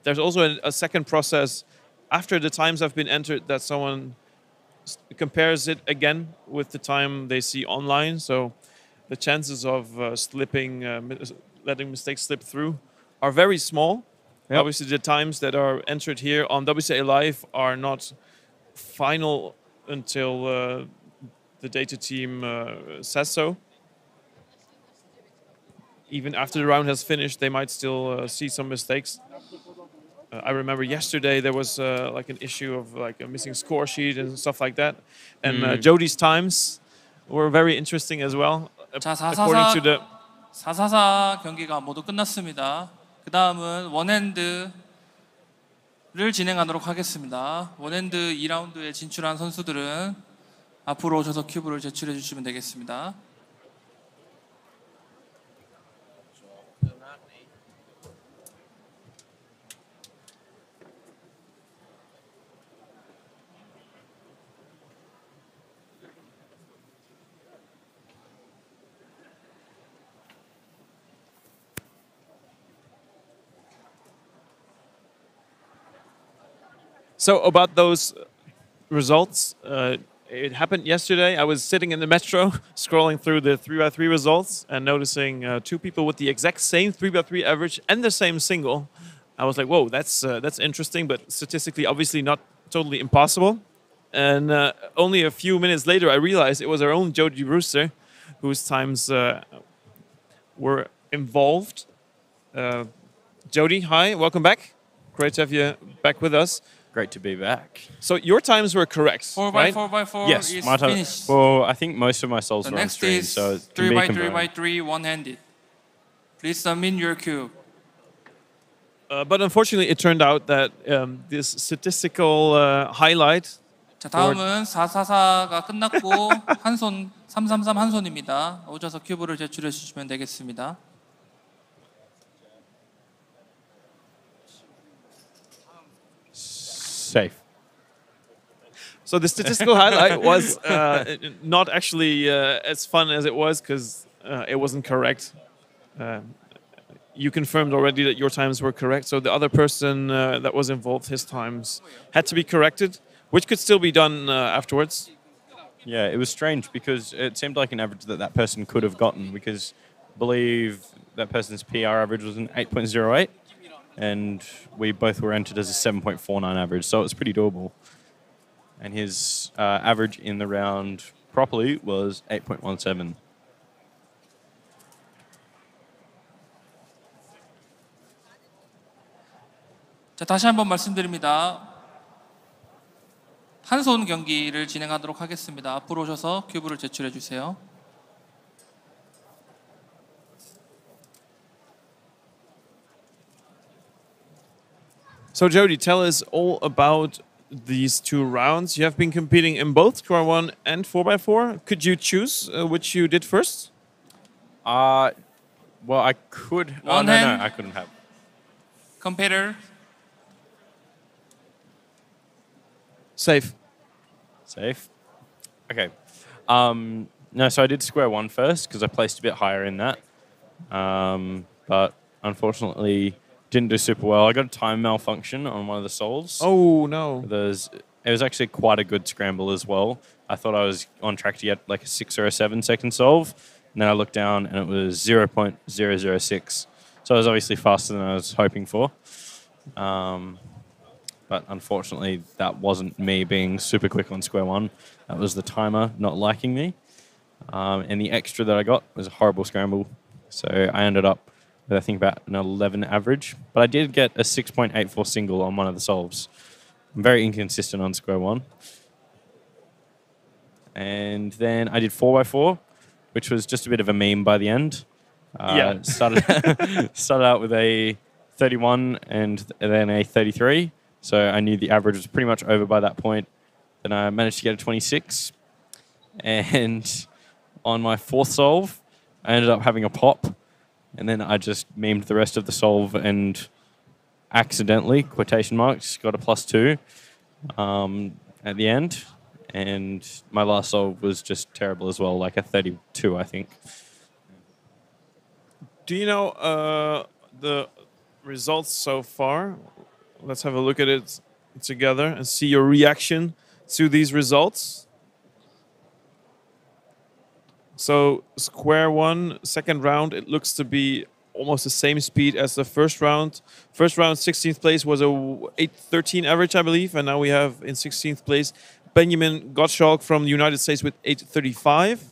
there's also a second process after the times have been entered that someone compares it again with the time they see online. So the chances of letting mistakes slip through are very small. Yep. Obviously, the times that are entered here on WCA Live are not final until the data team says so. Even after the round has finished, they might still see some mistakes. I remember yesterday there was like an issue of like a missing score sheet and stuff like that. And Jody's times were very interesting as well. According to the 444 경기가 모두 끝났습니다. 그 다음은 원핸드를 진행하도록 하겠습니다. 원핸드 2라운드에 진출한 선수들은 앞으로 오셔서 큐브를 제출해 주시면 되겠습니다. So about those results, it happened yesterday. I was sitting in the metro scrolling through the 3x3 results and noticing 2 people with the exact same 3x3 average and the same single. I was like, whoa, that's interesting, but statistically obviously not totally impossible. And only a few minutes later I realized it was our own Jode Brewster whose times were involved. Jody, hi, welcome back. Great to have you back with us. Great to be back. So your times were correct, 4x4 yes, is my time. finished. Well, I think most of my solves The are on next stream, is so it can be confirmed. 3x3x3 one-handed. Please submit your cube. But unfortunately, it turned out that this statistical highlight 자, 다음은 444가 끝났고 한 손 333 한 손입니다. 오셔서 큐브를 제출해 주시면 되겠습니다. Safe. So the statistical highlight was not actually as fun as it was because it wasn't correct. You confirmed already that your times were correct, so the other person that was involved, his times had to be corrected, which could still be done afterwards. Yeah, it was strange because it seemed like an average that person could have gotten because I believe that person's PR average was an 8.08 and we both were entered as a 7.49 average, so it was pretty doable. And his average in the round properly was 8.17. 자, 다시 한번 말씀드립니다. 한 손 경기를 진행하도록 하겠습니다. 앞으로 오셔서 큐브를 제출해 주세요. So Jody, tell us all about these two rounds. You have been competing in both square 1 and 4x4. Could you choose which you did first? Well, I could. One no, hand. I couldn't have. Competitor. Safe. Safe. Okay. No, so I did square 1 first because I placed a bit higher in that. But unfortunately, didn't do super well. I got a time malfunction on one of the solves. Oh, no. It was actually quite a good scramble as well. I thought I was on track to get like a 6 or a 7 second solve. And then I looked down and it was 0.006. So I was obviously faster than I was hoping for. But unfortunately, that wasn't me being super quick on square 1. That was the timer not liking me. And the extra that I got was a horrible scramble. So I ended up with, I think, about an 11 average. But I did get a 6.84 single on one of the solves. I'm very inconsistent on square 1. And then I did 4x4, which was just a bit of a meme by the end. Started out with a 31 and then a 33. So I knew the average was pretty much over by that point. Then I managed to get a 26. And on my 4th solve, I ended up having a pop. And then I just memed the rest of the solve and accidentally, quotation marks, got a +2 at the end. And my last solve was just terrible as well, like a 32, I think. Do you know the results so far? Let's have a look at it together and see your reaction to these results. So square 1, second round, it looks to be almost the same speed as the first round. First round, 16th place was a 8.13 average, I believe. And now we have in 16th place Benjamin Gottschalk from the United States with 8.35.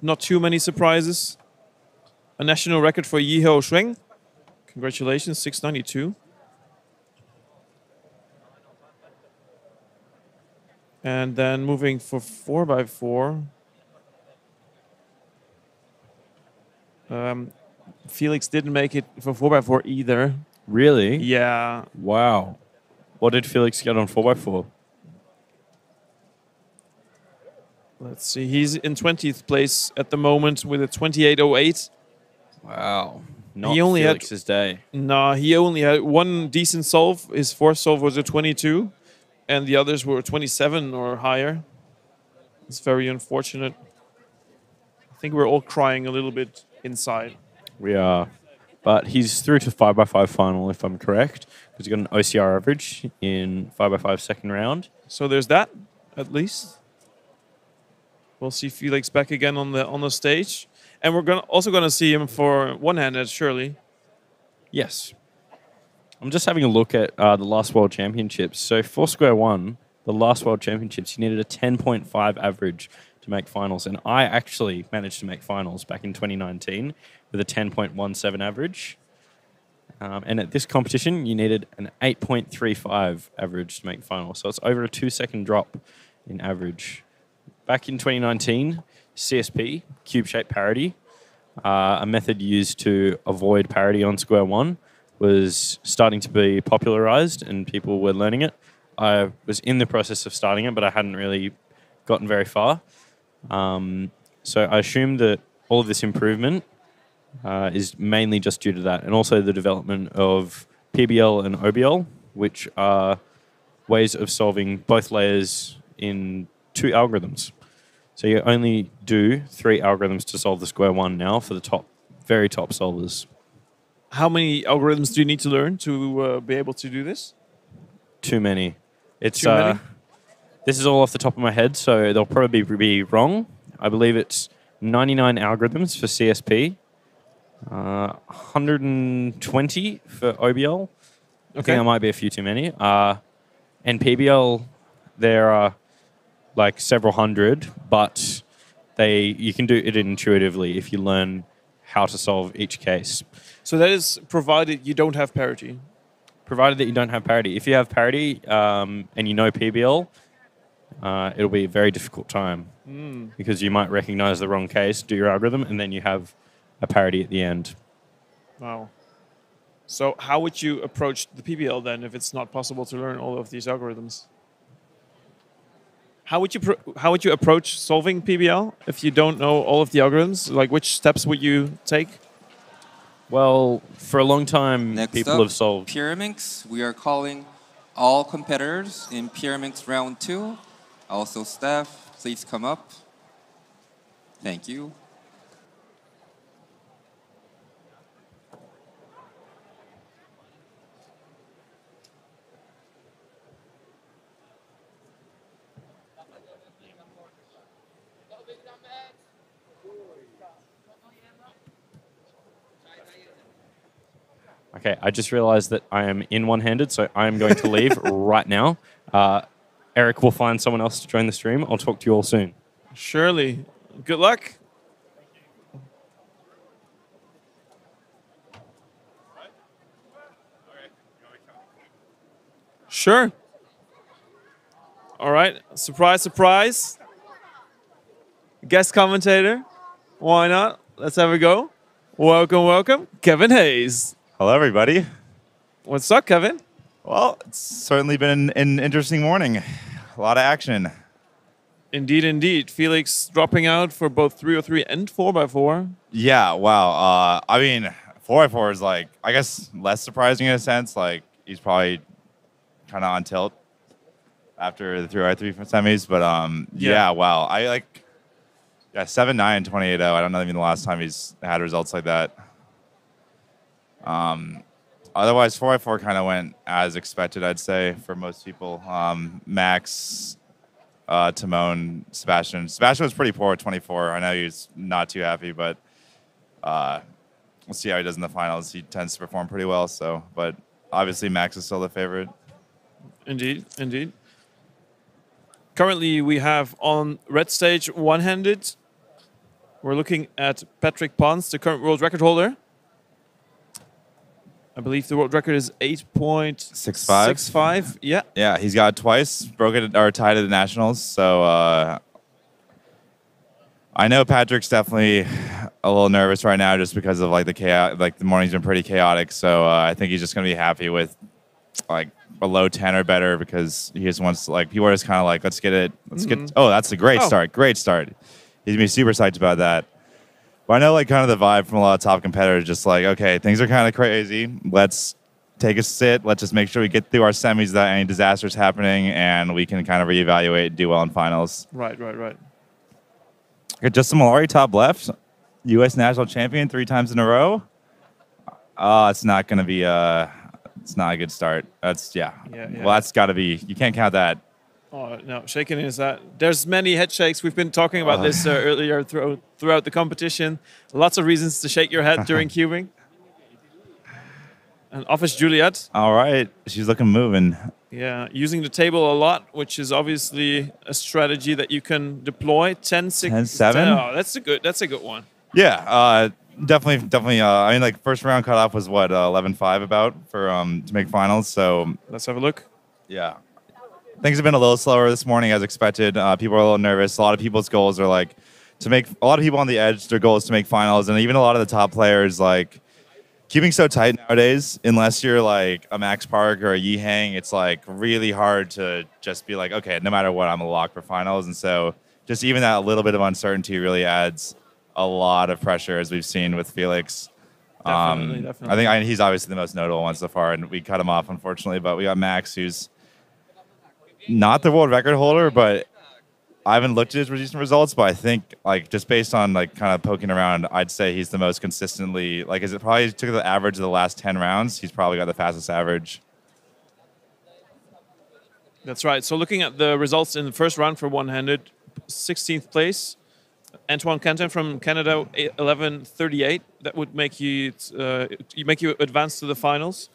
Not too many surprises. A national record for Yiho Shueng. Congratulations, 692. And then moving for 4x4. Felix didn't make it for 4x4 either. Really? Yeah. Wow. What did Felix get on 4x4? Let's see. He's in 20th place at the moment with a 28.08. Wow. Not He only Felix's day. No, he only had one decent solve. His 4th solve was a 22, and the others were 27 or higher. It's very unfortunate. I think we're all crying a little bit inside. We are. But he's through to 5x5 final, if I'm correct, because he got an OCR average in 5x5 second round. So there's that, at least. We'll see Felix back again on the stage. And we're also going to see him for one-handed, surely. Yes. I'm just having a look at the last World Championships. So for square 1, the last World Championships, you needed a 10.5 average to make finals. And I actually managed to make finals back in 2019 with a 10.17 average. And at this competition, you needed an 8.35 average to make finals. So it's over a 2-second drop in average. Back in 2019, CSP, cube shape parity, a method used to avoid parity on square 1, was starting to be popularized and people were learning it. I was in the process of starting it, but I hadn't really gotten very far. So I assume that all of this improvement is mainly just due to that, and also the development of PBL and OBL, which are ways of solving both layers in 2 algorithms. So you only do 3 algorithms to solve the square one now for the very top solvers. How many algorithms do you need to learn to be able to do this? Too many. It's Too many? This is all off the top of my head, so they'll probably be wrong. I believe it's 99 algorithms for CSP, 120 for OBL. I think that might be a few too many. And PBL, there are like several hundred, but you can do it intuitively if you learn how to solve each case. So that is provided you don't have parity. Provided that you don't have parity. If you have parity and you know PBL, it'll be a very difficult time because you might recognize the wrong case, do your algorithm, and then you have a parity at the end. Wow. So how would you approach the PBL then if it's not possible to learn all of these algorithms? How would you approach solving PBL if you don't know all of the algorithms? Like which steps would you take? Well, for a long time, Next people up, have solved. Pyraminx. We are calling all competitors in Pyraminx round 2. Also staff, please come up. Thank you. Okay, I just realized that I am in one-handed, so I am going to leave right now. Erik will find someone else to join the stream. I'll talk to you all soon. Surely. Good luck. Sure. All right. Surprise, surprise. Guest commentator. Why not? Let's have a go. Welcome, welcome, Kevin Hayes. Hello, everybody. What's up, Kevin? Well, it's certainly been an interesting morning. A lot of action. Indeed, indeed. Felix dropping out for both 303 and 4x4. Yeah, wow. I mean, 4x4 is like, I guess, less surprising in a sense. Like, he's probably kind of on tilt after the 3x3 semis. But yeah, wow. I like, 7-9 and 28-0. I don't know even the last time he's had results like that. Otherwise, 4x4 kind of went as expected, I'd say, for most people. Max, Timon, Sebastian. Sebastian was pretty poor at 24. I know he's not too happy, but we'll see how he does in the finals. He tends to perform pretty well, so. But obviously, Max is still the favorite. Indeed, indeed. Currently, we have on red stage one-handed. We're looking at Patrick Pons, the current world record holder. I believe the world record is 8.65. Yeah. Yeah, he's got it twice, broke it or tied at the nationals. So I know Patrick's definitely a little nervous right now, just because of like the chaos. Like the morning's been pretty chaotic. So I think he's just gonna be happy with like a low 10 or better, because he just wants like people are just kind of like, let's get it. Let's get. Oh, that's a great start. Great start. He's gonna be super psyched about that. But I know, like, kind of the vibe from a lot of top competitors, just like, okay, things are kind of crazy. Let's take a sit. Let's just make sure we get through our semis without any disasters happening, and we can kind of reevaluate and do well in finals. Right. Just some Malari top left, U.S. national champion 3 times in a row. It's not going to be it's not a good start. That's, yeah. Well, that's got to be, you can't count that. Oh, no, shaking is that. There's many head shakes. We've been talking about this earlier throughout the competition. Lots of reasons to shake your head during cubing. And Office Juliet. All right. She's looking moving. Yeah, using the table a lot, which is obviously a strategy that you can deploy. 10-6. 10-7? Oh, that's a good one. Yeah, definitely. I mean, like, first round cutoff was what, 11-5 about for to make finals. So let's have a look. Yeah. Things have been a little slower this morning as expected. People are a little nervous. A lot of people's goals are like a lot of people on the edge, their goal is to make finals. And even a lot of the top players, like, keeping so tight nowadays, unless you're like a Max Park or a Yi Hang, it's like really hard to just be like, okay, no matter what, I'm a lock for finals. And so just even that little bit of uncertainty really adds a lot of pressure, as we've seen with Felix. Definitely. I think he's obviously the most notable one so far, and we cut him off, unfortunately. But we got Max, who's not the world record holder, but I haven't looked at his recent results, but I think like just based on like kind of poking around, I'd say he's the most consistently, like, is it probably took the average of the last 10 rounds? He's probably got the fastest average. That's right. So looking at the results in the first round for one-handed, 16th place, Antoine Canton from Canada, 11:38. That would make you advance to the finals.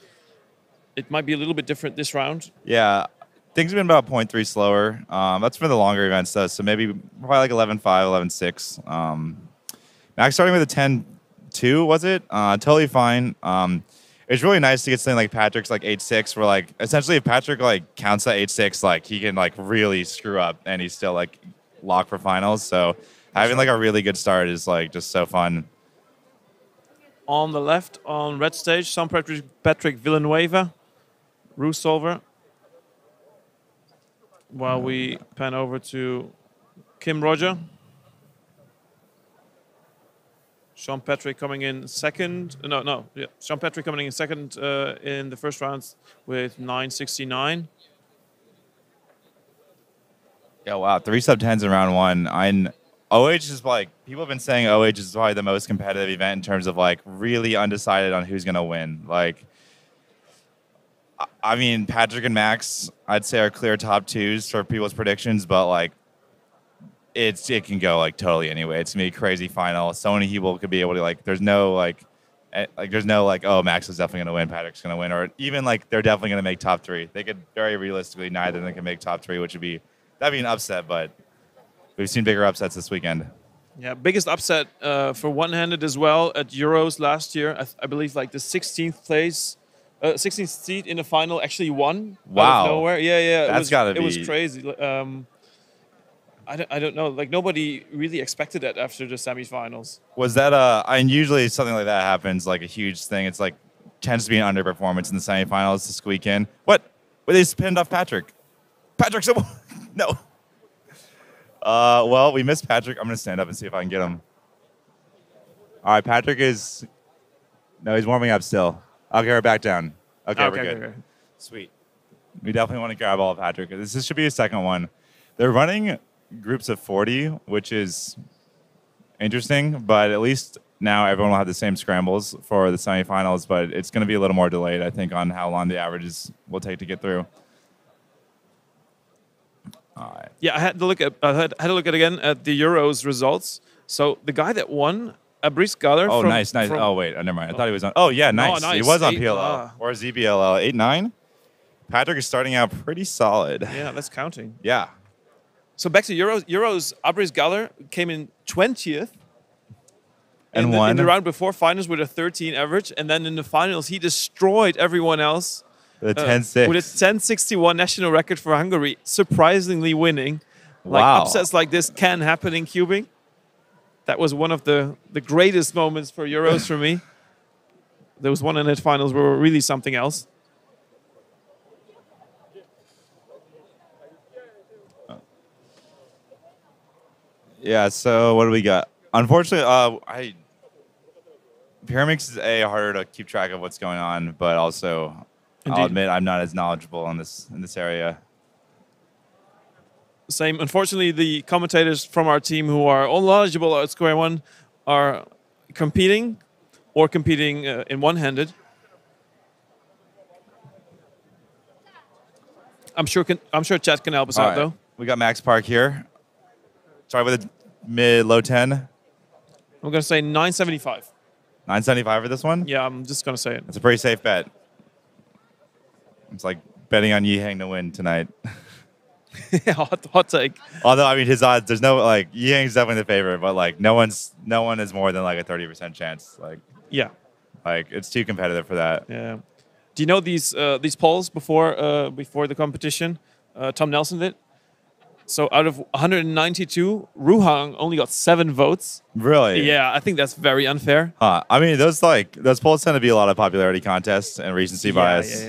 It might be a little bit different this round. Yeah, things have been about 0.3 slower. That's for the longer events, though. So maybe probably like 11.5, 11.6. Max starting with a 10.2, was it? Totally fine. It's really nice to get something like Patrick's like 8.6, where like essentially if Patrick like counts that 8.6, like he can like really screw up and he's still like locked for finals. So having like a really good start is like just so fun. On the left, on red stage, Patrick Villanueva, Rue Solver. While we pan over to Kim Roger. Sean Patrick coming in second. Sean Patrick coming in second in the first round with 9.69. Yeah, wow. 3 sub-10s in round one. OH is like, people have been saying OH is probably the most competitive event in terms of like really undecided on who's going to win. Like, I mean, Patrick and Max, I'd say are clear top twos for people's predictions, but like, it can go like totally anyway. It's gonna be a crazy final. So many people could be able to like. There's no like, oh, Max is definitely gonna win, Patrick's gonna win, or even like they're definitely gonna make top 3. They could very realistically neither of them can make top 3, which that'd be an upset. But we've seen bigger upsets this weekend. Yeah, biggest upset for one-handed as well at Euros last year. I believe like the 16th place. 16th seed in the final actually won. Wow. Out of nowhere. Yeah. It was crazy. I don't know. Like nobody really expected that after the semifinals. Was that usually something like that happens, like a huge thing. It's like tends to be an underperformance in the semifinals to squeak in. What? Well, they just pinned off Patrick. Patrick's no. Well, we missed Patrick. I'm gonna stand up and see if I can get him. All right, Patrick he's warming up still. I'll get her back down. Okay, we're good. Okay. Sweet. We definitely want to grab all of Patrick. This should be a second one. They're running groups of 40, which is interesting, but at least now everyone will have the same scrambles for the semifinals, but it's going to be a little more delayed, I think, on how long the averages will take to get through. All right. Yeah, I had to look at again at the Euros results. So the guy that won, Brice Galler. Oh, nice. Oh, wait, never mind. I thought he was on. Oh, yeah, nice. He was on PLL or ZBLL. 8-9. Patrick is starting out pretty solid. Yeah, that's counting. Yeah. So back to Euros. Euros, Brice Galler came in 20th. And won. In the round before finals with a 13 average. And then in the finals, he destroyed everyone else. With a 10.6. With a 10.61 national record for Hungary. Surprisingly winning. Like wow. Upsets like this can happen in cubing. That was one of the greatest moments for Euros for me. Those one-handed finals were really something else. Yeah, so what do we got? Unfortunately, Pyramix is harder to keep track of what's going on, but also Indeed. I'll admit I'm not as knowledgeable in this area. Same. Unfortunately, the commentators from our team who are all knowledgeable at Square One are competing in one-handed. I'm sure chat can help us out, though. We got Max Park here. Sorry, with a mid-low 10. I'm going to say 9.75. 9.75 for this one? Yeah, I'm just going to say it. It's a pretty safe bet. It's like betting on Yi Hang to win tonight. hot take. Although, I mean, his odds, there's no, like, Yi Hang's definitely the favorite, but, like, no one is more than, like, a 30% chance. Like, yeah. Like, it's too competitive for that. Yeah. Do you know these polls before the competition? Tom Nelson did. So out of 192, Ruhang only got 7 votes. Really? Yeah, I think that's very unfair. I mean, those polls tend to be a lot of popularity contests and recency bias.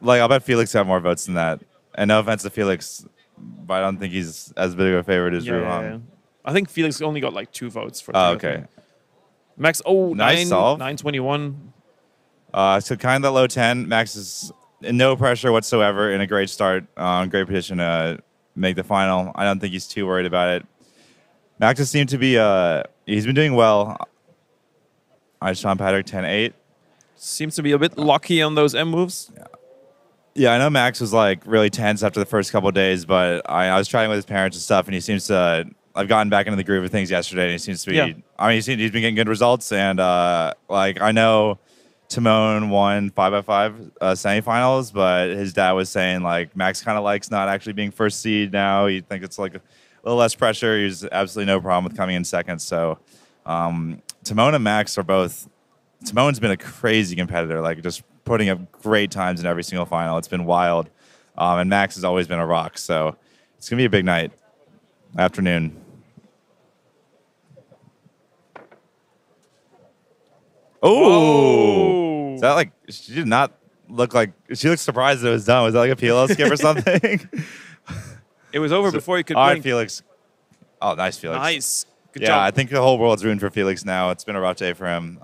Like, I'll bet Felix got more votes than that. And no offense to Felix, but I don't think he's as big of a favorite as Ruhang. I think Felix only got like 2 votes for. Oh, okay. Max, nice solve. 921. So kind of low 10. Max is in no pressure whatsoever, in a great start, great position to make the final. I don't think he's too worried about it. Max just seemed to be, he's been doing well. I Sean Patrick 10-8. Seems to be a bit lucky on those M moves. Yeah, I know Max was like really tense after the first couple of days, but I was chatting with his parents and stuff, and he seems to. I've gotten back into the groove of things yesterday, and he seems to be. Yeah. I mean, he's been getting good results, and like I know Timon won 5x5 semifinals, but his dad was saying like Max kind of likes not actually being first seed now. He thinks it's like a little less pressure. He's absolutely no problem with coming in second. So Timon and Max are both. Timon's been a crazy competitor, like just putting up great times in every single final. It's been wild. And Max has always been a rock. So it's going to be a big night. Afternoon. Oh! Is that like, she did not look like, she looked surprised that it was done. Was that like a PLL skip or something? It was over before you could All blink. right, Felix. Oh, nice, Felix. Nice. Good yeah, job. I think the whole world's rooting for Felix now. It's been a rough day for him.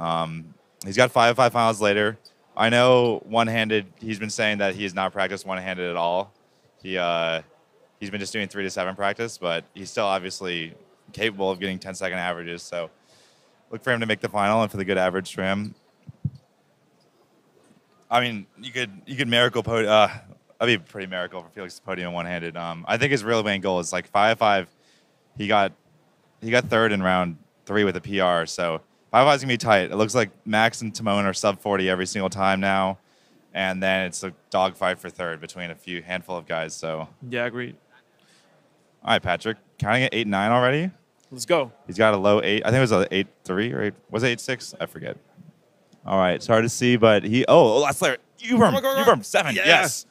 He's got 5x5 finals later. I know one-handed, he's been saying that he has not practiced one-handed at all. He's been just doing 3 to 7 practice, but he's still obviously capable of getting 10-second averages. So look for him to make the final and for the good average for him. I mean, you could miracle podium. That'd be a pretty miracle for Felix to podium one-handed. I think his real main goal is like 5x5. He got third in round 3 with a PR. So 5x5 is gonna be tight. It looks like Max and Timon are sub 40 every single time now, and then it's a dogfight for third between a handful of guys. So yeah, agreed. All right, Patrick, counting at 8-9 already. Let's go. He's got a low 8. I think it was a 8-3 or 8. Was it 8-6? I forget. All right, it's hard to see, but last player. Ubrum 7. Yeah. Yes.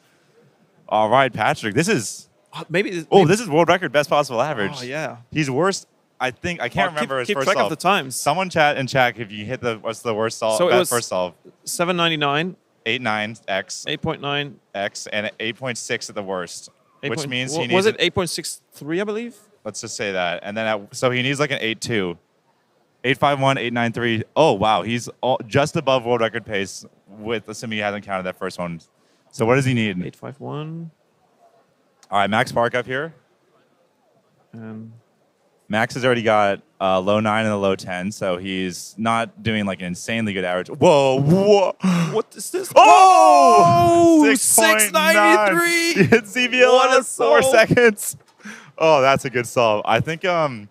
All right, Patrick. This is maybe. This is world record best possible average. Oh yeah. He's worst. I can't remember his keep first track solve. of the times. Someone chat and check if you hit what's the worst solve. So it was first solve. 799, 8.9 X, 8.9 X, and 8.6 at the worst, which means he needs. Was it 8.63? I believe. Let's just say that, and then so he needs like an 8.2, 8.51, 8.93. Oh wow, he's just above world record pace with assuming he hasn't counted that first one. So what does he need? 8.51. All right, Max Park up here. Max has already got a low 9 and a low 10, so he's not doing like an insanely good average. Whoa! What is this? Oh! 693! He hit CBL in 4 seconds. Oh, that's a good solve. I think the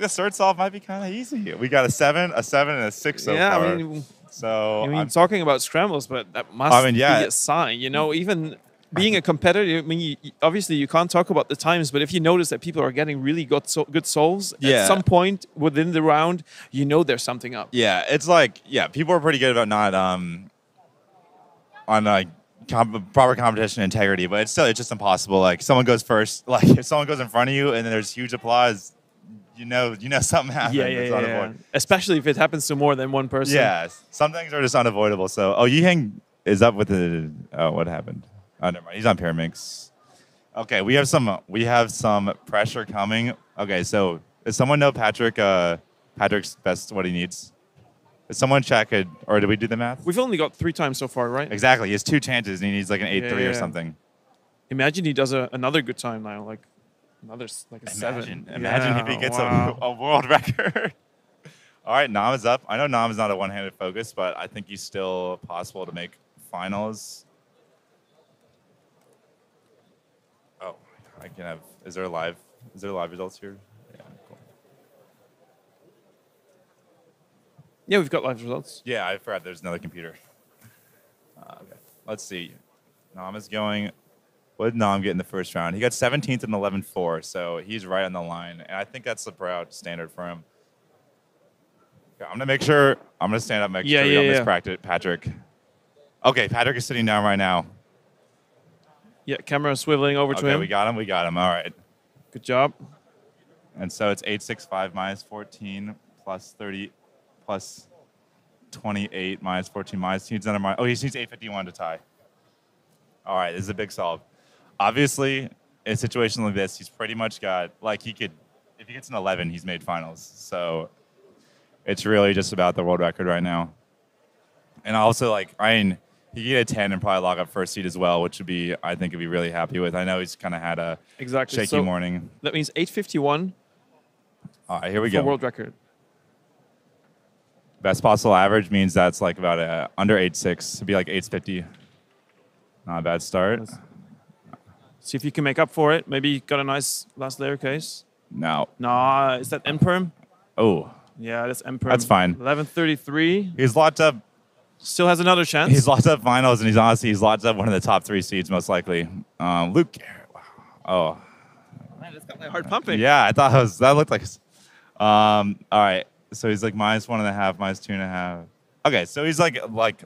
third solve might be kind of easy. We got a 7, and a 6 so far. I mean, so I'm talking about scrambles, but that must be a sign. You know, even being a competitor, I mean, obviously you can't talk about the times, but if you notice that people are getting really good solves at some point within the round, you know there's something up. Yeah, it's like, people are pretty good about not on like proper competition integrity, but it's just impossible. Like someone goes first, like if someone goes in front of you and then there's huge applause, you know something happened. Yeah. Especially if it happens to more than one person. Yeah, some things are just unavoidable. So, Yiheng is up with the. Oh, what happened? Oh, never mind. He's on Pyramix. Okay, we have some pressure coming. Okay, so does someone know Patrick's best what he needs? Did someone check it, or did we do the math? We've only got 3 times so far, right? Exactly. He has 2 chances, and he needs like an 8.3 or something. Imagine he does another good time now, like another like a 7. Imagine if he gets a world record. All right, Nam is up. I know Nam is not a one-handed focus, but I think he's still possible to make finals. Oh, I can have. Is there live results here? Yeah, cool. Yeah, we've got live results. Yeah, I forgot there's another computer. Okay. Let's see. Nam is going. What did Nam get in the first round? He got 17th and 11.4, so he's right on the line. And I think that's the proud standard for him. Okay, I'm going to make sure. I'm going to stand up next to Patrick. Okay, Patrick is sitting down right now. Yeah, camera swiveling over to Okay, him. we got him. We got him. All right. Good job. And so it's 865 minus 14 plus 30 plus 28 minus 14 minus. He needs another minus. Oh, he needs 851 to tie. All right, this is a big solve. Obviously, in a situation like this, he's pretty much got, like, he could, if he gets an 11, he's made finals. So it's really just about the world record right now. And also, like, I mean, he could get a 10 and probably lock up first seed as well, which would be, I think, he'd be really happy with. I know he's kind of had a shaky morning. That means 851. All right, here we for go. world record. Best possible average means that's like about under 8.6. It'd be like 8.50. Not a bad start. See if you can make up for it. Maybe you got a nice last layer case. No. Nah, is that M-perm? Oh. Yeah, that's M-perm. That's fine. 11.33. He's locked up. Still has another chance. He's locked up finals, and he's locked up one of the top 3 seeds, most likely. Luke. Wow. Oh. Man, it's got my heart pumping. Yeah, I thought that looked like. All right. So he's like -1.5, -2.5. Okay, so he's like,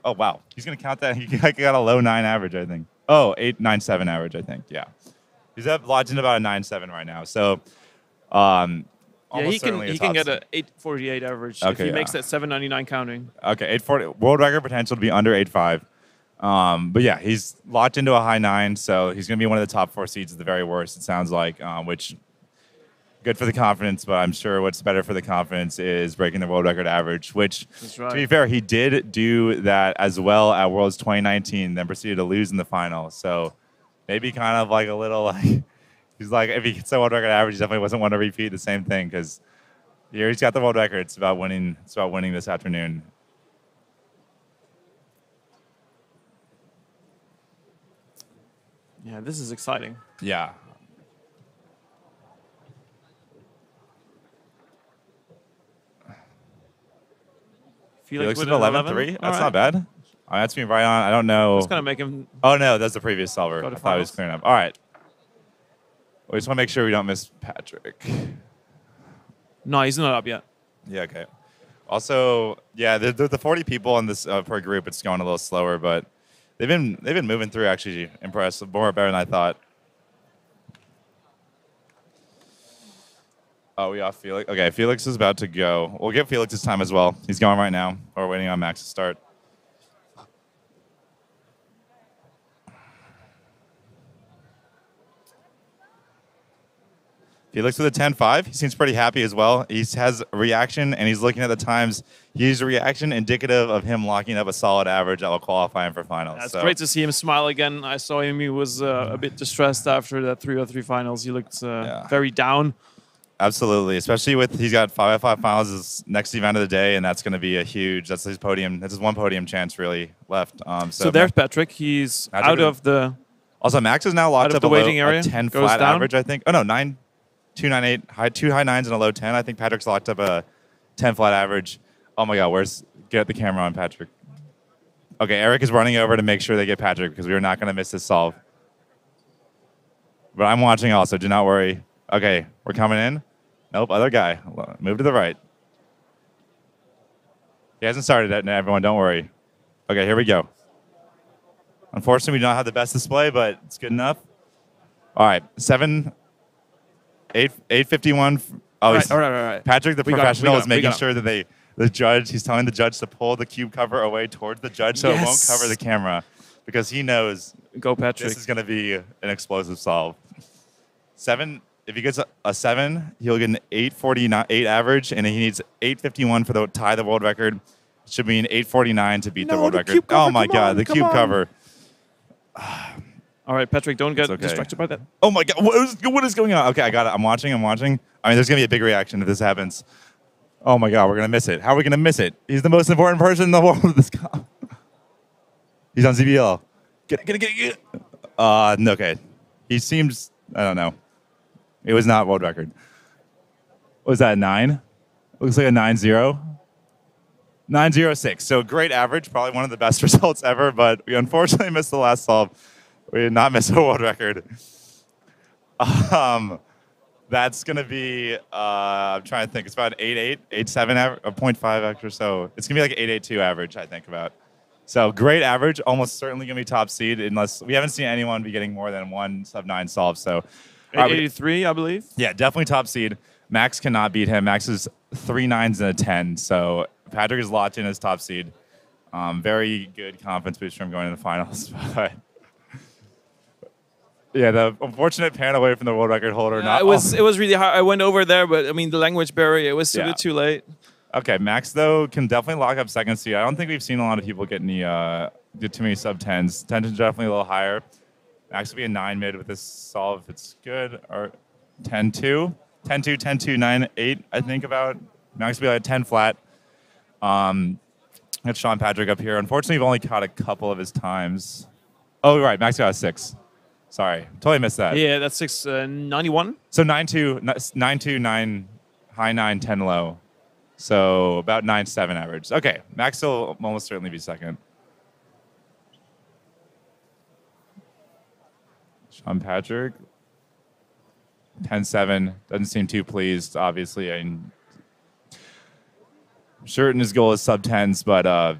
oh wow, he's gonna count that. He got a low 9 average, I think. Oh, 8.97 average, I think. Yeah, he's up lodged in about a 9.7 right now. So, yeah, he can get a 8.48 average if he makes that 7.99 counting. Okay, 8.40 world record potential to be under 8.5. But yeah, he's locked into a high 9, so he's gonna be one of the top 4 seeds at the very worst. It sounds like, which. Good for the confidence, but I'm sure what's better for the confidence is breaking the world record average, which, right. To be fair, he did do that as well at Worlds 2019, then proceeded to lose in the final. So maybe kind of like a little, like, he's like, if he gets the world record average, he definitely wasn't want to repeat the same thing because here he's got the world record. It's about winning. It's about winning this afternoon. Yeah, this is exciting. Yeah. Felix with 11.3. That's not bad. That's me right on. I don't know. It's going to make him. Oh, no, that's the previous solver. I thought he was clearing up. All right. We just want to make sure we don't miss Patrick. No, he's not up yet. Yeah, okay. Also, yeah, the 40 people in this per group, it's going a little slower, but they've been moving through actually impressive, better than I thought. Oh, we off Felix? Okay, Felix is about to go. We'll give Felix his time as well. He's going right now. We're waiting on Max to start. Felix with a 10.5. He seems pretty happy as well. He has a reaction, and he's looking at the times. He used a reaction indicative of him locking up a solid average that will qualify him for finals. It's great to see him smile again. I saw him. He was a bit distressed after that 303 finals. He looked very down. Absolutely, especially with he's got 5x5 finals is next event of the day, and that's going to be a huge. That's his podium. That's his one podium chance really left. So there's Patrick. He's out of the. Also, Max is now locked up the waiting area. A 10 flat average, I think. Oh no, 2.98, 2 high 9s and a low 10. I think Patrick's locked up a 10 flat average. Oh my God, get the camera on Patrick. Okay, Erik is running over to make sure they get Patrick because we are not going to miss this solve. But I'm watching also. Do not worry. Okay, we're coming in. Nope, other guy. Move to the right. He hasn't started yet, everyone. Don't worry. Okay, here we go. Unfortunately, we do not have the best display, but it's good enough. All right, 8:51. Oh, all right. Patrick, the professional, is making sure that he's telling the judge to pull the cube cover away towards the judge so it won't cover the camera because he knows this is going to be an explosive solve. 7. If he gets a 7, he'll get an 8.48 average, and he needs 8.51 for the tie the world record. It should be an 8.49 to beat the world record. Oh my God, the cube cover. All right, Patrick, don't get distracted by that. Oh my God, what is going on? Okay, I got it. I'm watching. I mean, there's gonna be a big reaction if this happens. Oh my God, we're gonna miss it. How are we gonna miss it? He's the most important person in the world with this comp. He's on ZBL. Get it. No, okay. He seems. I don't know. It was not world record. What was that, a 9? Looks like a 9.0. 9.06. So great average, probably one of the best results ever, but we unfortunately missed the last solve. We did not miss a world record. That's going to be, I'm trying to think, it's about 8.8, 8.7, 0.5 extra, so it's going to be like an 8.82 average, I think, about. So great average, almost certainly going to be top seed unless we haven't seen anyone be getting more than one sub-9 solve. So 83, I believe. Yeah, definitely top seed. Max cannot beat him. Max is 3 9s and a 10. So Patrick is locked in as top seed. Very good confidence boost from going to the finals. But yeah, the unfortunate pan away from the world record holder. It was really hard. I went over there, but I mean the language barrier. It was a bit too late. Okay, Max though can definitely lock up second seed. I don't think we've seen a lot of people get too many sub-10s. 10 is definitely a little higher. Max will be a 9 mid with this solve if it's good, or 10-2. 10-2, 10-2, 9-8, I think about. Max will be like 10 flat. Got Sean Patrick up here. Unfortunately, we've only caught a couple of his times. Oh, right, Max got a 6. Sorry, totally missed that. Yeah, that's 691. So 9-2, 9, high 9, 10 low. So about 9-7 average. Okay, Max will almost certainly be second. Sean Patrick, 10-7. Doesn't seem too pleased, obviously. I'm sure his goal is sub-10s, but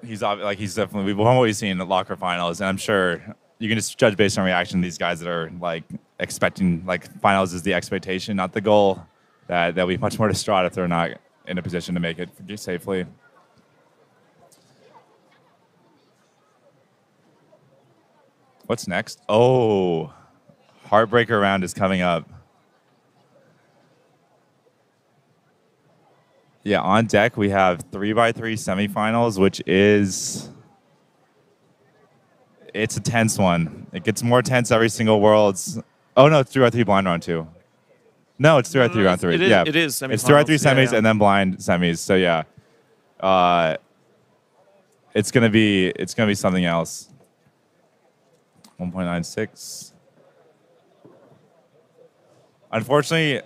he's definitely, from what we've seen in the locker finals, and I'm sure you can just judge based on reaction to these guys that are like expecting, like finals is the expectation, not the goal. That they'll be much more distraught if they're not in a position to make it safely. What's next? Oh, heartbreaker round is coming up. Yeah, on deck we have 3x3 semifinals, which is it's a tense one. It gets more tense every single Worlds. Oh no, it's 3x3 blind round 2. No, it's 3x3 round 3. It is, yeah, it is semifinals. It's 3x3 semis yeah. and then blind semis. So yeah, it's gonna be something else. 1.96. Unfortunately,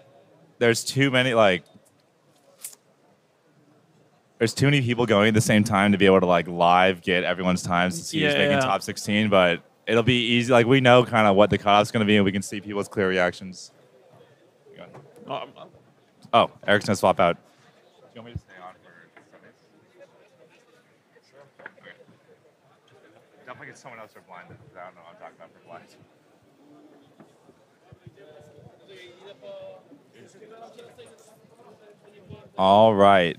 there's too many people going at the same time to be able to like live get everyone's times to see who's making top 16. But it'll be easy. Like we know kind of what the cutoff's gonna be, and we can see people's clear reactions. Oh, Eric's gonna swap out. Do you want me to stay on for seconds? Sure. Okay. Definitely get someone else for blind. I don't know what I'm talking about for blind. All right.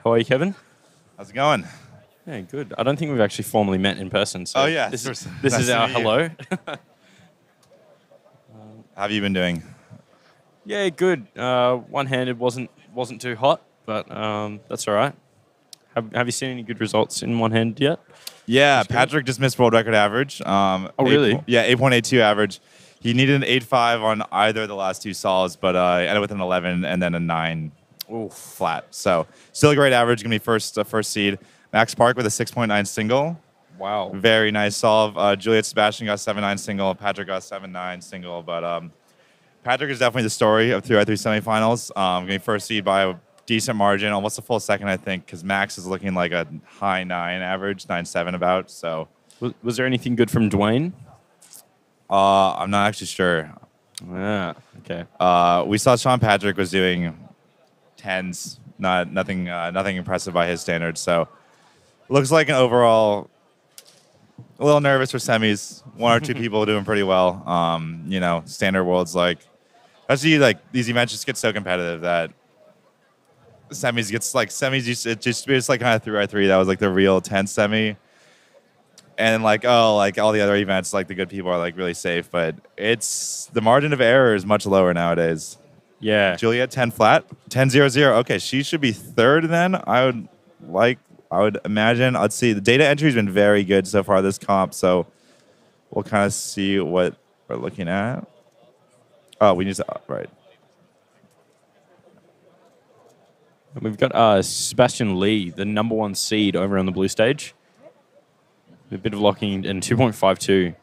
How are you, Kevin? How's it going? Yeah, good. I don't think we've actually formally met in person. So oh yeah, this nice is our hello. How have you been doing? Yeah, good. One-handed wasn't too hot, but that's all right. Have you seen any good results in one-handed yet? Yeah, Patrick just missed world record average. Oh, really? 8.82 average. He needed an 8.5 on either of the last two sols, but ended with an 11 and then a 9 flat. So still a great average. Going to be first seed. Max Park with a 6.9 single. Wow. Very nice solve. Juliet Sebastian got 7.9 single. Patrick got 7.9 single. But Patrick is definitely the story of 3x3 semifinals. Going to be first seed by a decent margin, almost a full second, I think, because Max is looking like a high 9 average, 9.7 about. So, was there anything good from Dwayne? I'm not actually sure. Yeah. Okay. We saw Sean Patrick was doing 10s, nothing impressive by his standards. So, looks like an overall a little nervous for semis. One or two people doing pretty well. You know, standard worlds actually these events just get so competitive that semis it just like kind of 3x3. That was like the real 10 semi. And all the other events, like the good people are like really safe, but it's the margin of error is much lower nowadays. Yeah. Juliet 10 flat, 10-0-0. Okay, she should be third then. I would imagine. Let's see. The data entry's been very good so far this comp, so we'll kind of see what we're looking at. Oh, we need to right. We've got Sebastian Lee, the #1 seed, over on the blue stage. A bit of locking and 2.52.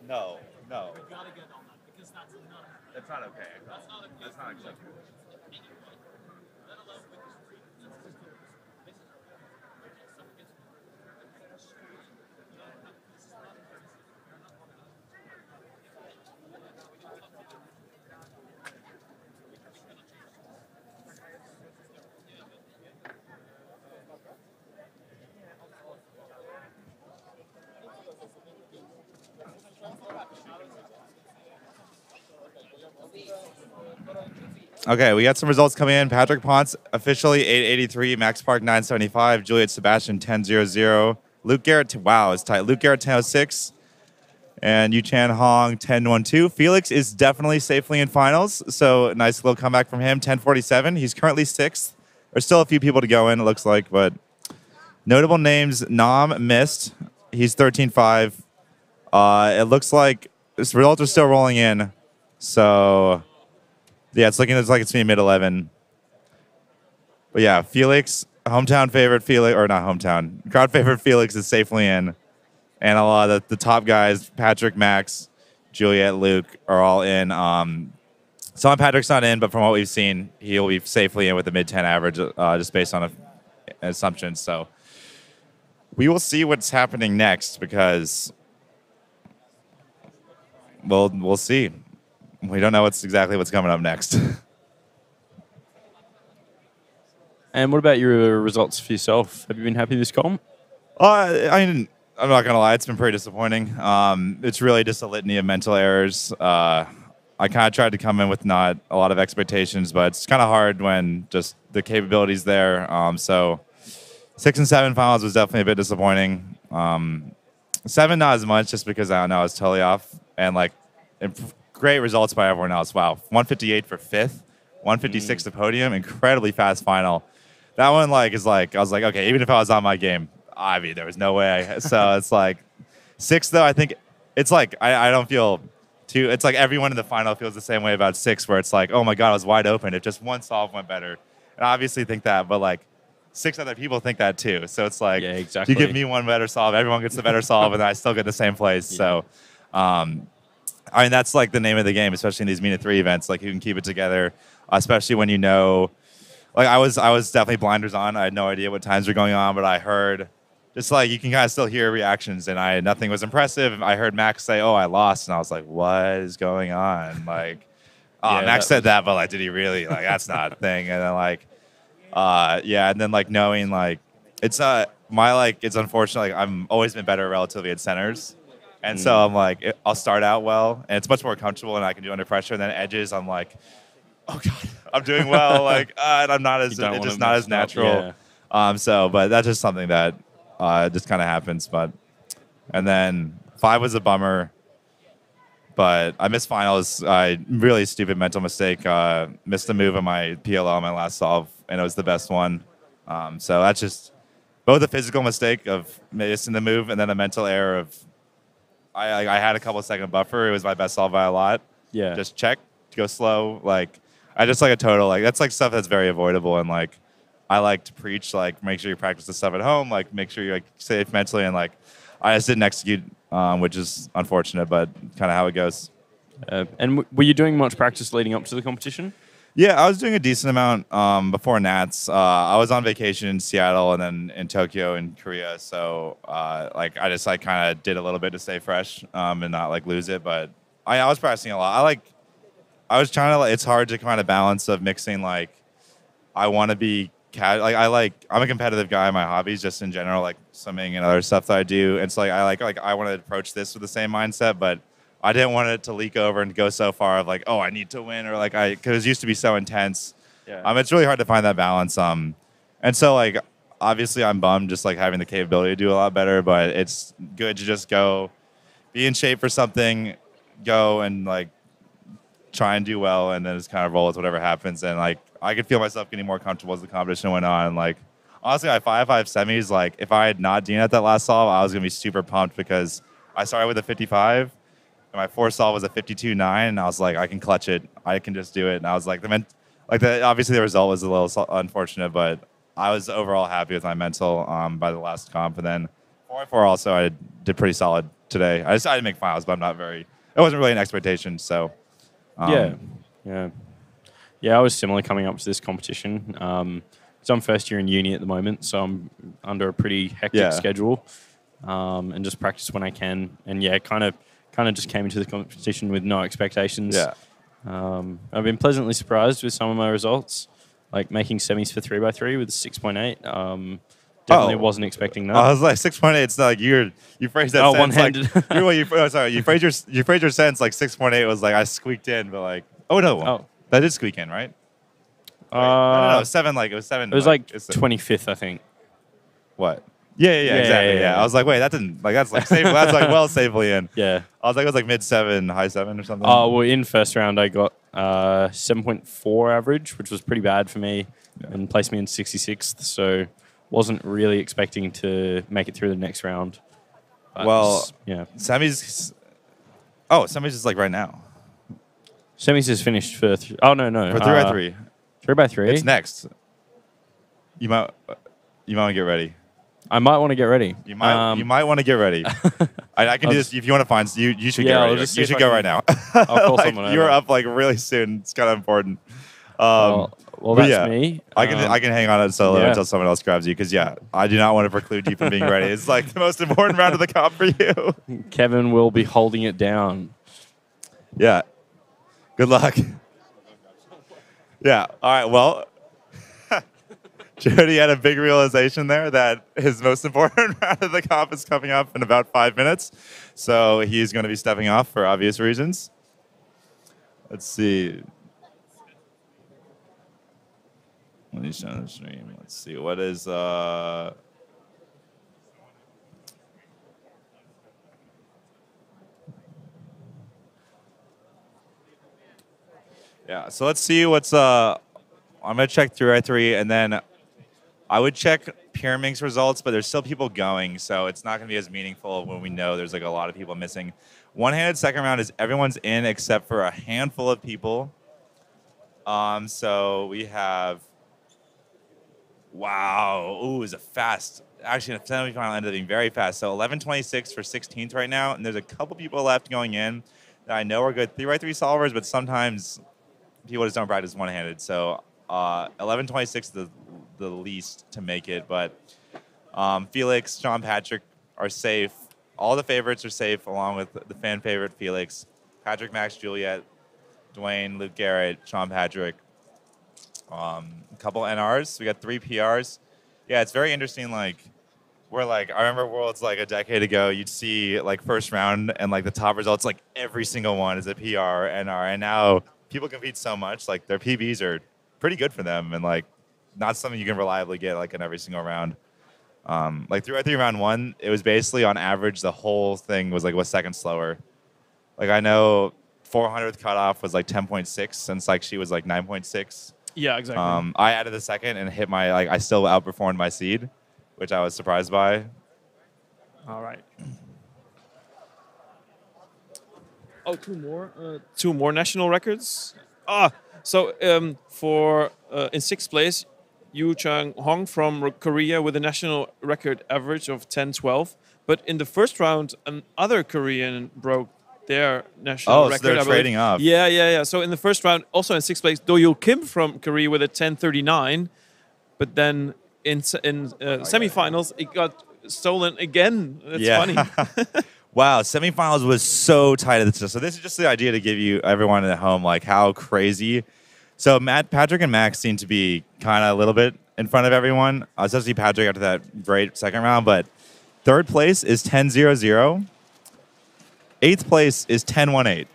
No. We gotta get on that because that's not okay. That's not acceptable. Okay, we got some results coming in. Patrick Ponce officially 883, Max Park 975, Juliet Sebastian 1000, Luke Garrett, wow, it's tight. Luke Garrett 1006, and Yu Chan Hong 1012. Felix is definitely safely in finals, so nice little comeback from him, 1047. He's currently 6th. There's still a few people to go in, it looks like, but notable names, Nam missed. He's 13.5. It looks like this results are still rolling in, so yeah, it's looking like it's being mid-11. But yeah, Felix, hometown favorite Felix, or not hometown, crowd favorite Felix is safely in. And a lot of the top guys, Patrick, Max, Juliet, Luke, are all in. Some Patrick's not in, but from what we've seen, he'll be safely in with the mid-10 average, just based on an assumption. So we will see what's happening next, because we'll see. We don't know exactly what's coming up next. And what about your results for yourself? Have you been happy this comp? I'm not gonna lie, it's been pretty disappointing. It's really just a litany of mental errors. I kind of tried to come in with not a lot of expectations, but it's kind of hard when just the capabilities there. So 6 and 7 finals was definitely a bit disappointing. 7 not as much, just because I don't know, I was totally off. And like, great results by everyone else. Wow, 158 for 5th, 156 to podium, incredibly fast final. That one I was like, okay, even if I was on my game, I mean, there was no way. So it's like 6 though. I think it's like I don't feel too. It's like everyone in the final feels the same way about 6, where it's like, oh my god, I was wide open. If just one solve went better, and I obviously think that, but like 6 other people think that too. So it's like, yeah, exactly. You give me one better solve, everyone gets the better solve, and I still get the same place. Yeah. So. I mean, that's like the name of the game, especially in these MENA 3 events. Like, you can keep it together, especially when you know. Like, I was definitely blinders on. I had no idea what times were going on, but I heard just like you can kind of still hear reactions, and nothing was impressive. I heard Max say, "Oh, I lost," and I was like, "What is going on?" Like, yeah, Max said that, but like, did he really? Like, that's not a thing. And then yeah, and then like knowing like it's it's unfortunate. Like, I'm always been better relatively at centers. And so I'm like, I'll start out well, and it's much more comfortable, and I can do under pressure. And then edges, I'm like, oh god, I'm doing well, and I'm not as it's just not as natural. Yeah. But that's just something that just kind of happens. And then 5 was a bummer, but I missed finals. Really stupid mental mistake. Missed a move on my PLO on my last solve, and it was the best one. So that's just both a physical mistake of missing the move, and then a mental error of. I had a couple second buffer. It was my best solve by a lot. Yeah. Just check, go slow. Like, I just like a total, like, that's like stuff that's very avoidable. And like, I like to preach, like, make sure you practice the stuff at home. Like, make sure you're like safe mentally. And like, I just didn't execute, which is unfortunate, but kind of how it goes. And were you doing much practice leading up to the competition? Yeah, I was doing a decent amount before Nats. I was on vacation in Seattle and then in Tokyo and Korea. So I just kind of did a little bit to stay fresh and not like lose it. But I was practicing a lot. I was trying to it's hard to kind of balance of mixing like I want to be I'm a competitive guy in my hobbies just in general, like swimming and other stuff that I do. And so I want to approach this with the same mindset, but I didn't want it to leak over and go so far of like, oh, I need to win, or like because it used to be so intense. Yeah. It's really hard to find that balance. And so like obviously I'm bummed just like having the capability to do a lot better, but it's good to just go, be in shape for something, go and like try and do well, and then just kind of roll with whatever happens. And like I could feel myself getting more comfortable as the competition went on. Like honestly, I 5-5 semis. Like if I had not done at that last solve, I was gonna be super pumped because I started with a 55. And my 4 solve was a 52.9, and I was like, I can clutch it. I can just do it. And I was like, obviously the result was a little unfortunate, but I was overall happy with my mental by the last comp. And then 4-4 also, I did pretty solid today. I didn't make finals, but it wasn't really an expectation. So yeah. I was similar coming up to this competition. So I'm first year in uni at the moment, so I'm under a pretty hectic schedule, and just practice when I can. And yeah, kind of just came into the competition with no expectations. Yeah. I've been pleasantly surprised with some of my results, like making semis for 3x3 with a 6.8. Definitely wasn't expecting that. I was like 6.8. It's not like you phrased that. One-handed. Like, you phrased your sentence like 6.8 was like I squeaked in, but like no. That did squeak in, right? No, 7. Like it was 7. It was like it's 25th, I think. What? Yeah, exactly. Yeah. I was like, wait, that didn't like that's like safe, that's like well safely in. Yeah. I was like, it was like mid 7, high 7 or something. Oh, well, in first round, I got 7.4 average, which was pretty bad for me, and placed me in 66th. So wasn't really expecting to make it through the next round. But Well, yeah. Semis. Oh, semis is like right now. Semis is finished for... oh, no. For 3x3. 3x3? It's next. You might want to get ready. I might want to get ready. You might want to get ready. I can do this if you want to find. You should get I'll ready. just You see should if go I right now. I'll call Like, someone you're over. up like really soon. It's kind of important. Well, But that's yeah, me. I can hang on solo yeah. until someone else grabs you because I do not want to preclude you from being ready. It's like the most important round of the comp for you. Kevin will be holding it down. Yeah. Good luck. Yeah. All right. Well, Jody had a big realization there that his most important round of the comp is coming up in about 5 minutes. So he's going to be stepping off for obvious reasons. Let's see. Let me show the stream. Let's see. What is... Yeah, so let's see what's... I'm going to check 3x3, and then I would check Pyramid's results, but there's still people going, so it's not going to be as meaningful when we know there's like a lot of people missing. One-handed second round is everyone's in except for a handful of people. So we have... Wow. Ooh, it's a fast... Actually, the semifinal ended up being very fast. So 11:26 for 16th right now, and there's a couple people left going in that I know are good 3x3 solvers, but sometimes people just don't practice one-handed. So 11:26 is the least to make it, but Felix, Sean Patrick are safe. All the favorites are safe, along with the fan favorite Felix, Patrick, Max, Juliet, Dwayne, Luke Garrett, Sean Patrick. A couple NRs. We got 3 PRs. Yeah, it's very interesting. Like, we're like, I remember Worlds like a decade ago. You'd see like first round and like the top results, like every single one is a PR, NR, and now people compete so much. Like their PBs are pretty good for them, and like not something you can reliably get like in every single round. Like 3x3 round 1, it was basically on average the whole thing was like a second slower. Like I know 400th cutoff was like 10.6, since like she was like 9.6. Yeah, exactly. I added the second and hit my I still outperformed my seed, which I was surprised by. All right. Oh, two more national records. So for in 6th place, Yu Chang Hong from Korea with a national record average of 10:12. But in the first round, another Korean broke their national record. So they're trading off. Yeah. So in the first round, also in 6th place, Do-Yul Kim from Korea with a 10:39. But then in semifinals, it got stolen again. That's funny. Wow, semifinals was so tight at this. So this is just the idea to give you everyone at home like how crazy. So Patrick and Max seem to be kind of a little bit in front of everyone. Especially Patrick after that great second round, but 3rd place is 10:00. 8th place is 10:18.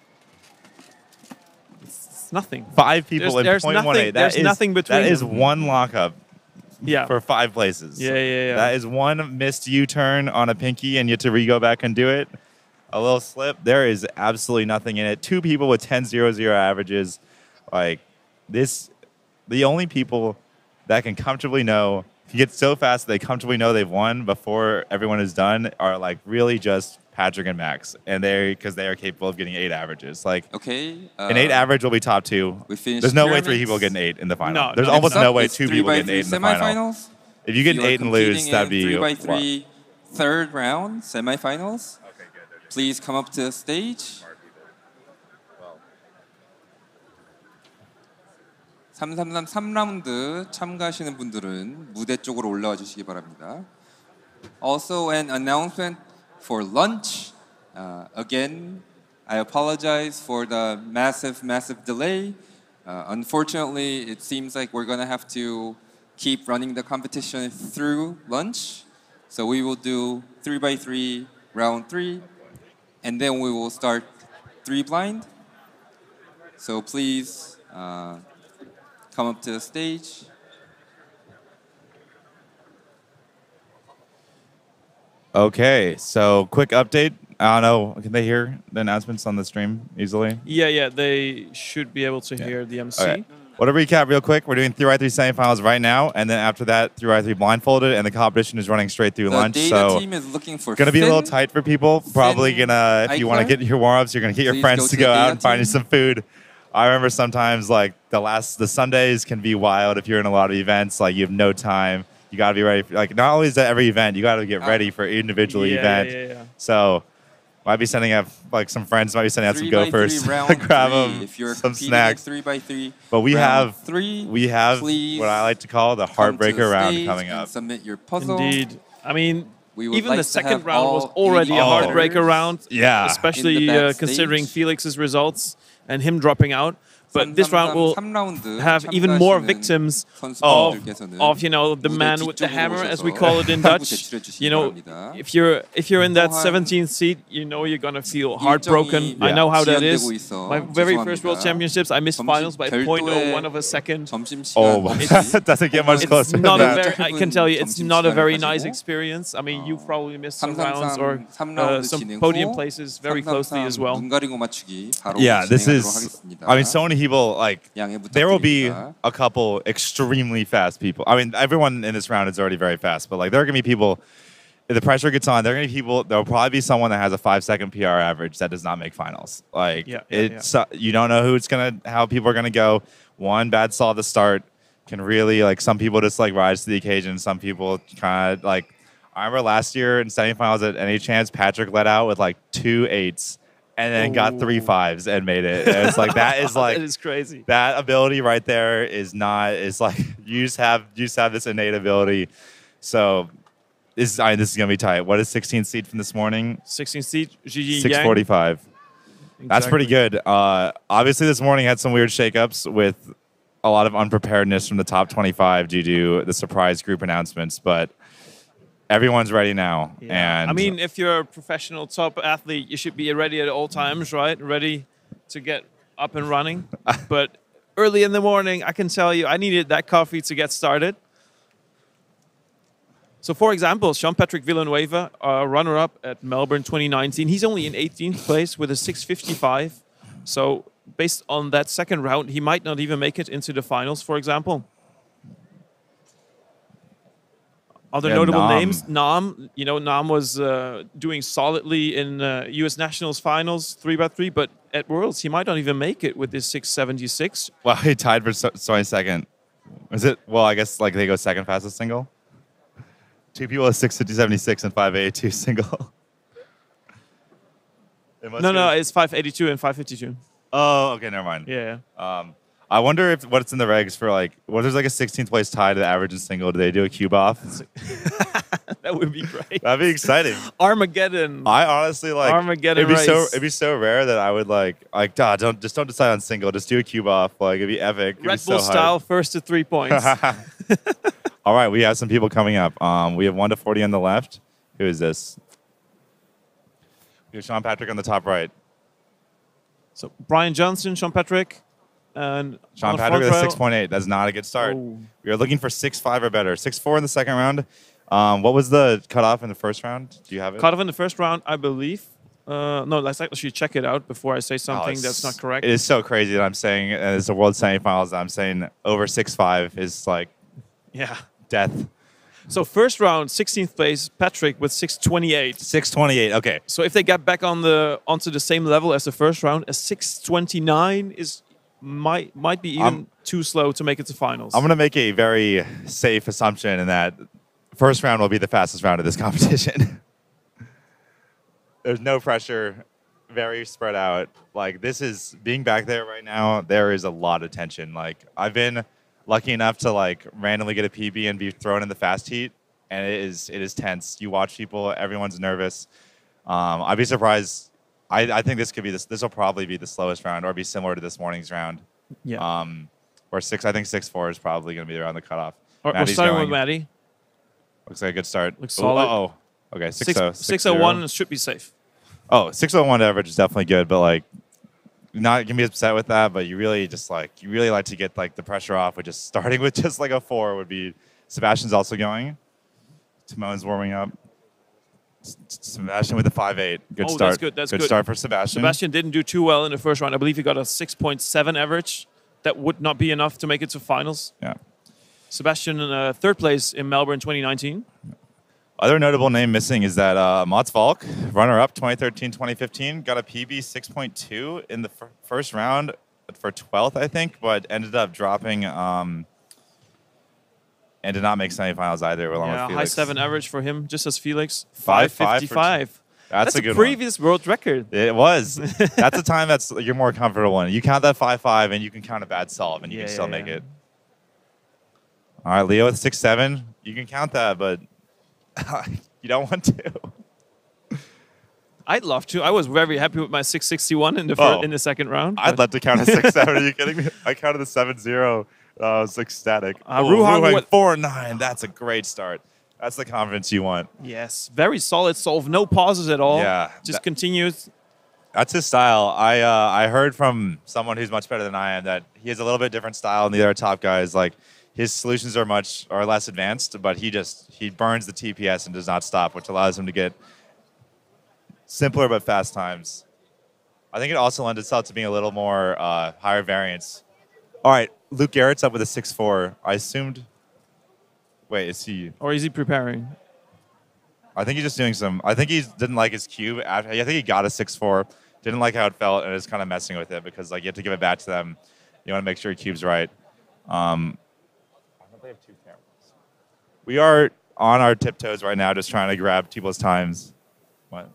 It's nothing. 5 people in there's 0.18. nothing, there's nothing between That is them. one lockup. Yeah. For 5 places. Yeah. That is one missed U-turn on a pinky, and you have to go back and do it. A little slip. There is absolutely nothing in it. 2 people with 10:00 averages. Like this, the only people that can comfortably know, can get so fast that they comfortably know they've won before everyone is done, are like really just Patrick and Max, and because they are capable of getting 8 averages. Like an 8 average will be top 2. There's no way 3 people get an 8 in the final. No, There's almost no way 2 people get an 8 in the final. Semifinals. If you get an 8 and lose, that'd be 3x3 third round semifinals. Okay, good. Please come up to the stage. 333 3라운드 참가하시는 분들은 무대 쪽으로 올라와 주시기 바랍니다. Also an announcement for lunch. Again, I apologize for the massive delay. Unfortunately, it seems like we're gonna have to keep running the competition through lunch. So we will do 3x3 round 3, and then we will start 3 blind. So please come up to the stage. Okay, so quick update. I don't know. Can they hear the announcements on the stream easily? Yeah, they should be able to hear the MC. Okay. Well, to recap real quick, we're doing 3x3 semifinals right now, and then after that, 3x3 blindfolded, and the competition is running straight through lunch. The so data team is looking for gonna be a Finn. little tight for people. Probably gonna, if you want to get your warm-ups, you're gonna get your Please friends go to to go the out data and find you team. some food. I remember sometimes like the Sundays can be wild if you're in a lot of events. Like you have no time. You gotta be ready. Like not only is that every event, you gotta get ready for individual event. Yeah. So might be sending out like some friends. Might be sending out some 3x3 gophers. round Grab three. them If you're some competing snacks. at 3x3, But we round have three, we have please what I like to call the come to heartbreaker the round stage coming and up. Submit your puzzle. Indeed. I mean, We would even like the to second have round was all already a 80 heartbreaker competitors round. Yeah. Especially in the backstage. considering Felix's results and him dropping out. But this round will 3라운드 have even more 참가하시는 victims 선수분들께서는 of the 무대 man with the 뒤쪽으로 hammer, as 오셔서 we call it in Dutch. 제출해 주시기 You know, 바랍니다. if you're in that 또한 17th seat, you know you're gonna feel heartbroken. 일정이 I know how that is. 지연되고 있어 My very first World 죄송합니다. Championships, I missed finals by 별도의 0.01 of a second. 점심시간 Oh, 없이 that doesn't get much It's closer. not than a that. very, I can tell you, it's not a very nice 가지고, experience. I mean, you've probably missed some rounds or 3라운드 some 진행 podium 후 places very closely as well. 눈 가리고 맞추기 바로 Yeah, this 진행하도록 is. 하겠습니다. I mean, so many people like. 양해 There will be 부탁드립니다. a couple extremely fast people. I mean, everyone in this round is already very fast, but like there are gonna be people. If the pressure gets on, there are gonna be people. There will probably be someone that has a 5-second PR average that does not make finals. Like it's you don't know how people are gonna go. One bad saw at the start can really like some people just like rise to the occasion. Some people kind of like. I remember last year in semifinals at Any Chance, Patrick let out with like 2 8s. And then got 3 5s and made it. And it's like that is like that is crazy. That ability right there is like you just have this innate ability. So this is gonna be tight. What is 16th seed from this morning? 16th seat, Gigi 6:45. That's pretty good. Obviously, this morning had some weird shakeups with a lot of unpreparedness from the top 25 due to the surprise group announcements, but. Everyone's ready now, and I mean, if you're a professional top athlete, you should be ready at all times, right? Ready to get up and running. But early in the morning, I can tell you, I needed that coffee to get started. So, for example, Jean-Patrick Villanueva, runner-up at Melbourne 2019, he's only in 18th place with a 6:55. So, based on that second round, he might not even make it into the finals, for example. Other notable names, Nam. You know, Nam was doing solidly in U.S. Nationals finals 3x3, but at Worlds he might not even make it with this 6:76. Well, he tied for 22nd. Is it? Well, I guess like they go second fastest single. 2 people at 6:50.76 and 5:82 single. No, it's 5:82 and 5:52. Oh, okay, never mind. Yeah. I wonder what's in the regs for like, what if there's like a 16th place tie to the average and single? Do they do a cube off? That would be great. That'd be exciting. Armageddon. I honestly like Armageddon it'd be race. it'd be so rare that I would like don't decide on single. Just do a cube off. Like it'd be epic. It'd Red be Bull so style, first to 3 points. All right, we have some people coming up. We have 1 to 40 on the left. Who is this? We have Sean Patrick on the top right. So Brian Johnson, Sean Patrick, and Sean Patrick with a 6.8. That's not a good start. Oh. We are looking for 6.5 or better. 6.4 in the second round. What was the cutoff in the first round? Do you have it? Cutoff in the first round, I believe. No, let's actually check it out before I say something that's not correct. It is so crazy that I'm saying, and it's the World Semifinals, I'm saying over 6.5 is like death. So first round, 16th place, Patrick with 6.28. 6.28, okay. So if they get back onto the same level as the first round, a 6.29 might be even too slow to make it to finals. I'm going to make a very safe assumption in that first round will be the fastest round of this competition. There's no pressure, very spread out. Like this is being back there right now, there is a lot of tension. Like I've been lucky enough to like randomly get a PB and be thrown in the fast heat, and it is tense. You watch people, everyone's nervous. I'd be surprised. I think this could be this will probably be the slowest round or be similar to this morning's round. Yeah. Or 6.4 is probably going to be around the cutoff. We're starting with Maddie. Looks like a good start. Looks solid. Okay, 6:01 should be safe. Oh, 6:01 average is definitely good, but like not gonna be upset with that, but you really like to get like the pressure off with just starting with just like a 4 would be. Sebastian's also going. Timon's warming up. Sebastian with a 5.8. Good start. That's good. That's good. Good start for Sebastian. Sebastian didn't do too well in the first round. I believe he got a 6.7 average. That would not be enough to make it to finals. Yeah. Sebastian in third place in Melbourne 2019. Other notable name missing is that Mats Valk, runner-up 2013-2015, got a PB 6.2 in the first round for 12th, I think, but ended up dropping and did not make semifinals either. Along with Felix. High 7 average for him, just as Felix. 5.55. That's a good previous world record. It was. That's a time you're more comfortable in. You count that 5.5 and you can count a bad solve and you can still make it. All right, Leo with 6.7. You can count that, but you don't want to. I'd love to. I was very happy with my 661 in the second round. I'd love to count a 6.7. Are you kidding me? I counted a 7.0. I was ecstatic. Ruhang 4.9. That's a great start. That's the confidence you want. Yes, very solid solve. No pauses at all. Yeah. Just continues. That's his style. I heard from someone who's much better than I am that he has a little bit different style than the other top guys. Like his solutions are less advanced, but he burns the TPS and does not stop, which allows him to get simpler but fast times. I think it also lends itself to being a little more higher variance. All right, Luke Garrett's up with a 6.4. I assumed. Wait, is he? Or is he preparing? I think he's just doing some. I think he didn't like his cube. I think he got a 6.4. Didn't like how it felt, and is kind of messing with it because like you have to give it back to them. You want to make sure your cube's right. I don't think they have 2 cameras. We are on our tiptoes right now, just trying to grab people's times. What?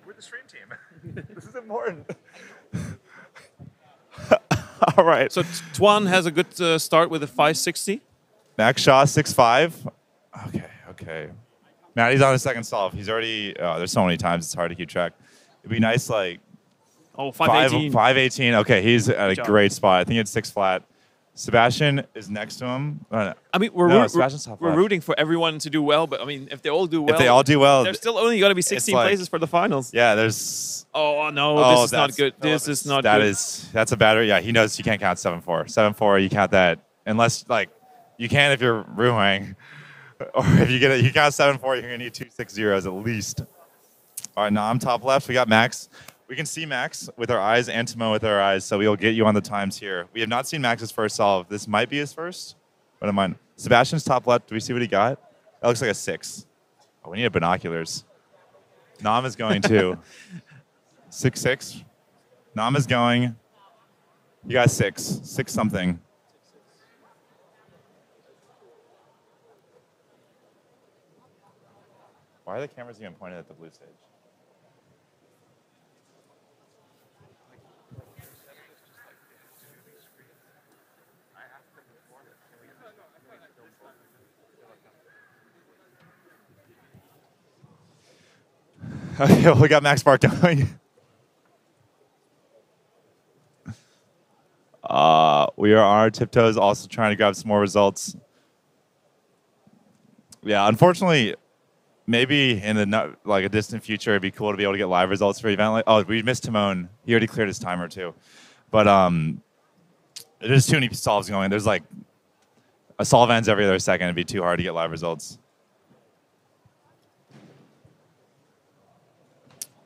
We're the stream team. This is important. All right. So Tuan has a good start with a 560. Max Shaw 6.5. Okay. Maddie's on his second solve. He's already. There's so many times it's hard to keep track. It'd be nice like. 518. 518. Okay, he's at a great spot. I think it's 6 flat. Sebastian is next to him. I mean, we're rooting for everyone to do well, but I mean, if they all do well, there's still only going to be 16 places for the finals. Yeah, there's. Oh no, this is not good. This is not good. That's a battery. Yeah, he knows you can't count 7.4. 7.4, you count that unless like you can if you're Ruhang, or if you count 7.4, you're gonna need 2 6.0s at least. All right, now I'm top left. We got Max. We can see Max with our eyes and Timo with our eyes, so we'll get you on the times here. We have not seen Max's first solve. This might be his first. What am I? Sebastian's top left. Do we see what he got? That looks like a 6. Oh, we need binoculars. Nam is going too. 6.6. Nam is going. You got 6. 6 something. Why are the cameras even pointed at the blue stage? Okay, well, we got Max Marc going. We are on our tiptoes, also trying to grab some more results. Yeah, unfortunately, maybe in a distant future, it'd be cool to be able to get live results for an event. We missed Timon. He already cleared his timer too, but there's too many solves going. There's like a solve ends every other second. It'd be too hard to get live results.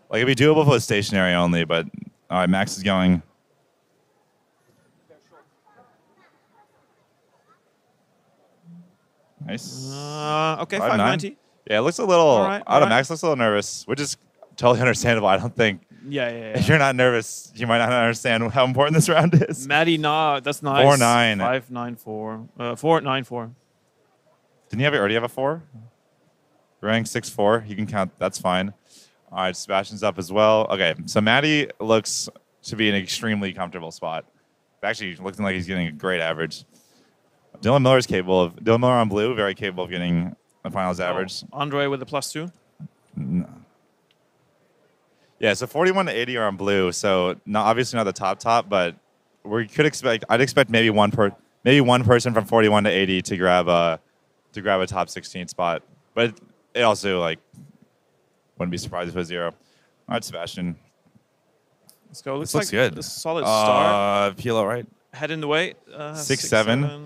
Like it'd be doable if it was stationary only, but all right, Max is going. Nice. Okay, 590. Yeah, it looks a little. All right. Max looks a little nervous, which is totally understandable. I don't think. Yeah. If you're not nervous, you might not understand how important this round is. Maddie, that's nice. 4.9. 5.94. 4.94. Didn't you already have a 4? Rank 6.4. You can count. That's fine. All right, Sebastian's up as well. Okay, so Maddie looks to be in an extremely comfortable spot. Actually, looking like he's getting a great average. Dylan Miller on blue, very capable of getting a finals average. Andre with a +2. No. Yeah, so 41 to 80 are on blue, so obviously not the top, but I'd expect maybe one person from 41 to 80 to grab to grab a top 16 spot. But it also, like, wouldn't be surprised if it was 0. All right, Sebastian. Let's go. This looks good. A solid start. PLO, right? Head in the way. 6-7.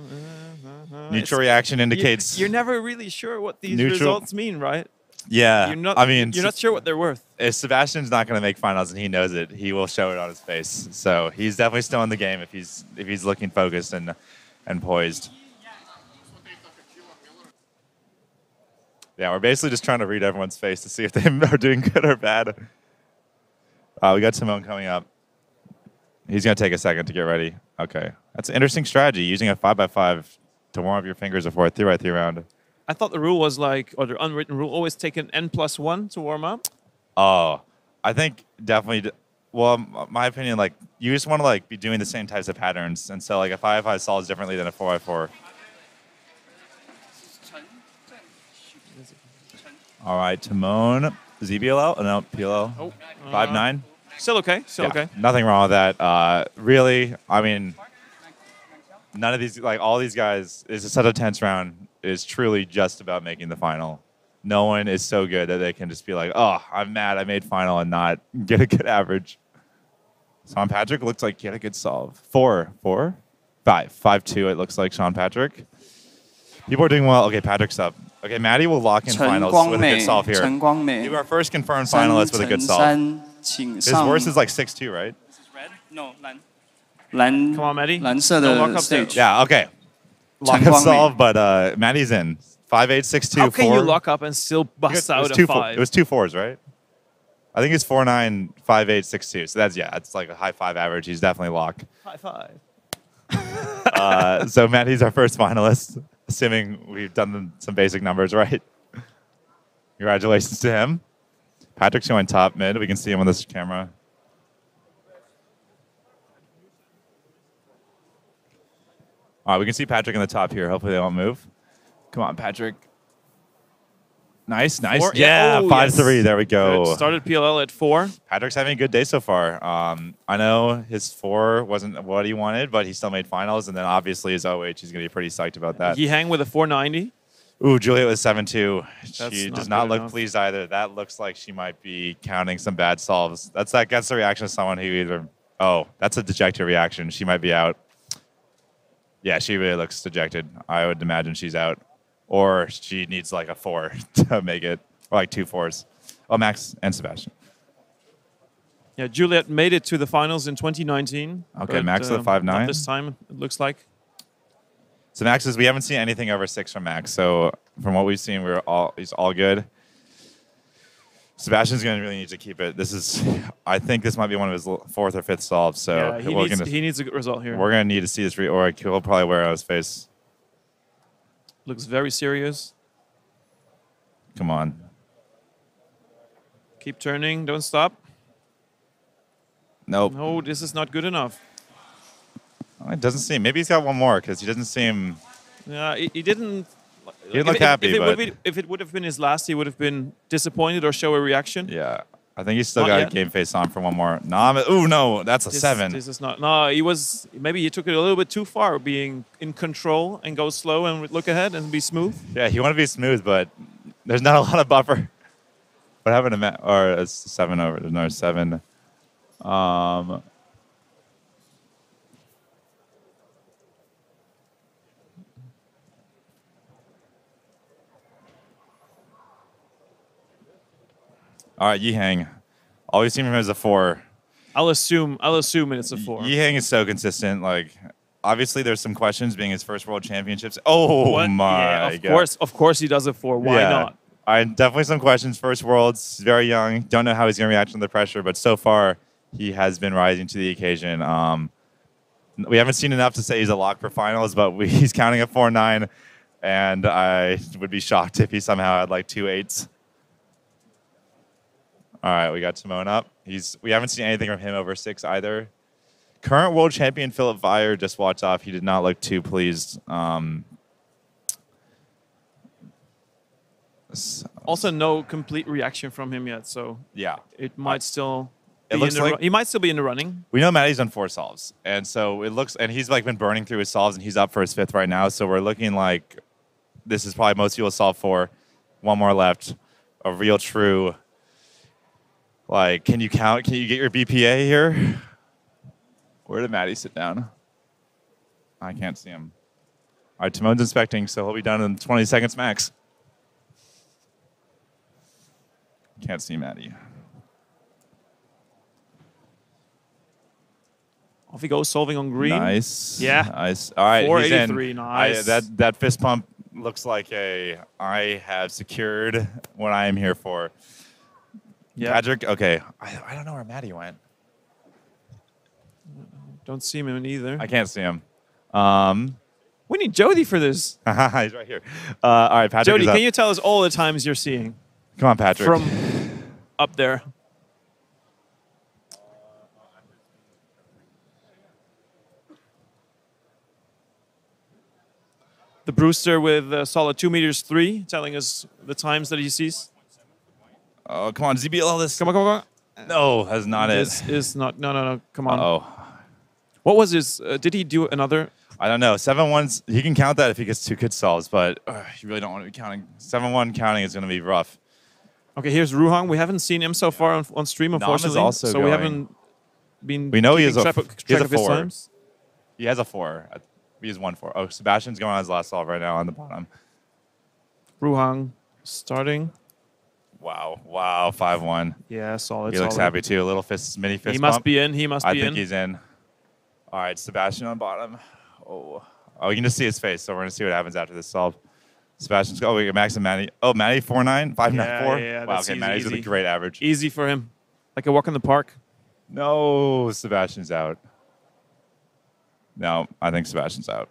Neutral reaction indicates... You're never really sure what these neutral results mean, right? Yeah. I mean, you're not sure what they're worth. If Sebastian's not going to make finals and he knows it, he will show it on his face. So he's definitely still in the game if he's looking focused and poised. Yeah, we're basically just trying to read everyone's face to see if they are doing good or bad. We got Timon coming up. He's going to take a second to get ready. Okay. That's an interesting strategy, using a 5x5 to warm up your fingers before a 3x3 round. I thought the rule was like, or the unwritten rule, always take an N+1 to warm up. Oh, I think definitely. Well, my opinion, like, you just want to like be doing the same types of patterns, and so like a 5x5 solves differently than a 4x4. All right, Timon, ZBLL, oh, no, PLL, Oh, 5-9. Still okay. Still okay. Nothing wrong with that. Really, I mean, none of these, like all these guys, is such a tense round. Is truly just about making the final. No one is so good that they can just be like, oh, I'm mad I made final and not get a good average. Sean Patrick looks like he had a good solve. 4, 5-2 it looks like Sean Patrick. People are doing well. Okay, Patrick's up. Okay, Maddie will lock in finals with a good solve here. You are first confirmed finalist with a good solve. His worst is like 6-2, right? This is red? No, Come on, Maddie. Don't lock up there. Yeah, okay. Lock up solve, but Maddie's in. 5-8, 6-2, 4. How can you lock up and still bust out a 5? It was 2 4s, right? I think it's 4-9, 5-8, 6-2. So that's like a high 5 average. He's definitely locked. High 5. So Maddie's our first finalist, assuming we've done some basic numbers right. Congratulations to him. Patrick's going top mid. We can see him on this camera. All right, we can see Patrick in the top here. Hopefully they won't move. Come on, Patrick. Nice. 4, yeah, 5-3. Yes. There we go. Good. Started PLL at 4. Patrick's having a good day so far. I know his 4 wasn't what he wanted, but he still made finals. And then obviously his OH, he's going to be pretty psyched about that. He hang with a 490. Ooh, Juliet was 7-2. That's she does not look pleased either. That looks like she might be counting some bad solves. That's the reaction of someone who either, oh, that's a dejected reaction. She might be out. Yeah, she really looks dejected. I would imagine she's out. Or she needs like a 4 to make it, or like 2 4s. Oh, Max and Sebastian. Yeah, Juliet made it to the finals in 2019. Okay, Max with a 5-9. Not this time, it looks like. So Max says we haven't seen anything over 6 from Max. So from what we've seen, he's all good. Sebastian's going to really need to keep it. I think this might be one of his 4th or 5th solves. So yeah, he needs a good result here. We're going to need to see this, or he'll probably wear it on his face. Looks very serious. Come on. Keep turning. Don't stop. Nope. No, this is not good enough. Oh, it doesn't seem. Maybe he's got one more because he doesn't seem. Yeah, he didn't. He didn't look happy. If it would have been his last, he would have been disappointed or show a reaction. Yeah. I think he's still got a game face on for one more. No, that's a 7. This is not. No, maybe he took it a little bit too far, being in control and go slow and look ahead and be smooth. Yeah, he want to be smooth, but there's not a lot of buffer. What happened to Matt? Or it's 7 over. There's another 7. All right, Yihang. All we've seen from him is a 4. I'll assume it's a 4. Yihang is so consistent. Like, obviously, there's some questions being his first World Championships. Oh what? My God! Of course, he does a 4. Why not? Definitely some questions. First Worlds, very young. Don't know how he's going to react under pressure, but so far he has been rising to the occasion. We haven't seen enough to say he's a lock for finals, but he's counting a 4-9, and I would be shocked if he somehow had like 2 8s. All right, we got Timon up. We haven't seen anything from him over 6 either. Current world champion Philip Vire just walked off. He did not look too pleased. Also, no complete reaction from him yet, so yeah, it might still. He might still be in the running. We know Maddie's done 4 solves, and so it looks, and he's like been burning through his solves, and he's up for his 5th right now. So we're looking like this is probably most people solve for. One more left. A real true. Like, can you count? Can you get your BPA here? Where did Maddie sit down? I can't see him. All right, Timon's inspecting, so he'll be done in 20 seconds max. Can't see Maddie. Off he goes, solving on green. Nice. Yeah. Nice. All right, he's in. 483, nice. That fist pump looks like I have secured what I am here for. Yeah. Patrick, okay. I don't know where Maddie went. Don't see him either. I can't see him. We need Jody for this. He's right here. All right, Patrick. Jody, can you tell us all the times you're seeing? Come on, Patrick. From up there. The Brewster with a solid 2 meters 3, telling us the times that he sees. Oh, come on, ZBL this. Come on. No, that's not This it. is not. No. Come on. Oh, What was his? Did he do another? I don't know. 7-1's. He can count that if he gets 2 good solves, but you really don't want to be counting. 7-1 counting is going to be rough. Okay, here's Ruhang. We haven't seen him so far on stream, unfortunately. Also so we haven't been. We know he has a track of his 4. times. He has a 4. He has 1-4. Oh, Sebastian's going on his last solve right now on the bottom. Ruhang starting. Wow, 5-1. Yeah, solid. He looks happy too. A little mini fist He must bump. be in. He must be in. I think he's in. All right, Sebastian on bottom. Oh, you can just see his face. So we're gonna see what happens after this solve. Sebastian's. Oh, we got Max and Maddie. Oh, Maddie 4-9, 5-9-4. Yeah, wow. that's Okay, Maddie's with a great average. Easy for him, like a walk in the park. No, Sebastian's out. No, I think Sebastian's out.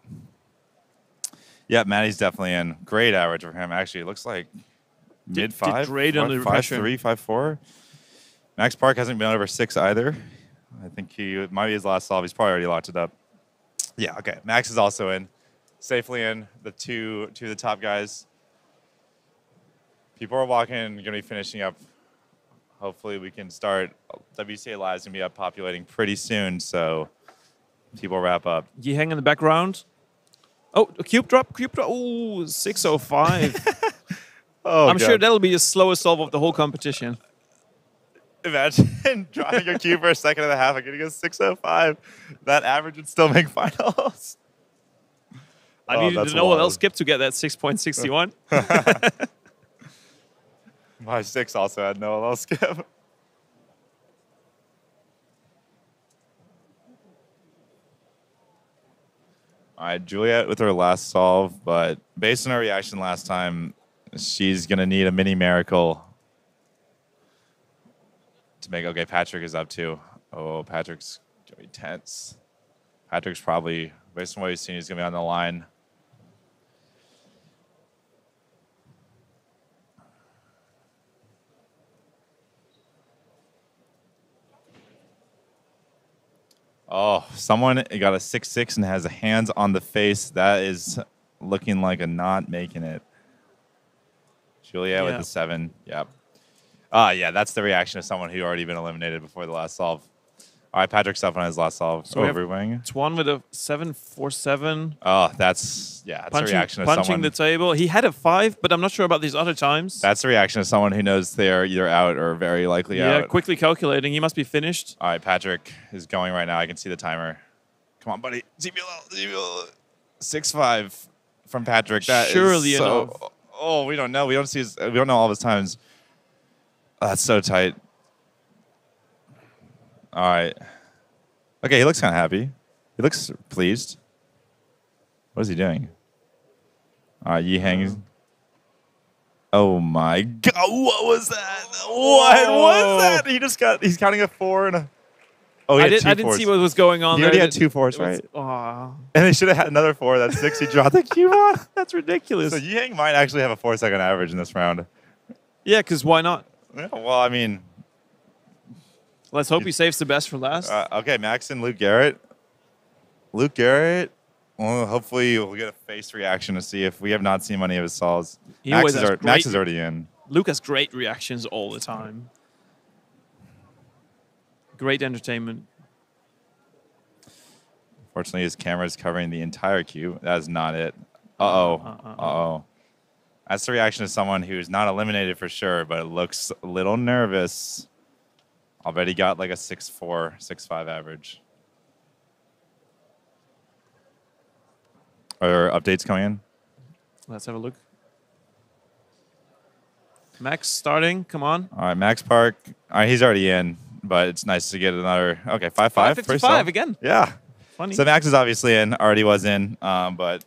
Yeah, Maddie's definitely in. Great average for him. Actually, it looks like mid-5. Did great under pressure. 5-3, 5-4. Max Park hasn't been over 6 either. I think it might be his last solve. He's probably already locked it up. Yeah, okay. Max is also in. Safely in. The two of the top guys. People are walking and going to be finishing up. Hopefully we can start. WCA Live is going to be up populating pretty soon, so people wrap up. Yiheng in the background. Oh, a cube drop. Ooh, 605. Oh, I'm sure that'll be the slowest solve of the whole competition. Imagine dropping your cube for a second and a half and getting a 605. That average would still make finals. I needed to know what else skipped to get that 6.61. My 6 also had no LL skip. All right, Juliet with her last solve, but based on her reaction last time, she's going to need a mini miracle to make. Okay, Patrick is up too. Oh, Patrick's going to be tense. Patrick's probably, based on what he's seen, he's going to be on the line. Oh, someone got a 6-6 and has a hands on the face. That is looking like a not making it. Juliet with the 7. Yep. Yeah, that's the reaction of someone who already been eliminated before the last solve. All right, Patrick's up on his last solve. So Overwing. Tuan with a 747. Oh, that's the reaction of someone. Punching the table. He had a 5, but I'm not sure about these other times. That's the reaction of someone who knows they're either out or very likely out. Yeah, quickly calculating. He must be finished. All right, Patrick is going right now. I can see the timer. Come on, buddy. ZBL. 6-5 from Patrick. That surely is enough. Oh, we don't know. We don't know all of his times. Oh, that's so tight. All right. Okay, he looks kind of happy. He looks pleased. What is he doing? All right, Yiheng. Oh my God! What was that? What was that? He's counting a 4 and a. Oh, I didn't see what was going on. He there. already had 2 4s, right? And he should have had another 4. That's 6. He dropped the cube on. That's ridiculous. So Yiheng might actually have a 4-second average in this round. Yeah, because why not? Yeah, well, I mean. Let's hope he saves the best for last. Okay, Max and Luke Garrett. Luke Garrett. Well, hopefully we'll get a face reaction to see if we have not seen any of his solves. Max is already in. Luke has great reactions all the time. Great entertainment. Fortunately, his camera is covering the entire cube. That is not it. Uh-oh. That's the reaction of someone who's not eliminated for sure, but looks a little nervous. Already got like a 6'4", 6'5" average. Are updates coming in? Let's have a look. Max starting. Come on. All right, Max Park. All right, he's already in, but it's nice to get another. Okay, 5'5". 555 again. Yeah. Funny. So Max is obviously in. Already was in, but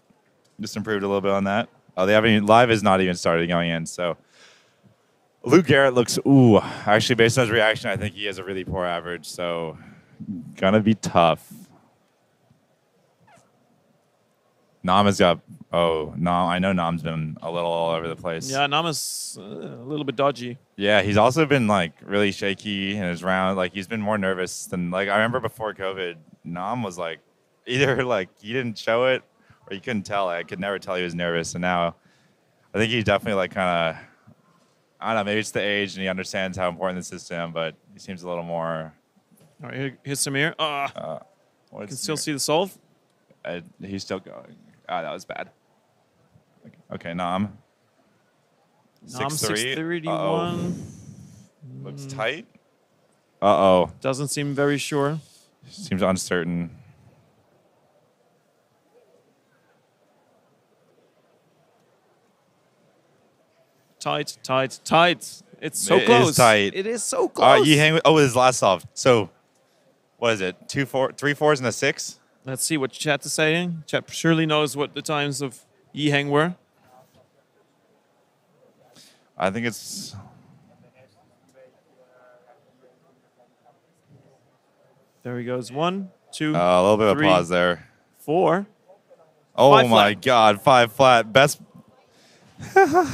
just improved a little bit on that. Oh, they haven't even, live is not even started going in. So Luke Garrett looks. Ooh, actually, based on his reaction, I think he has a really poor average. So gonna be tough. Nam has got. Oh, Nam. I know Nam's been a little all over the place. Yeah, Nama's a little bit dodgy. Yeah, he's also been like really shaky in his round. Like he's been more nervous than like I remember before COVID. Nam was like either like he didn't show it or you couldn't tell. I could never tell he was nervous. And now I think he's definitely like kind of I don't know. Maybe it's the age and he understands how important this is to him. But he seems a little more. All right, here's Samir. You can still see the solve. He's still going. Ah, that was bad. Okay, Nam. Nam 6'3". 631. Looks tight. Uh-oh. Doesn't seem very sure. Seems uncertain. Tight, tight, tight. It's so close. It is tight. It is so close. You hang with, his last solve. So, what is it? 3 4s and a 6? Let's see what chat is saying. Chat surely knows what the times of Yi Heng were. I think it's... There he goes. 1, 2, a little bit 3, of a pause there. 4. Oh 5 my flat. God, 5 flat. Best...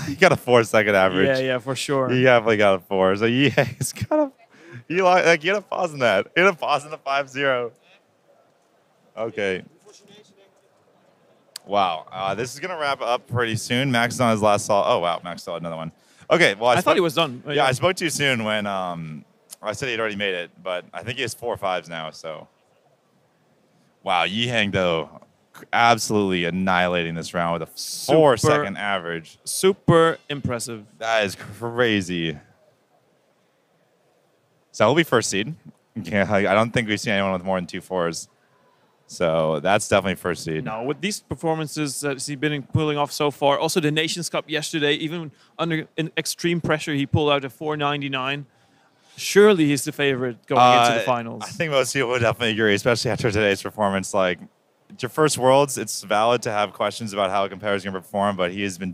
he got a 4-second average. Yeah, for sure. He definitely got a 4. So yeah, he's got a... He like get a pause in that. Get a pause in the 5-0. Okay. Wow. This is gonna wrap up pretty soon. Max is on his last solve. Oh wow, Max saw another one. Okay. Well, I thought he was done. Yeah, I spoke too soon when I said he'd already made it, but I think he has 4 5s now. So. Wow, Yi Heng though, absolutely annihilating this round with a 4-second average. Super impressive. That is crazy. So he'll be first seed. I don't think we've seen anyone with more than 2 4s. So that's definitely first seed. No, with these performances that he's been pulling off so far, also the Nations Cup yesterday, even under extreme pressure, he pulled out a 499. Surely he's the favorite going into the finals. I think most people would definitely agree, especially after today's performance. Like, it's your first Worlds. It's valid to have questions about how a competitor is going to perform, but he's been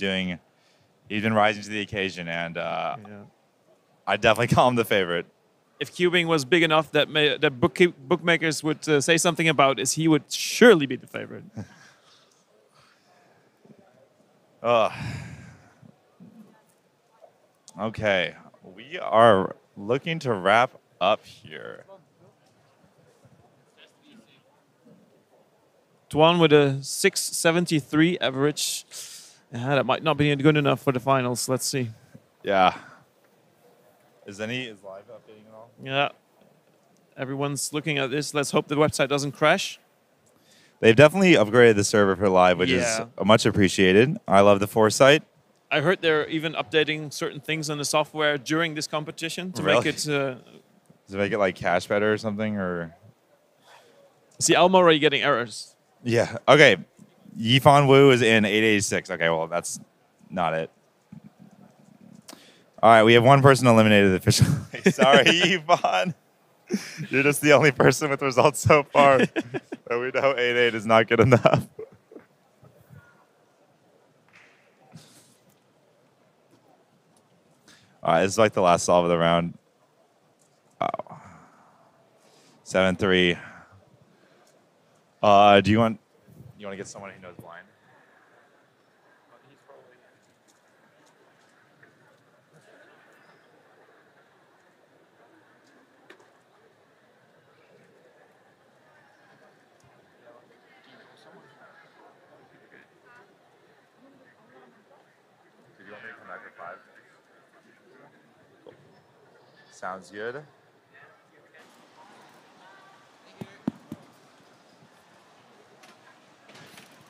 rising to the occasion, and I definitely call him the favorite. If cubing was big enough that bookmakers would say something about is he would surely be the favorite. Okay, we are looking to wrap up here. Tuan with a 673 average. That might not be good enough for the finals. Let's see. Yeah. Is live updating at all? Yeah. Everyone's looking at this. Let's hope the website doesn't crash. They've definitely upgraded the server for live, which is much appreciated. I love the foresight. I heard they're even updating certain things on the software during this competition to make it... to make it like cache better or something? Or See, I'm already getting errors. Yeah. Okay. Yifan Wu is in 886. Okay, well, that's not it. All right, we have one person eliminated officially. Sorry, Yifan. You're just the only person with results so far. But we know 8-8 is not good enough. All right, this is like the last solve of the round. Oh. 7-3. Do you want to get someone who knows blind? Did you want me to come back at 5? Cool. Sounds good.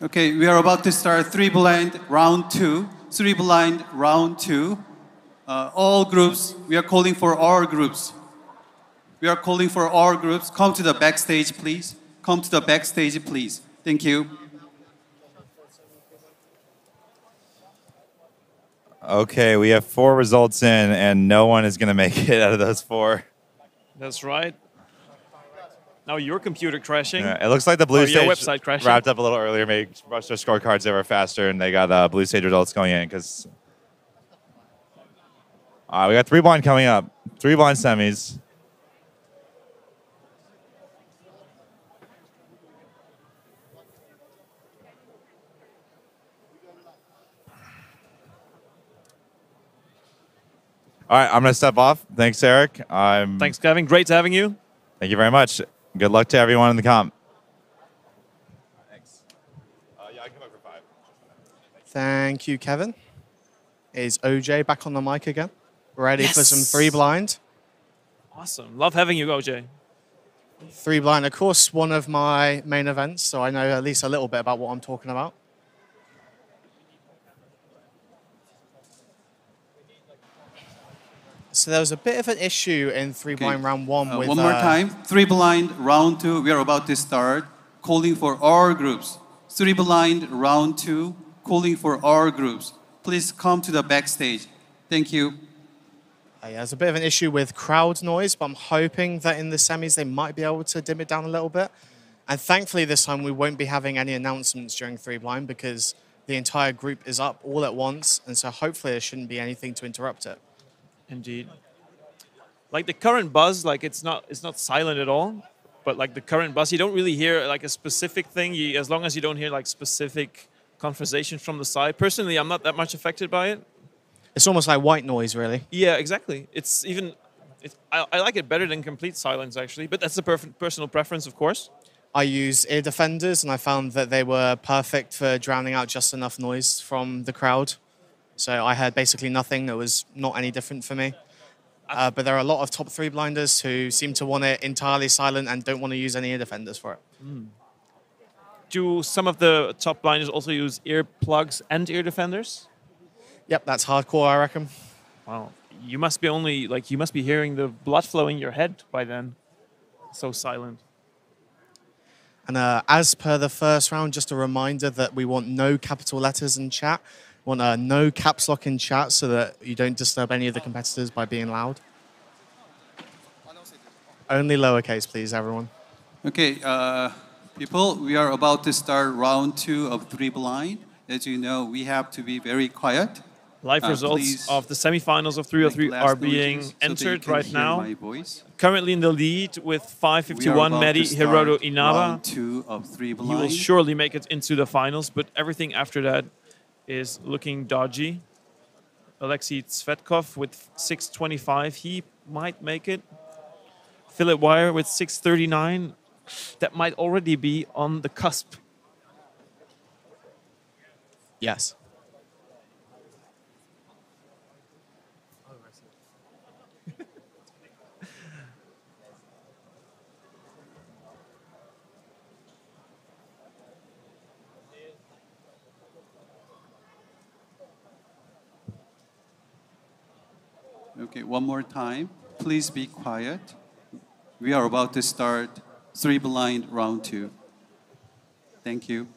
Okay, we are about to start 3 blind round 2. three blind round 2. All groups, we are calling for all groups. We are calling for all groups. Come to the backstage, please. Come to the backstage, please. Thank you. Okay, we have 4 results in, and no one is going to make it out of those 4. That's right. Now your computer crashing. Yeah, it looks like the blue Your stage website crashing. wrapped up a little earlier, maybe rushed their scorecards. They were faster, and they got blue stage results going in because we got 3 blind coming up. 3 blind semis. All right, I'm going to step off. Thanks, Erik. Thanks, Kevin. Great having you. Thank you very much. Good luck to everyone in the comp. Thanks. Yeah, I can come up for 5. Thank you, Kevin. Is OJ back on the mic again? Ready for Yes. some 3 blind? Awesome. Love having you, OJ. 3 blind, of course, one of my main events, so I know at least a little bit about what I'm talking about. So there was a bit of an issue in 3 blind round 1 with... One more time. 3 blind round 2. We are about to start. Calling for all groups. 3 blind round 2. Calling for all groups. Please come to the backstage. Thank you. Yeah, there's a bit of an issue with crowd noise, but I'm hoping that in the semis they might be able to dim it down a little bit. And thankfully this time we won't be having any announcements during 3 blind because the entire group is up all at once, and so hopefully there shouldn't be anything to interrupt it. Indeed. Like the current buzz, like it's not silent at all, but like the current buzz, you don't really hear like a specific thing. As long as you don't hear like specific conversations from the side. Personally, I'm not that much affected by it. It's almost like white noise, really. Yeah, exactly. I like it better than complete silence, actually, but that's a personal preference, of course. I use ear defenders, and I found that they were perfect for drowning out just enough noise from the crowd. So I heard basically nothing. It was not any different for me. But there are a lot of top 3 blinders who seem to want it entirely silent and don't want to use any ear defenders for it. Do some of the top blinders also use earplugs and ear defenders? Yep, that's hardcore, I reckon. Wow. You must be hearing the blood flow in your head by then. So silent. And as per the first round, just a reminder that we want no capital letters in chat. We want no caps lock in chat so that you don't disturb any of the competitors by being loud. Only lowercase, please, everyone. Okay, people, we are about to start round 2 of 3 blind. As you know, we have to be very quiet. Live results of the semifinals of 303 are being entered right now. Currently in the lead with 551, Mehdi Hiroto Inaba. Round 2 of 3 He blind. will surely make it into the finals, but everything after that is looking dodgy. Alexei Tsvetkov with 625, he might make it. Philip Wire with 639, that might already be on the cusp. Yes. Okay, one more time. Please be quiet. We are about to start 3 blind round 2. Thank you.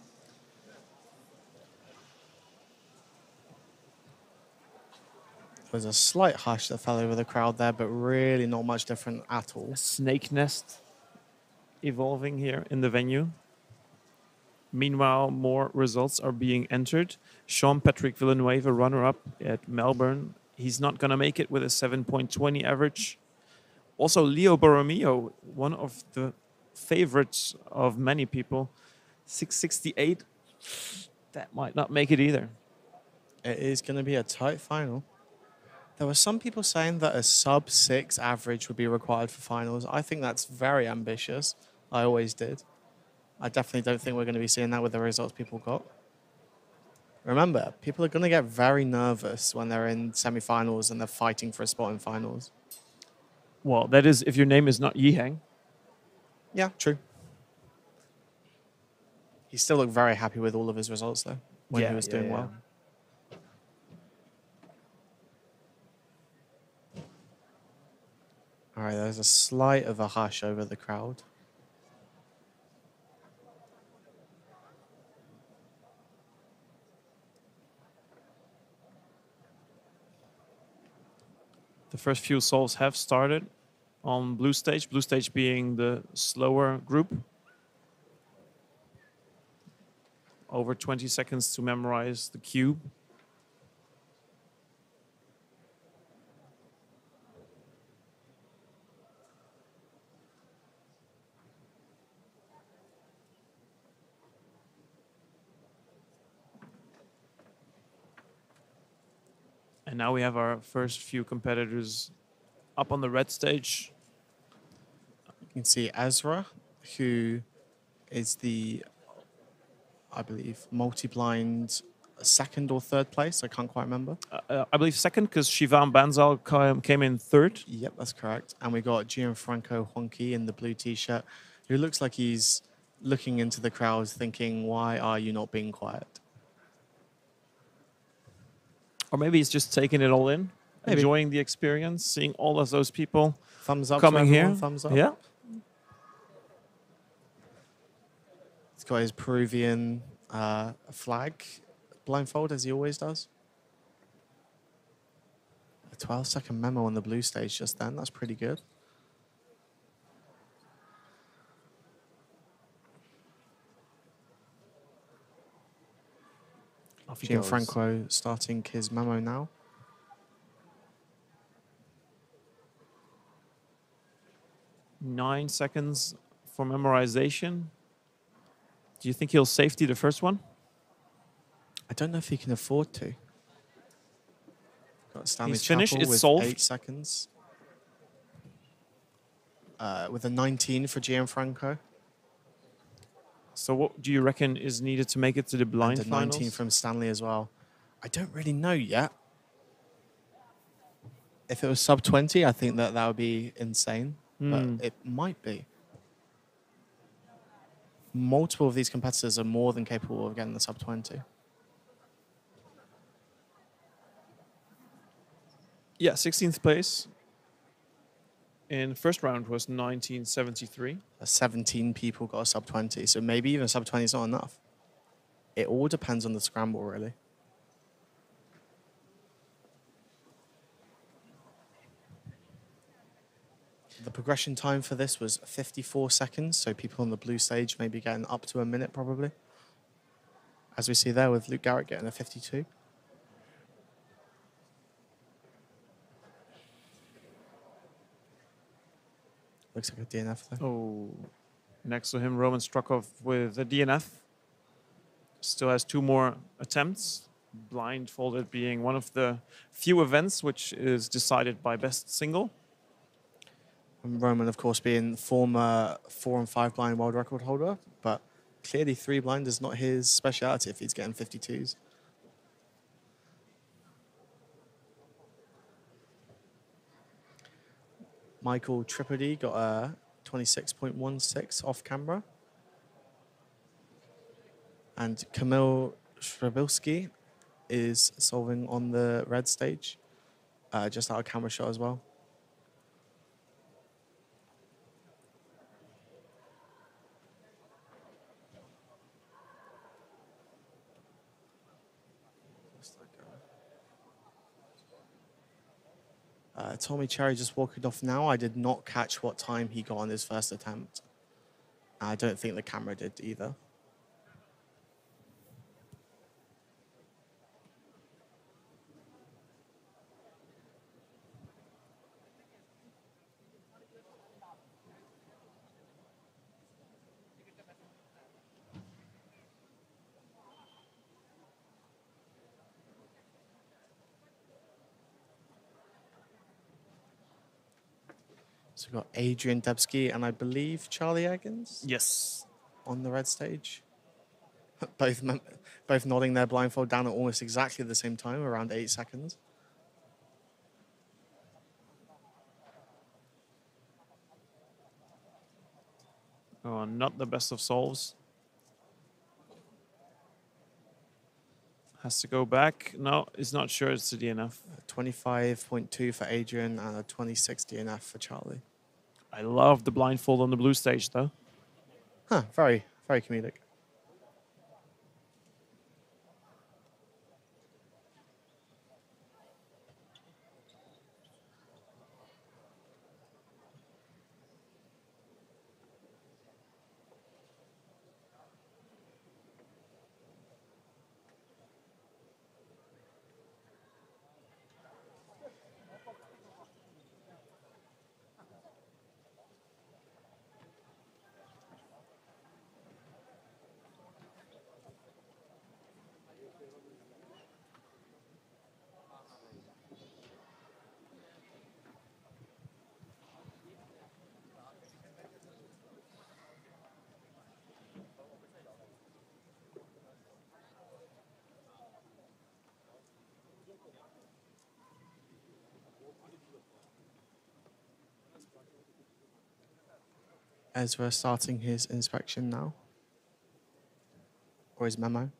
There's a slight hush that fell over the crowd there, but really not much different at all. Snake nest evolving here in the venue. Meanwhile, more results are being entered. Sean Patrick Villanueva, runner-up at Melbourne. He's not going to make it with a 7.20 average. Also, Leo Borromeo, one of the favorites of many people, 668. That might not make it either. It is going to be a tight final. There were some people saying that a sub-6 average would be required for finals. I think that's very ambitious. I always did. I definitely don't think we're going to be seeing that with the results people got. Remember, people are going to get very nervous when they're in semi-finals and they're fighting for a spot in finals. Well, that is if your name is not Yihang. Yeah, true. He still looked very happy with all of his results, though, when he was doing well. All right, there's a slight of a hush over the crowd. The first few solves have started on blue stage. Blue stage being the slower group. Over 20 seconds to memorize the cube. And now we have our first few competitors up on the red stage. You can see Ezra, who is the, I believe, multi-blind second or third place. I can't quite remember. I believe second, because Shivam Banzal came in third. Yep, that's correct. And we got Gianfranco Honky in the blue t-shirt, who looks like he's looking into the crowd thinking, why are you not being quiet? Or maybe he's just taking it all in, Maybe. enjoying the experience, seeing all of those people Thumbs up coming to everyone, here. thumbs up. Yeah. He's got his Peruvian flag blindfold, as he always does. A 12-second memo on the blue stage just then. That's pretty good. Off he goes. Gianfranco starting his memo now. Nine seconds for memorization. Do you think he'll safety the first one? I don't know if he can afford to. Got Stanley He's finished, Chapel it's with solved. 8 seconds. With a 19 for Gianfranco. So what do you reckon is needed to make it to the blind And a finals? 19 from Stanley as well. I don't really know yet. If it was sub 20, I think that would be insane. But it might be. Multiple of these competitors are more than capable of getting the sub 20. Yeah, 16th place. In first round was 1973. 17 people got a sub 20, so maybe even sub 20 is not enough. It all depends on the scramble, really. The progression time for this was 54 seconds, so people on the blue stage may be getting up to a minute, probably. As we see there with Luke Garrett getting a 52. Looks like a DNF though. Oh, next to him, Roman Strukov with a DNF. Still has 2 more attempts. Blindfolded being one of the few events which is decided by best single. And Roman, of course, being former 4 and 5 blind world record holder, but clearly 3 blind is not his speciality if he's getting 52s. Michael Tripodi got a 26.16 off camera. And Kamil Shrabilski is solving on the red stage, just out of camera shot as well. Tommy Cherry just walking off now. I did not catch what time he got on his first attempt. I don't think the camera did either. So we've got Adrian Debsky and I believe Charlie Eggins. Yes. On the red stage. both nodding their blindfold down at almost exactly the same time, around 8 seconds. Oh, not the best of solves. Has to go back. No, he's not sure it's a DNF. 25.2 for Adrian and a 26 DNF for Charlie. I love the blindfold on the blue stage, though. Huh, very, very comedic. Ezra starting his inspection now. Or his memo.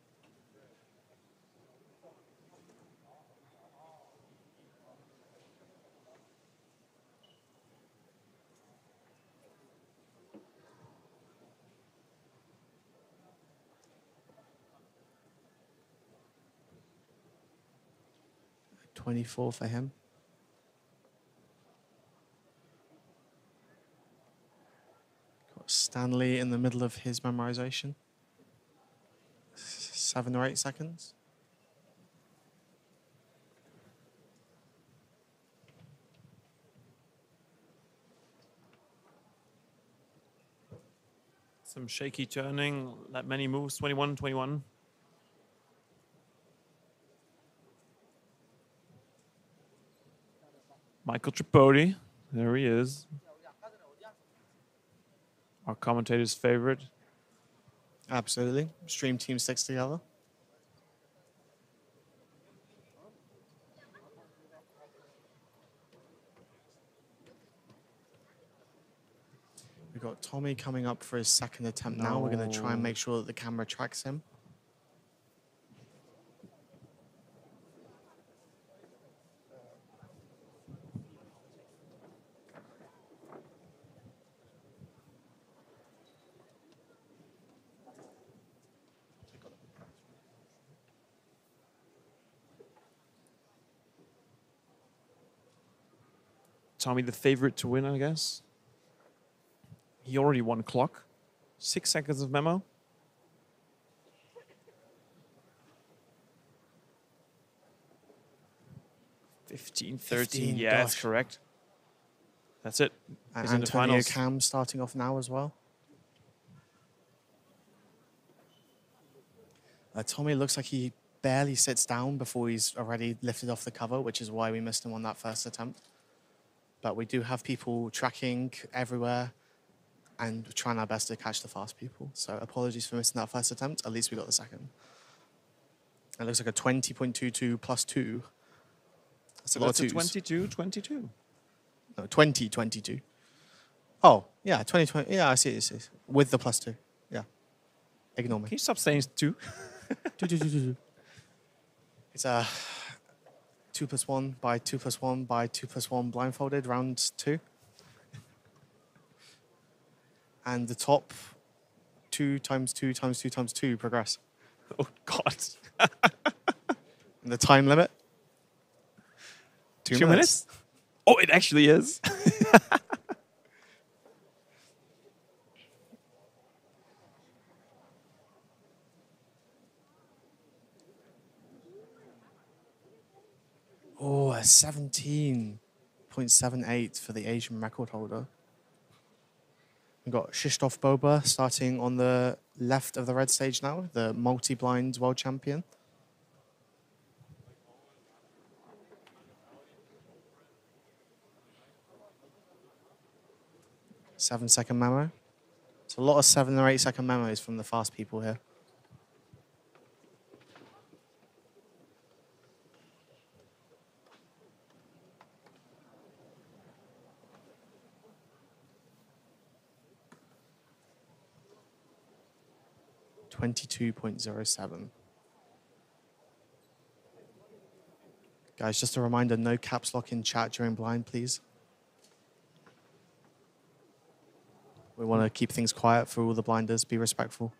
.24 for him. Got Stanley in the middle of his memorization. 7 or 8 seconds. Some shaky turning, not many moves. 21, 21. Michael Tripodi, there he is. Our commentator's favorite. Absolutely. Stream team sticks together. We've got Tommy coming up for his second attempt now. We're going to try and make sure that the camera tracks him. Tommy, the favorite to win, I guess. He already won clock. 6 seconds of memo. 15, 13. Yeah, that's correct. That's it. And He's in the Antonio finals. Cam starting off now as well. Tommy looks like he barely sits down before he's already lifted off the cover, which is why we missed him on that first attempt. But we do have people tracking everywhere and trying our best to catch the fast people. So apologies for missing that first attempt. At least we got the second. It looks like a 20.22 plus 2. That's a lot of twos. 22, 22. No, 2022. Oh, yeah, 2020. Yeah, I see it. With the plus 2. Yeah. Ignore me. Can you stop saying 2? 2. It's a 2 plus 1 by 2 plus 1 by 2 plus 1 blindfolded, round 2. And the top 2 times 2 times 2 times 2 progress. Oh, God. And the time limit? 2 minutes. Oh, it actually is. Oh, a 17.78 for the Asian record holder. We've got Krzysztof Boba starting on the left of the red stage now, the multi-blind world champion. Seven-second memo. It's a lot of 7 or 8 second memos from the fast people here. .07. Guys, just a reminder, no caps lock in chat during blind, please. We want to keep things quiet for all the blinders. Be respectful.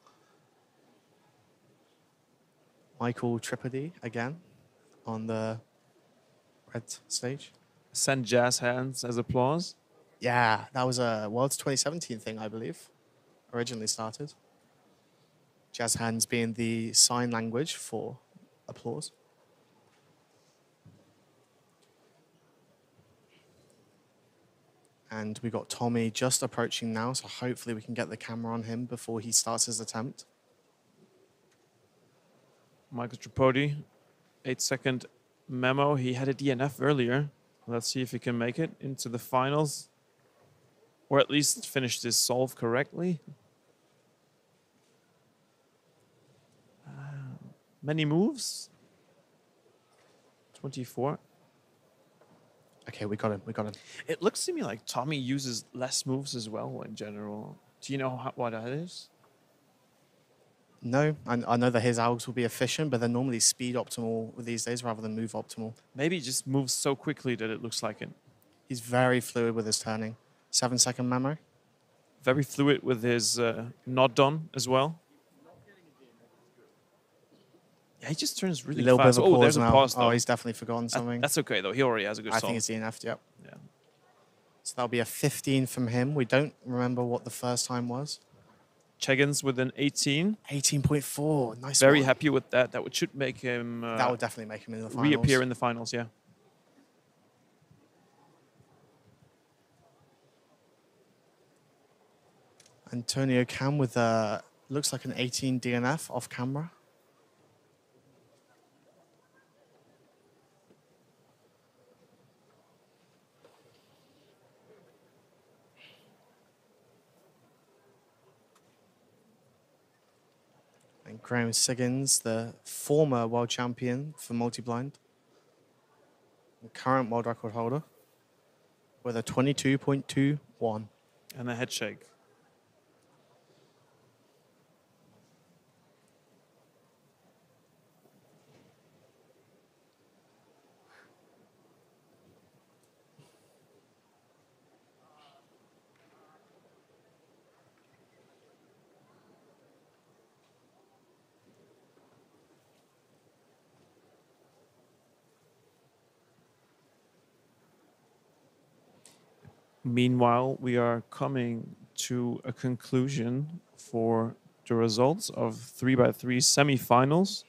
Michael Tripodi again on the red stage. Send jazz hands as applause. Yeah, that was a World's 2017 thing, I believe. Originally started. Jazz hands being the sign language for applause. And we got Tommy just approaching now, so hopefully we can get the camera on him before he starts his attempt. Michael Tripodi, 8-second memo. He had a DNF earlier. Let's see if he can make it into the finals. Or at least finish this solve correctly. Many moves. 24. Okay, we got him. It looks to me like Tommy uses less moves as well in general. Do you know what that is? No, I know that his algs will be efficient, but they're normally speed optimal these days rather than move optimal. Maybe he just moves so quickly that it looks like it. He's very fluid with his turning. 7-second memo. Very fluid with his nod on as well. Yeah, he just turns really Little fast. bit of a pause there's now. a pause. Oh, he's definitely forgotten something. That's okay though. He already has a good I solve. think it's DNF'd, yep. Yeah. So that'll be a 15 from him. We don't remember what the first time was. Cheggins with an 18. 18.4. Nice. Very one. happy with that. That should make him. That would definitely make him in the finals. Reappear in the finals. Yeah. Antonio Cam with looks like an 18 DNF off camera. And Graham Siggins, the former world champion for multi-blind, the current world record holder, with a 22.21. And a head shake. Meanwhile, we are coming to a conclusion for the results of 3x3 semifinals.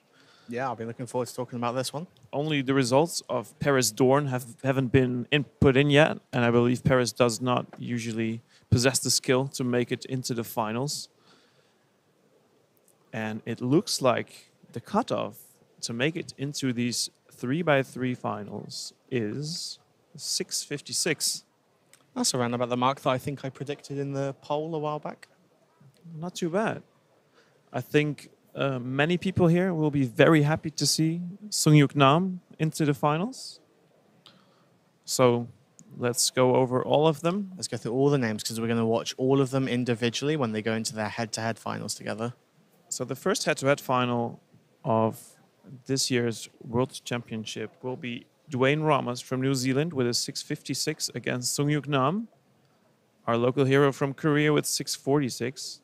Yeah, I'll be looking forward to talking about this one. Only the results of Paris Dorn haven't been put in yet, and I believe Paris does not usually possess the skill to make it into the finals. And it looks like the cutoff to make it into these 3x3 finals is 6:56. That's around about the mark that I think I predicted in the poll a while back. Not too bad. I think many people here will be very happy to see Sunghyuk Nam into the finals. So let's go over all of them. Let's go through all the names because we're going to watch all of them individually when they go into their head-to-head finals together. So the first head-to-head final of this year's World Championship will be Dwayne Ramos from New Zealand with a 6:56 against Sunghyuk Nam. Our local hero from Korea with 6:46.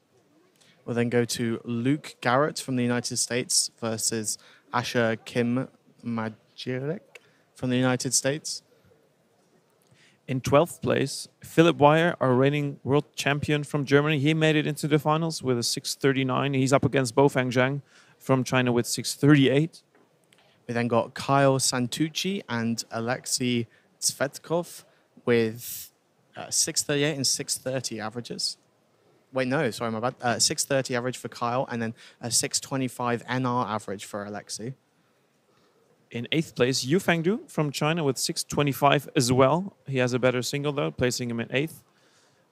We'll then go to Luke Garrett from the United States versus Asher Kim Majirek from the United States. In 12th place, Philip Weyer, our reigning world champion from Germany. He made it into the finals with a 6:39. He's up against Bofang Zhang from China with 6:38. We then got Kyle Santucci and Alexei Tsvetkov with 6:38 and 6:30 averages. Wait, no, sorry, my bad. 6:30 average for Kyle and then a 6:25 NR average for Alexei. In 8th place, Yu Fangdu from China with 6:25 as well. He has a better single though, placing him in 8th.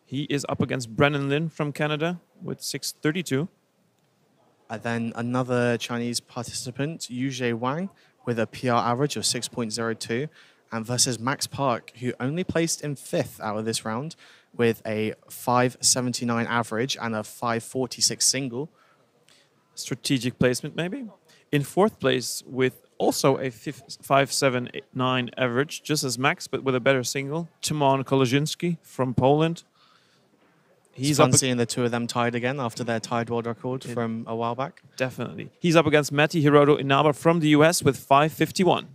He is up against Brennan Lin from Canada with 6:32. And then another Chinese participant, Yuzhe Wang, with a PR average of 6.02, and versus Max Park, who only placed in 5th out of this round with a 5.79 average and a 5.46 single. Strategic placement, maybe. In 4th place with also a 5.79 average, just as Max, but with a better single. Szymon Kolodziejski from Poland. He's fun seeing the two of them tied again after their tied world record from a while back. Definitely. He's up against Matti Hiroto Inaba from the US with 5.51.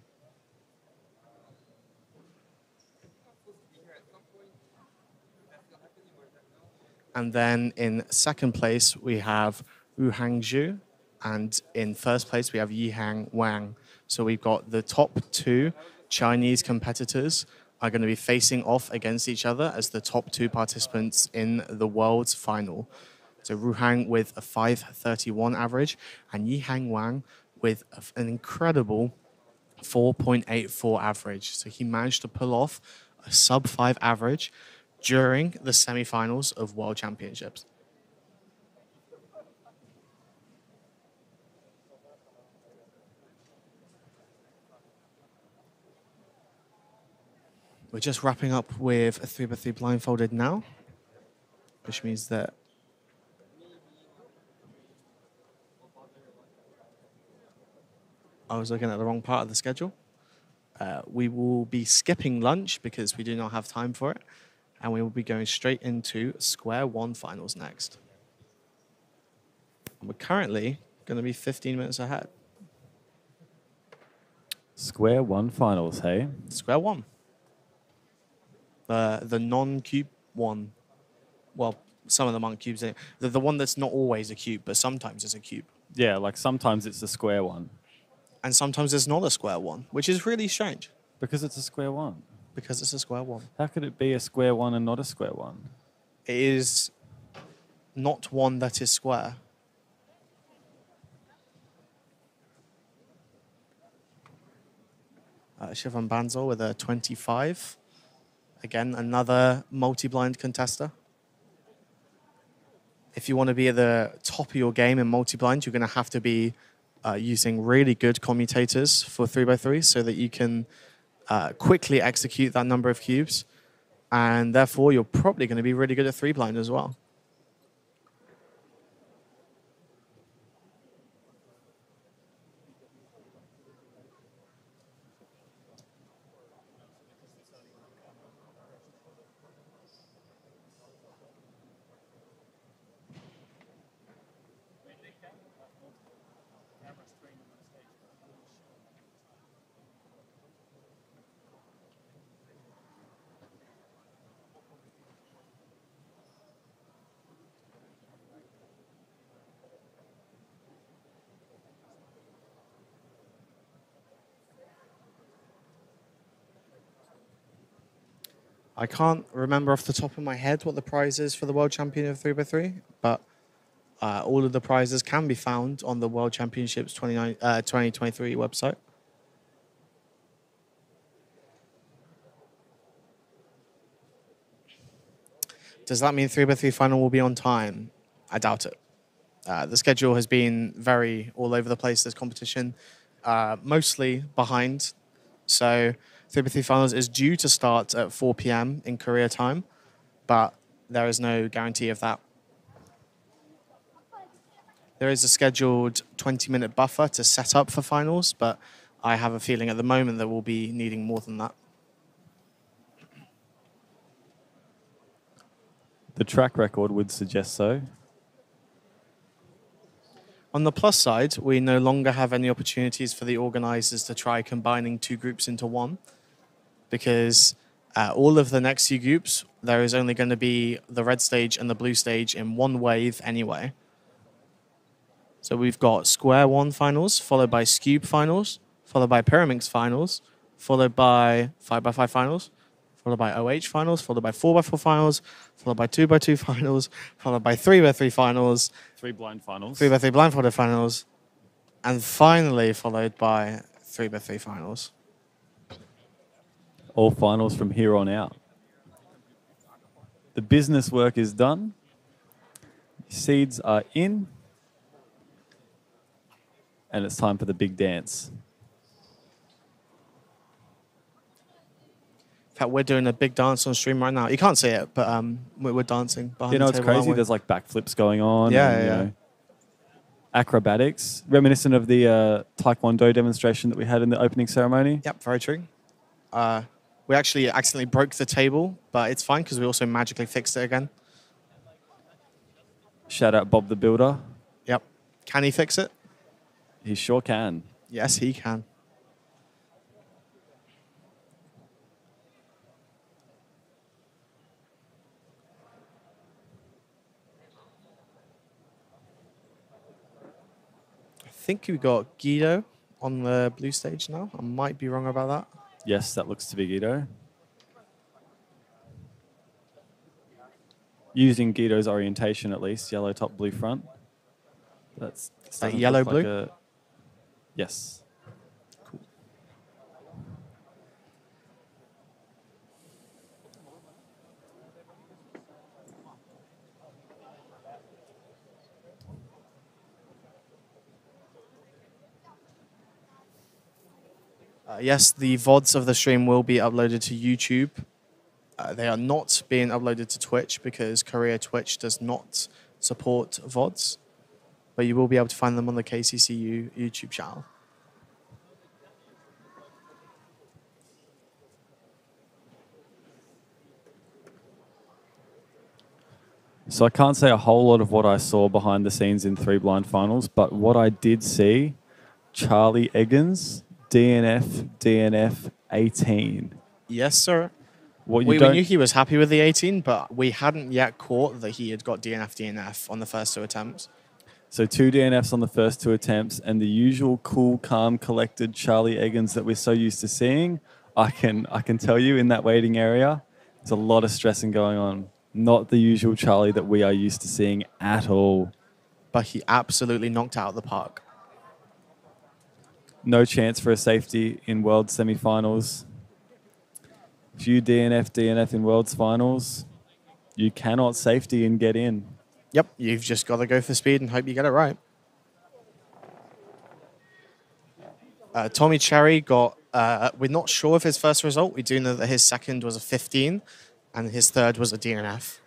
And then in second place, we have Wu Hangzhu. And in first place, we have Yihang Wang. So we've got the top two Chinese competitors are going to be facing off against each other as the top two participants in the world's final. So Ruhang with a 5.31 average and Yihang Wang with an incredible 4.84 average. So he managed to pull off a sub-5 average during the semi-finals of World Championships. We're just wrapping up with a 3x3 blindfolded now, which means that I was looking at the wrong part of the schedule. We will be skipping lunch because we do not have time for it, and we will be going straight into square one finals next. And we're currently going to be 15 minutes ahead. Square one finals, hey? Square one. The non-cube one. Well, some of them aren't cubes. The one that's not always a cube, but sometimes it's a cube. Yeah, like sometimes it's a square one. And sometimes it's not a square one, which is really strange. Because it's a square one. Because it's a square one. How could it be a square one and not a square one? It is not one that is square. Shivan Banzel with a 25. Again, another multi-blind contester. If you want to be at the top of your game in multi-blind, you're going to have to be using really good commutators for 3x3 so that you can quickly execute that number of cubes. And therefore, you're probably going to be really good at 3-blind as well. I can't remember off the top of my head what the prize is for the World Champion of 3x3, but all of the prizes can be found on the World Championships 2023 website. Does that mean 3x3 final will be on time? I doubt it. The schedule has been very all over the place, this competition, mostly behind. So 3x3 finals is due to start at 4 p.m. in Korea time, but there is no guarantee of that. There is a scheduled 20-minute buffer to set up for finals, but I have a feeling at the moment that we'll be needing more than that. The track record would suggest so. On the plus side, we no longer have any opportunities for the organizers to try combining two groups into one, because all of the next few groups, there is only going to be the red stage and the blue stage in one wave anyway. So we've got square one finals, followed by cube finals, followed by pyraminx finals, followed by 5x5 finals, followed by OH finals, followed by 4x4 finals, followed by 2x2 finals, followed by 3x3 finals, 3 blind finals, 3x3 blindfolded finals, and finally followed by 3x3 finals. All finals from here on out. The business work is done. Seeds are in. And it's time for the big dance. In fact, we're doing a big dance on stream right now. You can't see it, but we're dancing behind the table. You know, it's crazy. There's like backflips going on. Yeah, and, yeah. You know, acrobatics, reminiscent of the Taekwondo demonstration that we had in the opening ceremony. Yep, very true. We actually accidentally broke the table, but it's fine because we also magically fixed it again. Shout out Bob the Builder. Yep. Can he fix it? He sure can. Yes, he can. I think we got Guido on the blue stage now. I might be wrong about that. Yes, that looks to be Guido. Using Guido's orientation at least, yellow top, blue front. That's that yellow blue? Yes. Cool. Yes, the VODs of the stream will be uploaded to YouTube. They are not being uploaded to Twitch because Korea Twitch does not support VODs, but you will be able to find them on the KCCU YouTube channel. So I can't say a whole lot of what I saw behind the scenes in 3 blind finals, but what I did see, Charlie Eggins, DNF 18. Yes, sir. What We knew he was happy with the 18, but we hadn't yet caught that he had got DNF on the first 2 attempts. So 2 DNFs on the first 2 attempts, and the usual cool, calm, collected Charlie Eggins that we're so used to seeing. I can tell you in that waiting area, there's a lot of stressing going on. Not the usual Charlie that we are used to seeing at all. But he absolutely knocked out of the park. No chance for a safety in World semi-finals. If you DNF in World's finals, you cannot safety and get in. Yep, you've just got to go for speed and hope you get it right. Tommy Cherry got, we're not sure of his first result. We do know that his second was a 15 and his third was a DNF.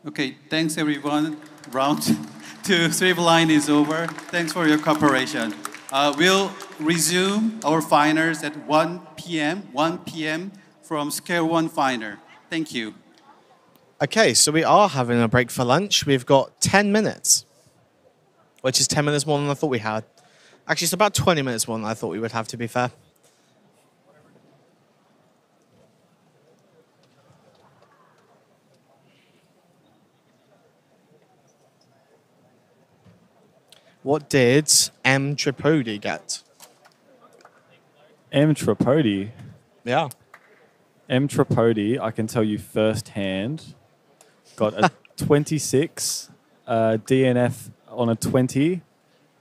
Okay, thanks everyone. Round 2 3 blind is over. Thanks for your cooperation. We'll resume our finals at 1 p.m. from Scale 1 final. Thank you. Okay, so we are having a break for lunch. We've got 10 minutes, which is 10 minutes more than I thought we had. Actually, it's about 20 minutes more than I thought we would have, to be fair. What did M. Tripodi get? M. Tripodi? Yeah. M. Tripodi, I can tell you firsthand, got a 26, DNF on a 20,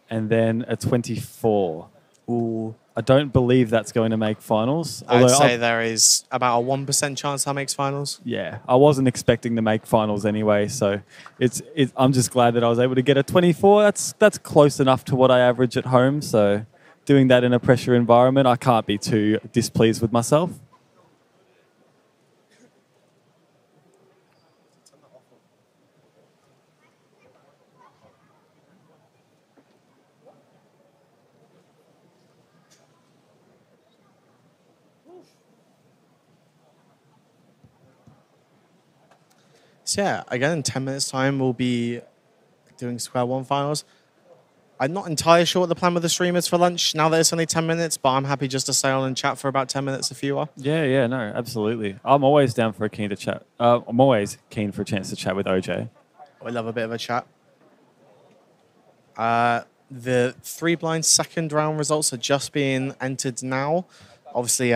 and then a 24. Ooh. I don't believe that's going to make finals. I'd say there is about a 1% chance that makes finals. Yeah, I wasn't expecting to make finals anyway, so I'm just glad that I was able to get a 24. That's close enough to what I average at home, so doing that in a pressure environment, I can't be too displeased with myself. So yeah, again, in 10 minutes time, we'll be doing Square 1 finals. I'm not entirely sure what the plan with the stream is for lunch now that it's only 10 minutes, but I'm happy just to stay on and chat for about 10 minutes if you are. Yeah, no, absolutely. I'm always down for a keen to chat. I'm always keen for a chance to chat with OJ. I love a bit of a chat. The 3 blind second round results are just being entered now. Obviously,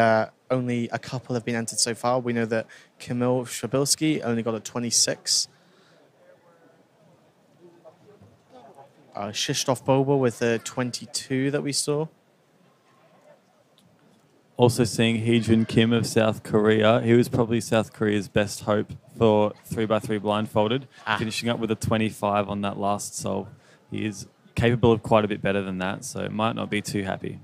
only a couple have been entered so far. We know that Kamil Shabilski only got a 26. Krzysztof Boba with the 22 that we saw. Also seeing Heejun Kim of South Korea. He was probably South Korea's best hope for 3x3 blindfolded, finishing up with a 25 on that last solve. He is capable of quite a bit better than that, so might not be too happy.